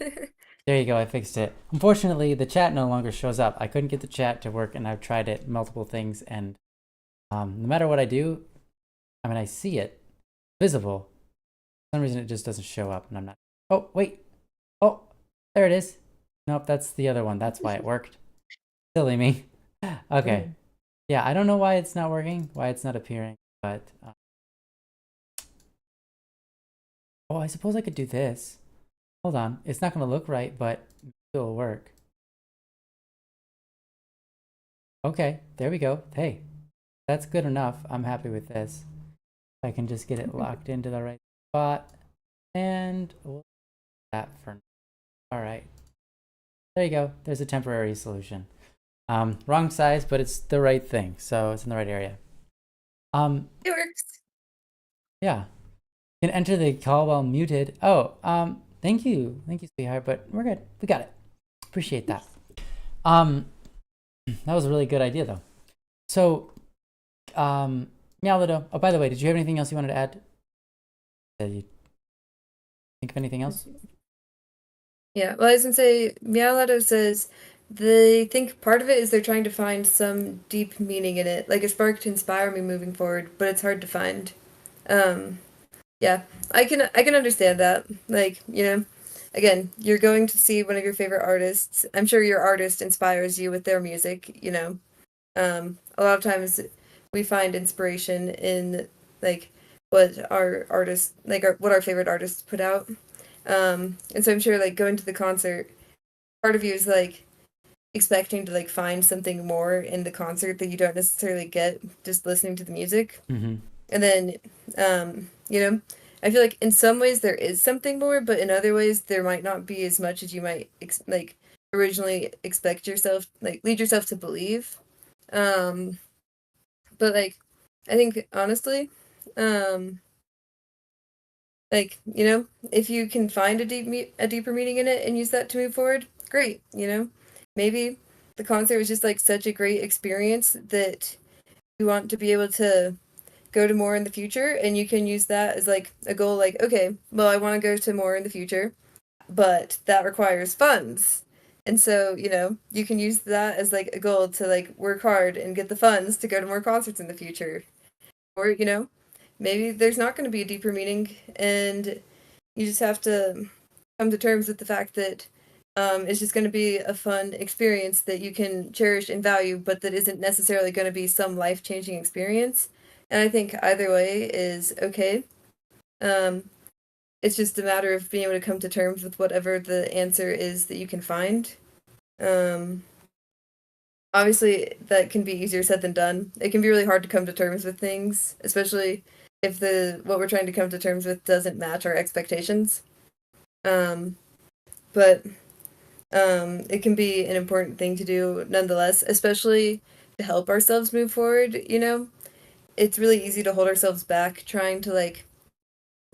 there you go. I fixed it. Unfortunately, the chat no longer shows up. I couldn't get the chat to work, and I've tried it multiple things, and no matter what I do, I mean, I see it visible. For some reason, it just doesn't show up, and I'm not. Oh, wait. Oh, there it is. Nope, that's the other one. That's why it worked. Silly me. Okay. Yeah, I don't know why it's not working, why it's not appearing, but oh, I suppose I could do this. Hold on. It's not going to look right, but it'll work. Okay, there we go. Hey, that's good enough. I'm happy with this. I can just get it locked into the right spot. And we'll do that for now. All right. There you go. There's a temporary solution. Wrong size, but it's the right thing. So it's in the right area. It works. Yeah. You can enter the call while muted. Oh, Thank you, sweetheart. But we're good. We got it. Appreciate that. That was a really good idea, though. So, Meowlido. Oh, by the way, did you have anything else you wanted to add? Did you think of anything else? Yeah, well, I was gonna say, Meowlido says they think part of it is they're trying to find some deep meaning in it, like a spark to inspire me moving forward, but it's hard to find. Yeah, I can understand that. Like, again, you're going to see one of your favorite artists. I'm sure your artist inspires you with their music, a lot of times we find inspiration in like what our artists what our favorite artists put out. And so I'm sure like going to the concert, part of you is like expecting to like find something more in the concert that you don't necessarily get just listening to the music. Mm-hmm. And then, I feel like in some ways there is something more, but in other ways there might not be as much as you might originally expect yourself, lead yourself to believe. But like, I think honestly, if you can find a deeper meaning in it and use that to move forward, great. Maybe the concert was just like such a great experience that you want to be able to go to more in the future, and you can use that as like a goal. Like, okay, well, I want to go to more in the future, but that requires funds. And so, you can use that as like a goal to like work hard and get the funds to go to more concerts in the future. Or, maybe there's not going to be a deeper meaning, and you just have to come to terms with the fact that it's just going to be a fun experience that you can cherish and value, but that isn't necessarily going to be some life-changing experience. And I think either way is okay. It's just a matter of being able to come to terms with whatever the answer is that you can find. Obviously, that can be easier said than done. It can be really hard to come to terms with things, especially if what we're trying to come to terms with doesn't match our expectations. But it can be an important thing to do nonetheless, especially to help ourselves move forward. It's really easy to hold ourselves back trying to like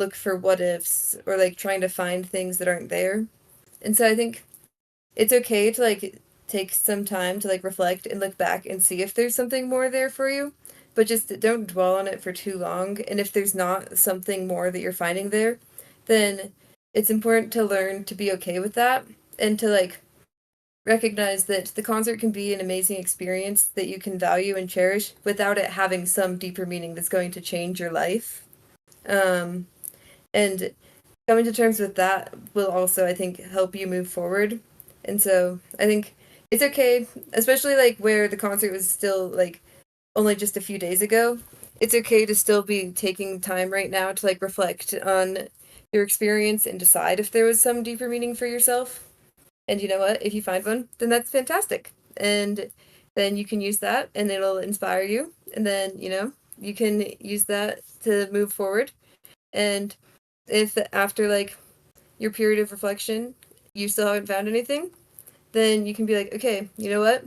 look for what ifs or like trying to find things that aren't there. And so I think it's okay to like take some time to like reflect and look back and see if there's something more there for you, but just don't dwell on it for too long. And if there's not something more that you're finding there, then it's important to learn to be okay with that and to like recognize that the concert can be an amazing experience that you can value and cherish without it having some deeper meaning that's going to change your life. And coming to terms with that will also, I think, help you move forward. And so I think it's okay, especially like where the concert was still like only just a few days ago. It's okay to still be taking time right now to like reflect on your experience and decide if there was some deeper meaning for yourself. And you know what? If you find one, then that's fantastic. And then you can use that and it'll inspire you. And then, you can use that to move forward. And if after like your period of reflection you still haven't found anything, then you can be like, okay, you know what,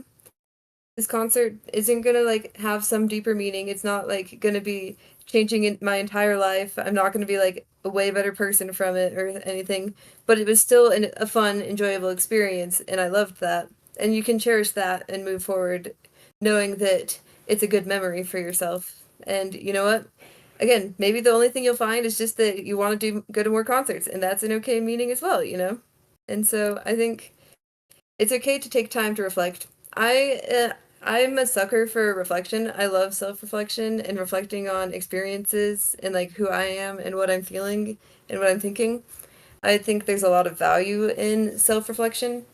this concert isn't gonna like have some deeper meaning. It's not like gonna be changing my entire life. I'm not gonna be like a way better person from it or anything, but it was still a fun, enjoyable experience, and I loved that. And you can cherish that and move forward knowing that it's a good memory for yourself. And you know what, again, maybe the only thing you'll find is just that you want to go to more concerts, and that's an okay meaning as well, And so I think it's okay to take time to reflect. I'm a sucker for reflection. I love self-reflection and reflecting on experiences and like who I am and what I'm feeling and what I'm thinking. I think there's a lot of value in self-reflection,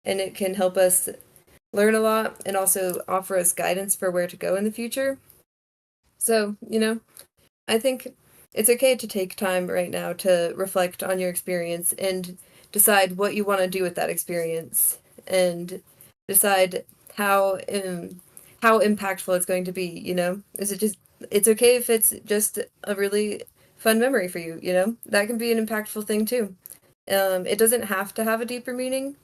and it can help us learn a lot and also offer us guidance for where to go in the future. So, I think it's okay to take time right now to reflect on your experience and decide what you want to do with that experience and decide how impactful it's going to be, Is it just it's okay if it's just a really fun memory for you, That can be an impactful thing too. It doesn't have to have a deeper meaning,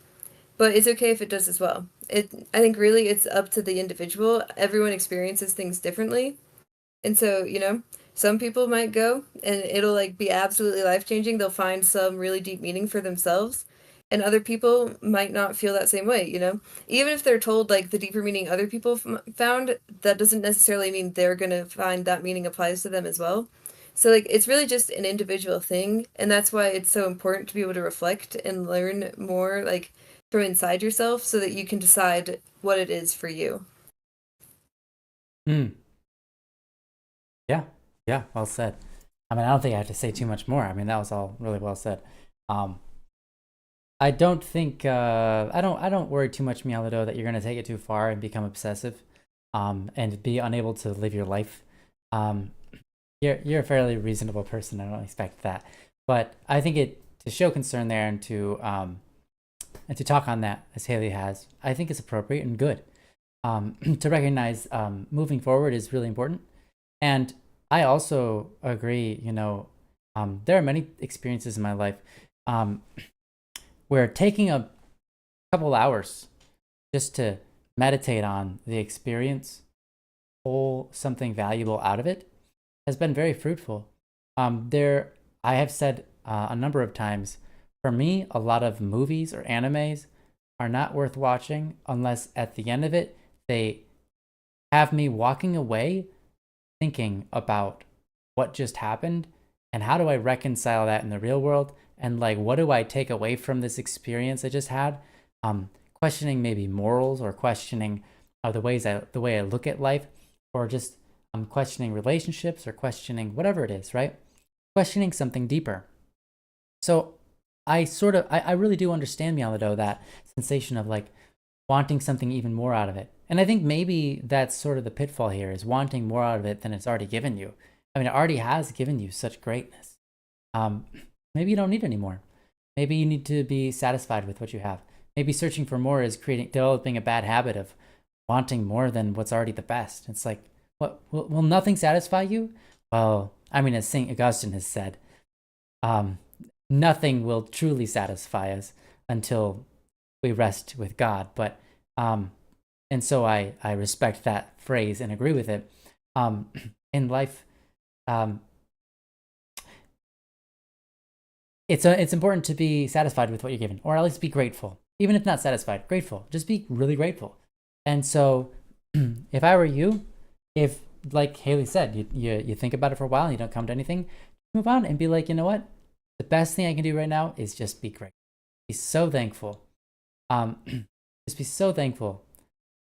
but it's okay if it does as well. I think really it's up to the individual. Everyone experiences things differently. And so, Some people might go and it'll like be absolutely life-changing. They'll find some really deep meaning for themselves. And other people might not feel that same way, you know? Even if they're told like the deeper meaning other people found, that doesn't necessarily mean they're going to find that meaning applies to them as well. So like it's really just an individual thing, and that's why it's so important to be able to reflect and learn more like from inside yourself so that you can decide what it is for you. Yeah, yeah, well said. I mean, I don't think I have to say too much more. I mean, that was all really well said. I don't think I don't worry too much, Mialado, that you're gonna take it too far and become obsessive, and be unable to live your life. You're a fairly reasonable person. I don't expect that, but I think to show concern there and to talk on that as Haley has, I think it's appropriate and good. To recognize moving forward is really important, and I also agree. There are many experiences in my life where taking a couple hours just to meditate on the experience, pull something valuable out of it, has been very fruitful. I have said a number of times, for me, a lot of movies or animes are not worth watching unless at the end of it, they have me walking away thinking about what just happened and how do I reconcile that in the real world, and like what do I take away from this experience I just had. Questioning maybe morals, or questioning the way I look at life, or just questioning relationships, or questioning whatever it is, right? Questioning something deeper. So I really do understand, Mialado, that sensation of like wanting something even more out of it. And I think maybe that's sort of the pitfall here, is wanting more out of it than it's already given you. I mean, it already has given you such greatness. Maybe you don't need any more. Maybe you need to be satisfied with what you have. Maybe searching for more is developing a bad habit of wanting more than what's already the best. It's like, what, will nothing satisfy you? Well, I mean, as St. Augustine has said, nothing will truly satisfy us until we rest with God. But and so I respect that phrase and agree with it. In life, it's important to be satisfied with what you're given, or at least be grateful. Even if not satisfied, grateful. Just be really grateful. And so, if I were you, if like Haley said, you think about it for a while and you don't come to anything, move on and be like, you know what? The best thing I can do right now is just be grateful. Be so thankful. Just be so thankful.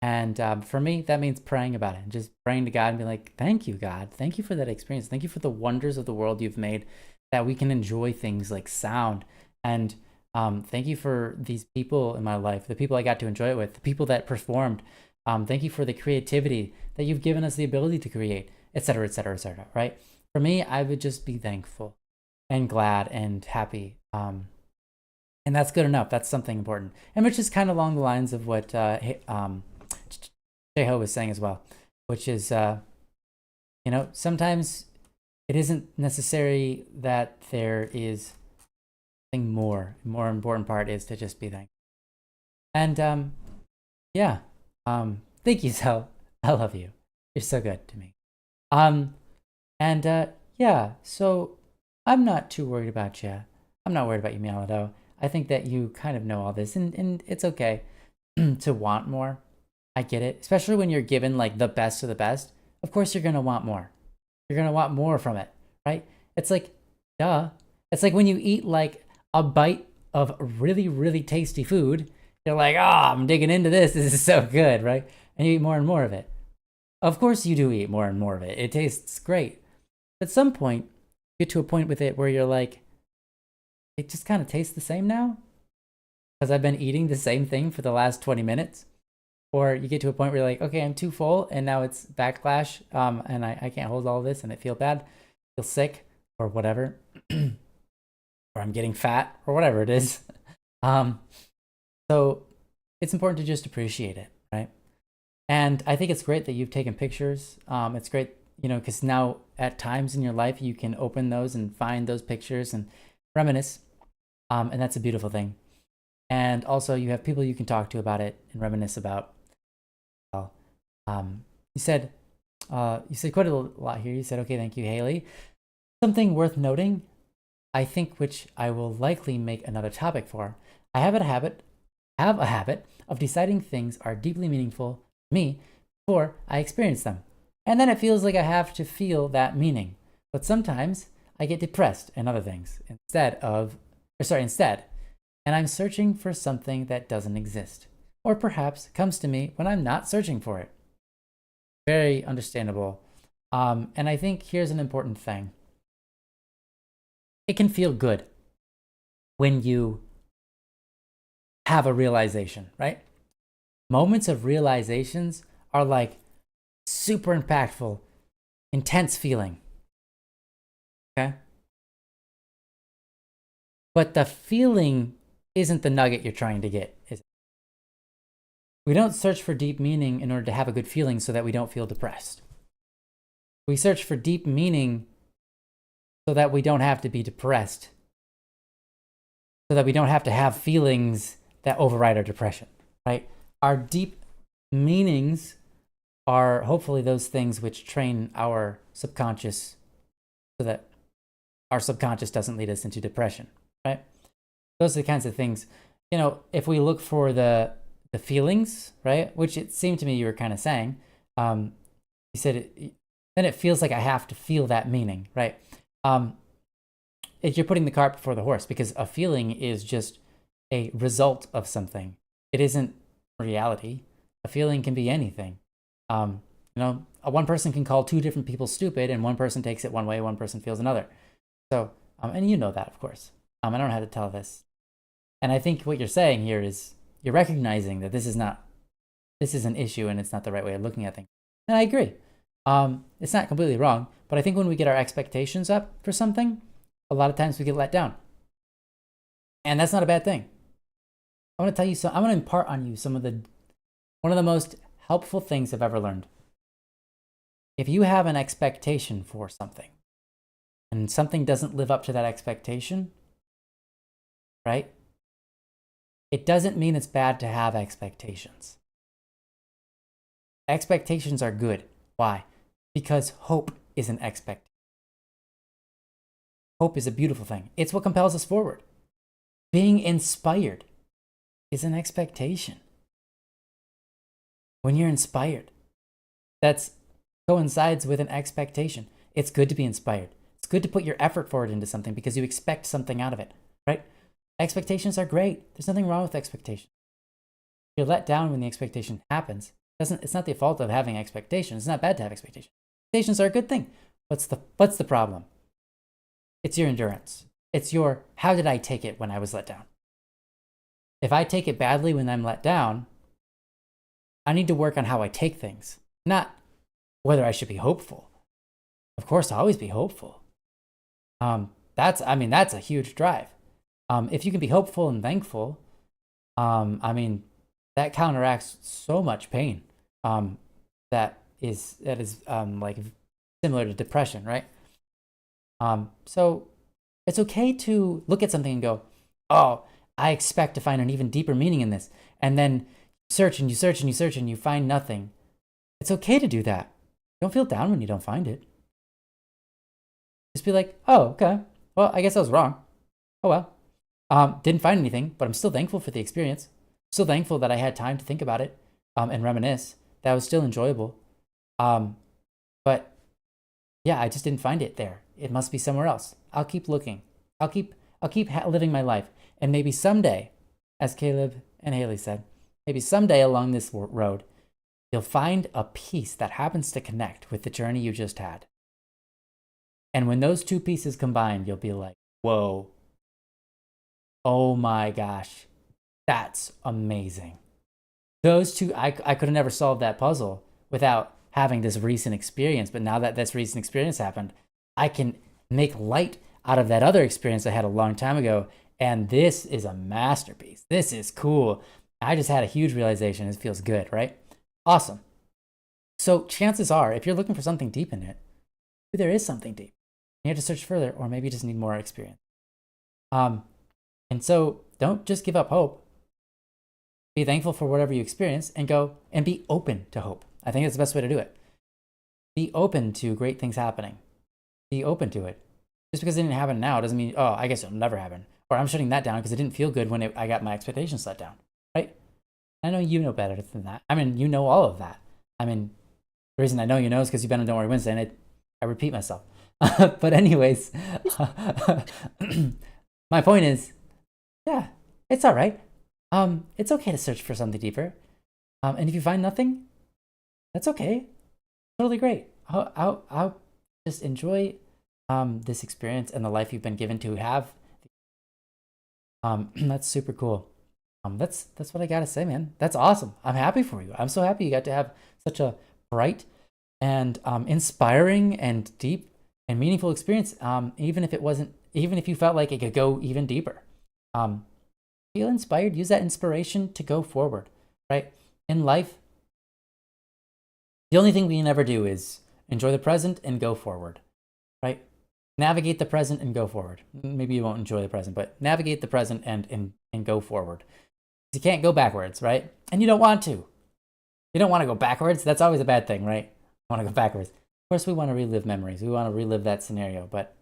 And for me, that means praying about it, and just praying to God and be like, thank you, God. Thank you for that experience. Thank you for the wonders of the world you've made, that we can enjoy things like sound. And thank you for these people in my life, the people I got to enjoy it with, the people that performed. Thank you for the creativity that you've given us the ability to create, etc., etc., etc., right? For me, I would just be thankful and glad and happy. And that's good enough. That's something important. And which is kind of along the lines of what Jeho was saying as well, which is, sometimes it isn't necessary that there is something more. The more important part is to just be thankful. And thank you, Zell. I love you. You're so good to me. So I'm not too worried about you. I'm not worried about you, Mialado. I think that you kind of know all this, and it's okay to want more. I get it, especially when you're given like the best of the best. Of course, you're gonna want more. You're gonna want more from it, right? It's like, duh. It's like when you eat like a bite of really, really tasty food. You're like, I'm digging into this. This is so good, right? And you eat more and more of it. Of course, you do eat more and more of it. It tastes great. At some point, you get to a point with it where you're like, it just kind of tastes the same now, because I've been eating the same thing for the last 20 minutes. Or you get to a point where you're like, okay, I'm too full, and now it's backlash, and I can't hold all this, and I feel bad, feel sick, or whatever, or I'm getting fat, or whatever it is. So it's important to just appreciate it, right? And I think it's great that you've taken pictures. It's great, because now at times in your life you can open those and find those pictures and reminisce, and that's a beautiful thing. And also you have people you can talk to about it and reminisce about. You said You said quite a lot here. You said, okay, thank you, Haley. Something worth noting, I think, which I will likely make another topic for. I have a habit of deciding things are deeply meaningful to me before I experience them. And then it feels like I have to feel that meaning. But sometimes I get depressed and other things instead. And I'm searching for something that doesn't exist. Or perhaps comes to me when I'm not searching for it. Very understandable. And I think here's an important thing. It can feel good when you have a realization, right? Moments of realizations are like super impactful, intense feeling. Okay? But the feeling isn't the nugget you're trying to get, is it? We don't search for deep meaning in order to have a good feeling so that we don't feel depressed. We search for deep meaning so that we don't have to be depressed, so that we don't have to have feelings that override our depression, right? Our deep meanings are hopefully those things which train our subconscious so that our subconscious doesn't lead us into depression, right? Those are the kinds of things, you know, if we look for the feelings, right? Which it seemed to me you were kind of saying, you said, then it feels like I have to feel that meaning, right? You're putting the cart before the horse, because a feeling is just a result of something. It isn't reality. A feeling can be anything. You know, one person can call two different people stupid, and one person takes it one way, one person feels another. So, and you know that, of course. I don't have to tell this. And I think what you're saying here is you're recognizing that this is an issue and it's not the right way of looking at things. And I agree. It's not completely wrong, but I think when we get our expectations up for something, a lot of times we get let down. And that's not a bad thing. I want to tell you I want to impart on you one of the most helpful things I've ever learned. If you have an expectation for something and something doesn't live up to that expectation, right? It doesn't mean it's bad to have expectations. Expectations are good. Why? Because hope is an expectation. Hope is a beautiful thing. It's what compels us forward. Being inspired is an expectation. When you're inspired, that coincides with an expectation. It's good to be inspired. It's good to put your effort forward into something because you expect something out of it, right? Expectations are great. There's nothing wrong with expectations. If you're let down when the expectation happens, it's not the fault of having expectations. It's not bad to have expectations. Expectations are a good thing. What's the problem? It's your endurance. It's your, how did I take it when I was let down? If I take it badly when I'm let down, I need to work on how I take things, not whether I should be hopeful. Of course, I'll always be hopeful. That's a huge drive. If you can be hopeful and thankful, that counteracts so much pain. That is like similar to depression, right? So it's okay to look at something and go, oh, I expect to find an even deeper meaning in this. And then search and you search and you search and you find nothing. It's okay to do that. Don't feel down when you don't find it. Just be like, oh, okay. Well, I guess I was wrong. Oh, well. Didn't find anything, but I'm still thankful for the experience. Still thankful that I had time to think about it and reminisce. That was still enjoyable. But yeah, I just didn't find it there. It must be somewhere else. I'll keep looking. I'll keep living my life. And maybe someday, as Caleb and Haley said, maybe someday along this road, you'll find a piece that happens to connect with the journey you just had. And when those two pieces combine, you'll be like, whoa, oh my gosh, that's amazing. Those two, I could have never solved that puzzle without having this recent experience. But now that this recent experience happened, I can make light out of that other experience I had a long time ago. And this is a masterpiece. This is cool. I just had a huge realization. It feels good, right? Awesome. So chances are, if you're looking for something deep in it, there is something deep. You have to search further, or maybe you just need more experience. And so don't just give up hope. Be thankful for whatever you experience and go and be open to hope. I think that's the best way to do it. be open to great things happening. Be open to it. Just because it didn't happen now doesn't mean, oh, I guess it'll never happen. Or I'm shutting that down because it didn't feel good when I got my expectations let down, right? I know you know better than that. I mean, you know all of that. I mean, the reason I know you know is because you've been on Don't Worry Wednesday, and I repeat myself. But anyways, my point is, yeah, it's all right. It's okay to search for something deeper. And if you find nothing, that's okay. Totally great. I'll just enjoy this experience and the life you've been given to have. That's super cool. That's what I gotta say, man. That's awesome. I'm happy for you. I'm so happy you got to have such a bright and inspiring and deep and meaningful experience. Even if you felt like it could go even deeper. Feel inspired. Use that inspiration to go forward. Right? In life, the only thing we can ever do is enjoy the present and go forward. Right? Navigate the present and go forward. Maybe you won't enjoy the present, but navigate the present and go forward. You can't go backwards, right? And you don't want to. You don't want to go backwards. That's always a bad thing, right? I want to go backwards. Of course, we want to relive memories. We want to relive that scenario, but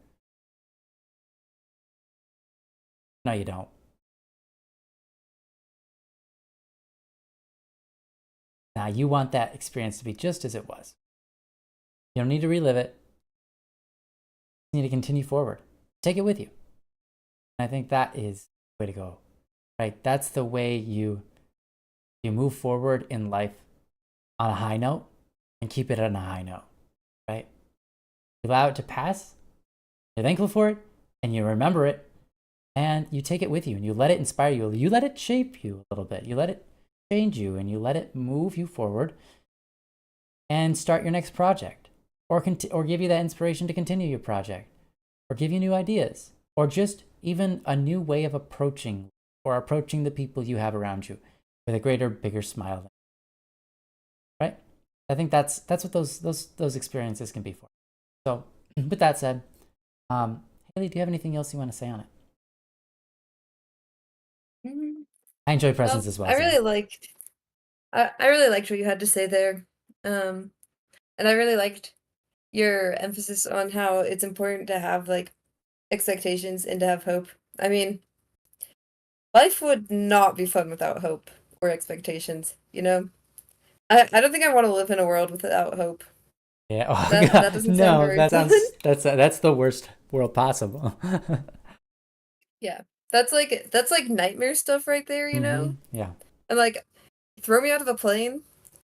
no, you don't. Now, you want that experience to be just as it was. You don't need to relive it. You need to continue forward. Take it with you. And I think that is the way to go, right? That's the way you move forward in life on a high note and keep it on a high note, right? You allow it to pass, you're thankful for it, and you remember it, and you take it with you, and you let it inspire you. You let it shape you a little bit. You let it change you, and you let it move you forward and start your next project, or give you that inspiration to continue your project, or give you new ideas, or just even a new way of approaching the people you have around you with a greater, bigger smile. Right? I think that's what those experiences can be for. So, with that said, Haley, do you have anything else you want to say on it? I enjoy presents as well. I really liked what you had to say there, and I really liked your emphasis on how it's important to have like expectations and to have hope. I mean, life would not be fun without hope or expectations, you know? I don't think I want to live in a world without hope. Yeah. Oh, that doesn't sound very fun. That's the worst world possible. Yeah. That's like nightmare stuff right there, you know? Yeah. And like, throw me out of a plane,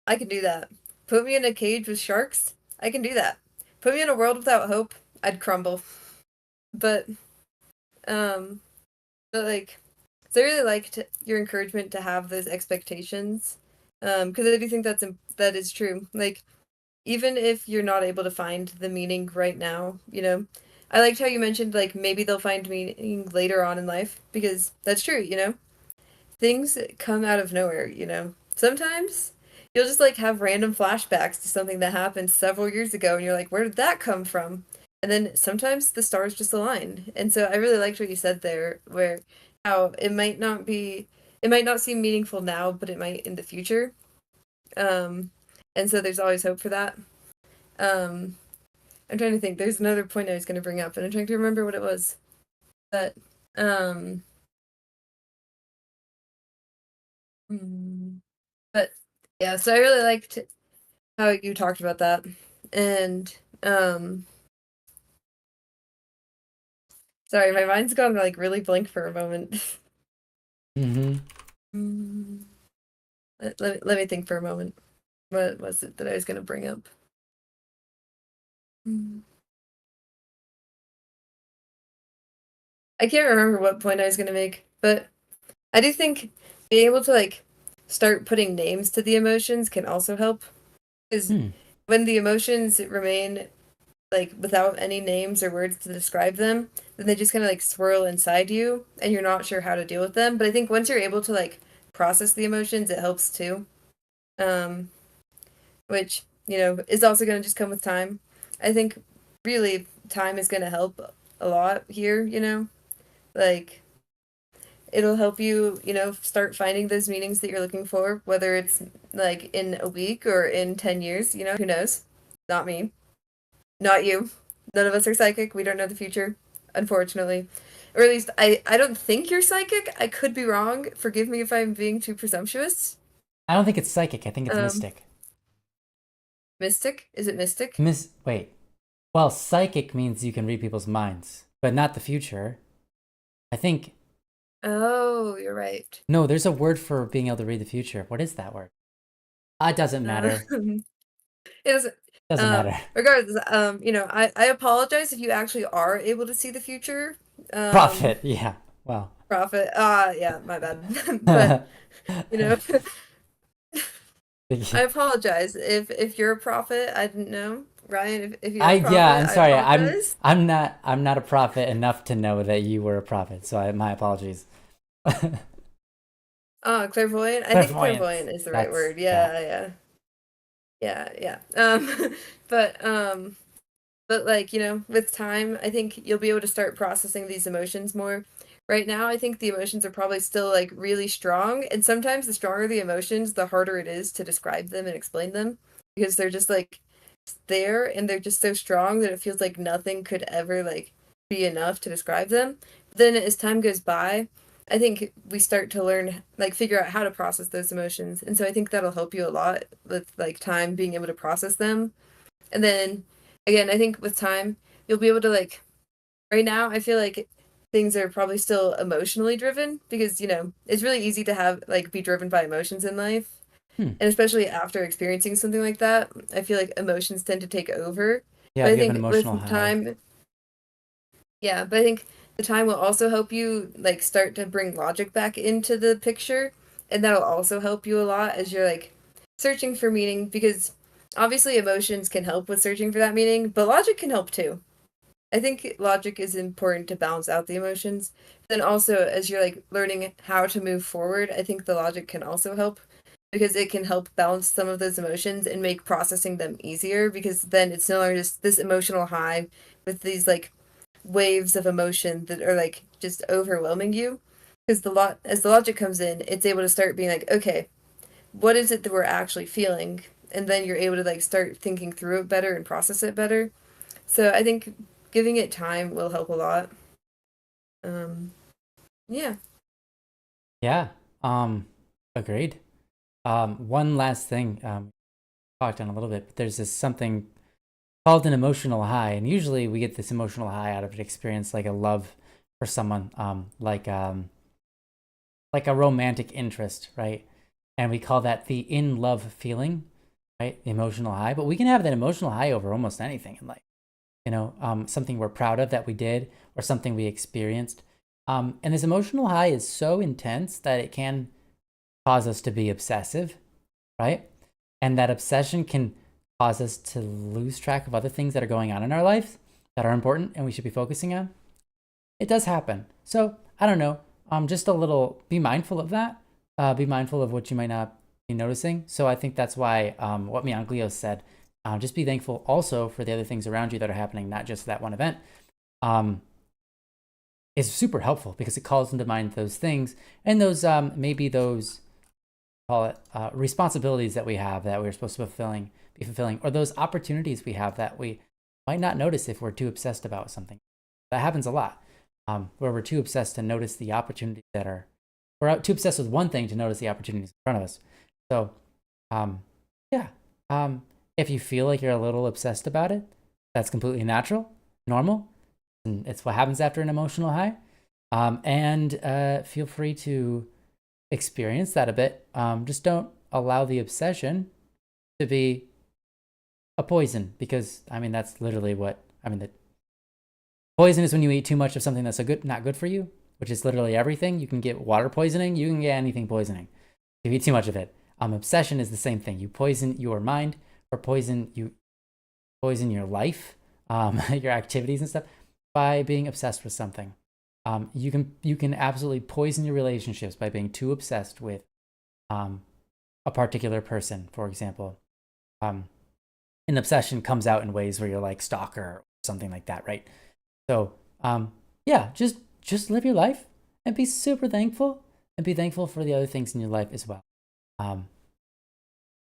I can do that. Put me in a cage with sharks, I can do that. Put me in a world without hope, I'd crumble. But like, so I really liked your encouragement to have those expectations, because I do think that is true. Like, even if you're not able to find the meaning right now, you know, I liked how you mentioned like maybe they'll find meaning later on in life, because that's true, you know. Things come out of nowhere, you know. Sometimes you'll just like have random flashbacks to something that happened several years ago and you're like, where did that come from? And then sometimes the stars just align. And so I really liked what you said there, where how it might not seem meaningful now, but it might in the future. And so there's always hope for that. I'm trying to think. There's another point I was going to bring up, and I'm trying to remember what it was. But but yeah, so I really liked how you talked about that, and sorry, my mind's gone like really blank for a moment. Let me think for a moment. What was it that I was going to bring up? I can't remember what point I was going to make, but I do think being able to like start putting names to the emotions can also help. Because when the emotions remain like without any names or words to describe them, then they just kind of like swirl inside you and you're not sure how to deal with them. But I think once you're able to like process the emotions, it helps too. Which, you know, is also going to just come with time. I think really time is going to help a lot here, you know? Like, it'll help you, you know, start finding those meanings that you're looking for, whether it's like in a week or in 10 years, you know, who knows? Not me. Not you. None of us are psychic. We don't know the future, unfortunately. Or at least I don't think you're psychic. I could be wrong. Forgive me if I'm being too presumptuous. I don't think it's psychic. I think it's Um, mystic. Mystic? Is it mystic? Wait. Well, psychic means you can read people's minds, but not the future. I think. Oh, you're right. No, there's a word for being able to read the future. What is that word? It doesn't matter. It doesn't. Doesn't matter. Regardless, I apologize if you actually are able to see the future. Prophet, yeah. Well. Prophet. Yeah, my bad. But you know, I apologize if you're a prophet. I didn't know, Ryan. If you're a prophet, yeah, I'm sorry. I apologize. I'm not a prophet enough to know that you were a prophet. So my apologies. Clairvoyant. I think clairvoyant is the right word. Yeah. But like, with time, I think you'll be able to start processing these emotions more. Right now, I think the emotions are probably still like really strong, and sometimes the stronger the emotions, the harder it is to describe them and explain them because they're just like there and they're just so strong that it feels like nothing could ever like be enough to describe them. But then as time goes by, I think we start to learn like figure out how to process those emotions. And so I think that'll help you a lot with like time being able to process them. And then again, I think with time, you'll be able to like right now, I feel like things are probably still emotionally driven because, it's really easy to have like be driven by emotions in life. And especially after experiencing something like that, I feel like emotions tend to take over. Yeah, but I you have an think emotional with high. time, yeah, but I think the time will also help you like start to bring logic back into the picture, and that'll also help you a lot as you're like searching for meaning because obviously emotions can help with searching for that meaning, but logic can help too. I think logic is important to balance out the emotions. Then also as you're like learning how to move forward, I think the logic can also help because it can help balance some of those emotions and make processing them easier because then it's no longer just this emotional high with these like waves of emotion that are like just overwhelming you because as the logic comes in, it's able to start being like, okay, what is it that we're actually feeling, and then you're able to like start thinking through it better and process it better. So I think giving it time will help a lot. Yeah. Yeah. Agreed. One last thing, talked on a little bit, but there's this something called an emotional high, and usually we get this emotional high out of an experience like a love for someone, like a romantic interest, right? And we call that the in love feeling, right? The emotional high. But we can have that emotional high over almost anything in life. Something we're proud of that we did or something we experienced. And this emotional high is so intense that it can cause us to be obsessive, right? And that obsession can cause us to lose track of other things that are going on in our lives that are important and we should be focusing on. It does happen. So I don't know. Just a little, be mindful of that. Be mindful of what you might not be noticing. So I think that's why what Mianglio said, just be thankful also for the other things around you that are happening, not just that one event, is super helpful because it calls into mind those things and those maybe those call it responsibilities that we have that we're supposed to be fulfilling, or those opportunities we have that we might not notice if we're too obsessed about something. That happens a lot, where we're too obsessed to notice the opportunities we're too obsessed with one thing to notice the opportunities in front of us. So, yeah, if you feel like you're a little obsessed about it, that's completely natural, normal, and it's what happens after an emotional high. And feel free to experience that a bit. Just don't allow the obsession to be a poison, because that's literally what the poison is when you eat too much of something that's not good for you, which is literally everything. You can get water poisoning, you can get anything poisoning if you eat too much of it. Obsession is the same thing. You poison your mind, or poison your life, your activities and stuff by being obsessed with something. You can absolutely poison your relationships by being too obsessed with a particular person, for example. An obsession comes out in ways where you're like stalker or something like that, right? So yeah, just live your life and be super thankful, and be thankful for the other things in your life as well.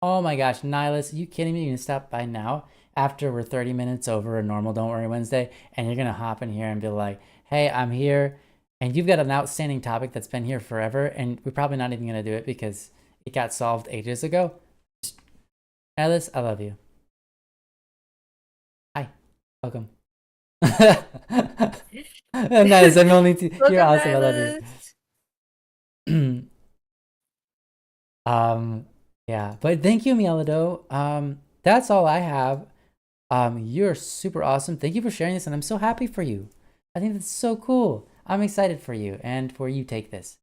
Oh my gosh, Nihilus, are you kidding me? You can stop by now. after we're 30 minutes over a normal Don't Worry Wednesday, and you're going to hop in here and be like, hey, I'm here, and you've got an outstanding topic that's been here forever, and we're probably not even going to do it because it got solved ages ago. Alice, I love you. Hi. Welcome. And that is, I'm only you're awesome. I love you. Yeah, but thank you, Mielado. That's all I have. You're super awesome. Thank you for sharing this, and I'm so happy for you. I think that's so cool. I'm excited for you and for you take this.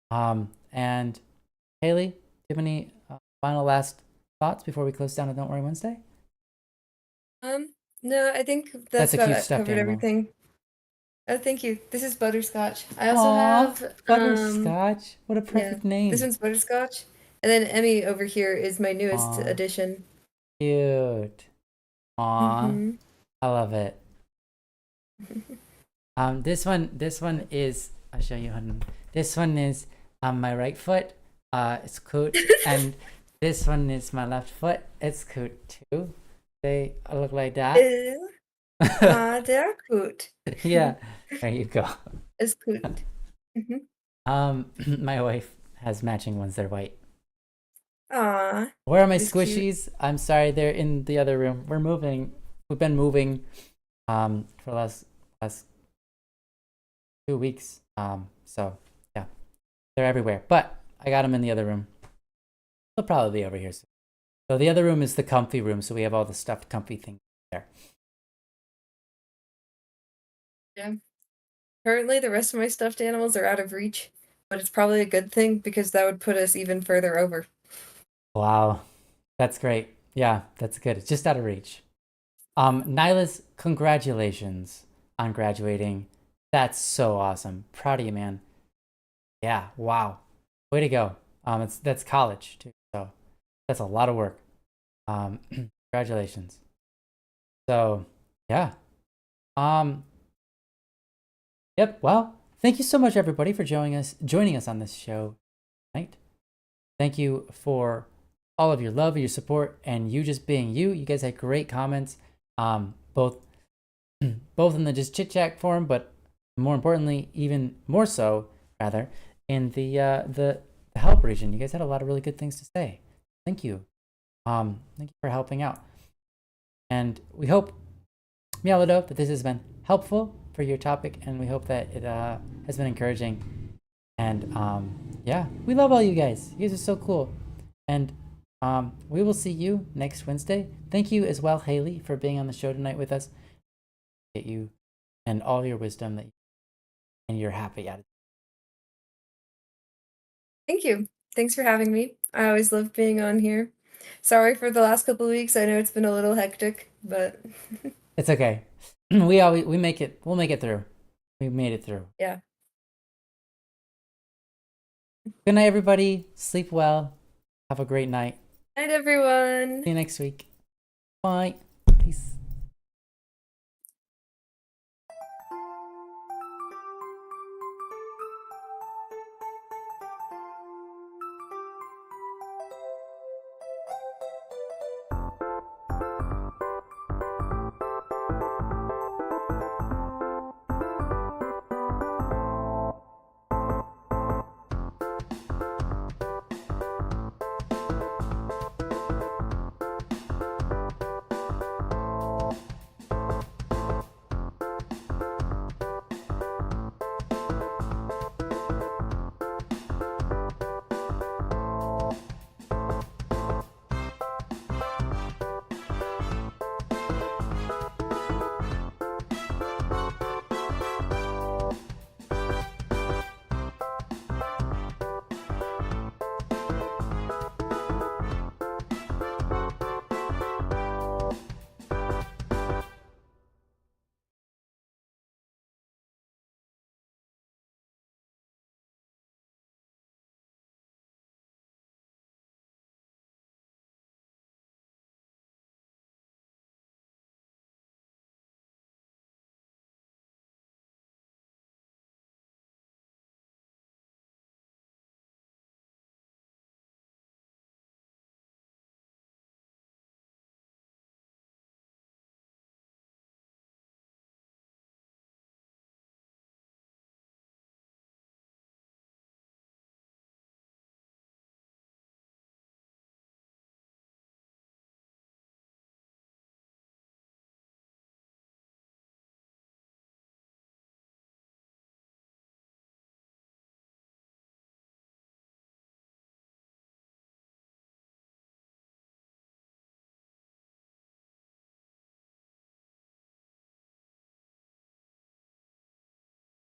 And Haley, do you have any final last thoughts before we close down on Don't Worry Wednesday? No, I think that's a cute stuffed covered animal. everything. Oh, thank you. This is Butterscotch. I also have Butterscotch. What a perfect name. This one's Butterscotch. And then Emmy over here is my newest addition. Cute. Aww. I love it. This one is, I'll show you. This one is my right foot. It's cute. And this one is my left foot. It's cute too. They look like that. They're cute. Yeah, there you go. It's cute. My wife has matching ones. They're white. Aww. Where are my squishies? Cute. I'm sorry, they're in the other room. We're moving. We've been moving for the last 2 weeks. So yeah, they're everywhere. But I got them in the other room. They'll probably be over here soon. So the other room is the comfy room. So we have all the stuffed comfy things there. Yeah. Currently, the rest of my stuffed animals are out of reach, but it's probably a good thing because that would put us even further over. Wow, that's great. Yeah, that's good. It's just out of reach. Nylas, congratulations on graduating. That's so awesome. Proud of you, man. Yeah, wow. Way to go. That's college too, so that's a lot of work. Congratulations. So yeah. Yep, well, thank you so much everybody for joining us on this show tonight. Thank you for all of your love, your support, and you just being you. You guys had great comments, both in the just chit chat forum, but more importantly, even more so, rather, in the help region. You guys had a lot of really good things to say. Thank you. Thank you for helping out, and we hope, Mielado, that this has been helpful for your topic, and we hope that it has been encouraging. And yeah, we love all you guys. You guys are so cool. And we will see you next Wednesday. Thank you as well, Haley, for being on the show tonight with us. Get you and all your wisdom and your happy attitude. Thank you. Thanks for having me. I always love being on here. Sorry for the last couple of weeks. I know it's been a little hectic, but it's okay. We'll make it through. We made it through. Yeah. Good night, everybody. Sleep well. Have a great night. Night, everyone. See you next week. Bye. Peace.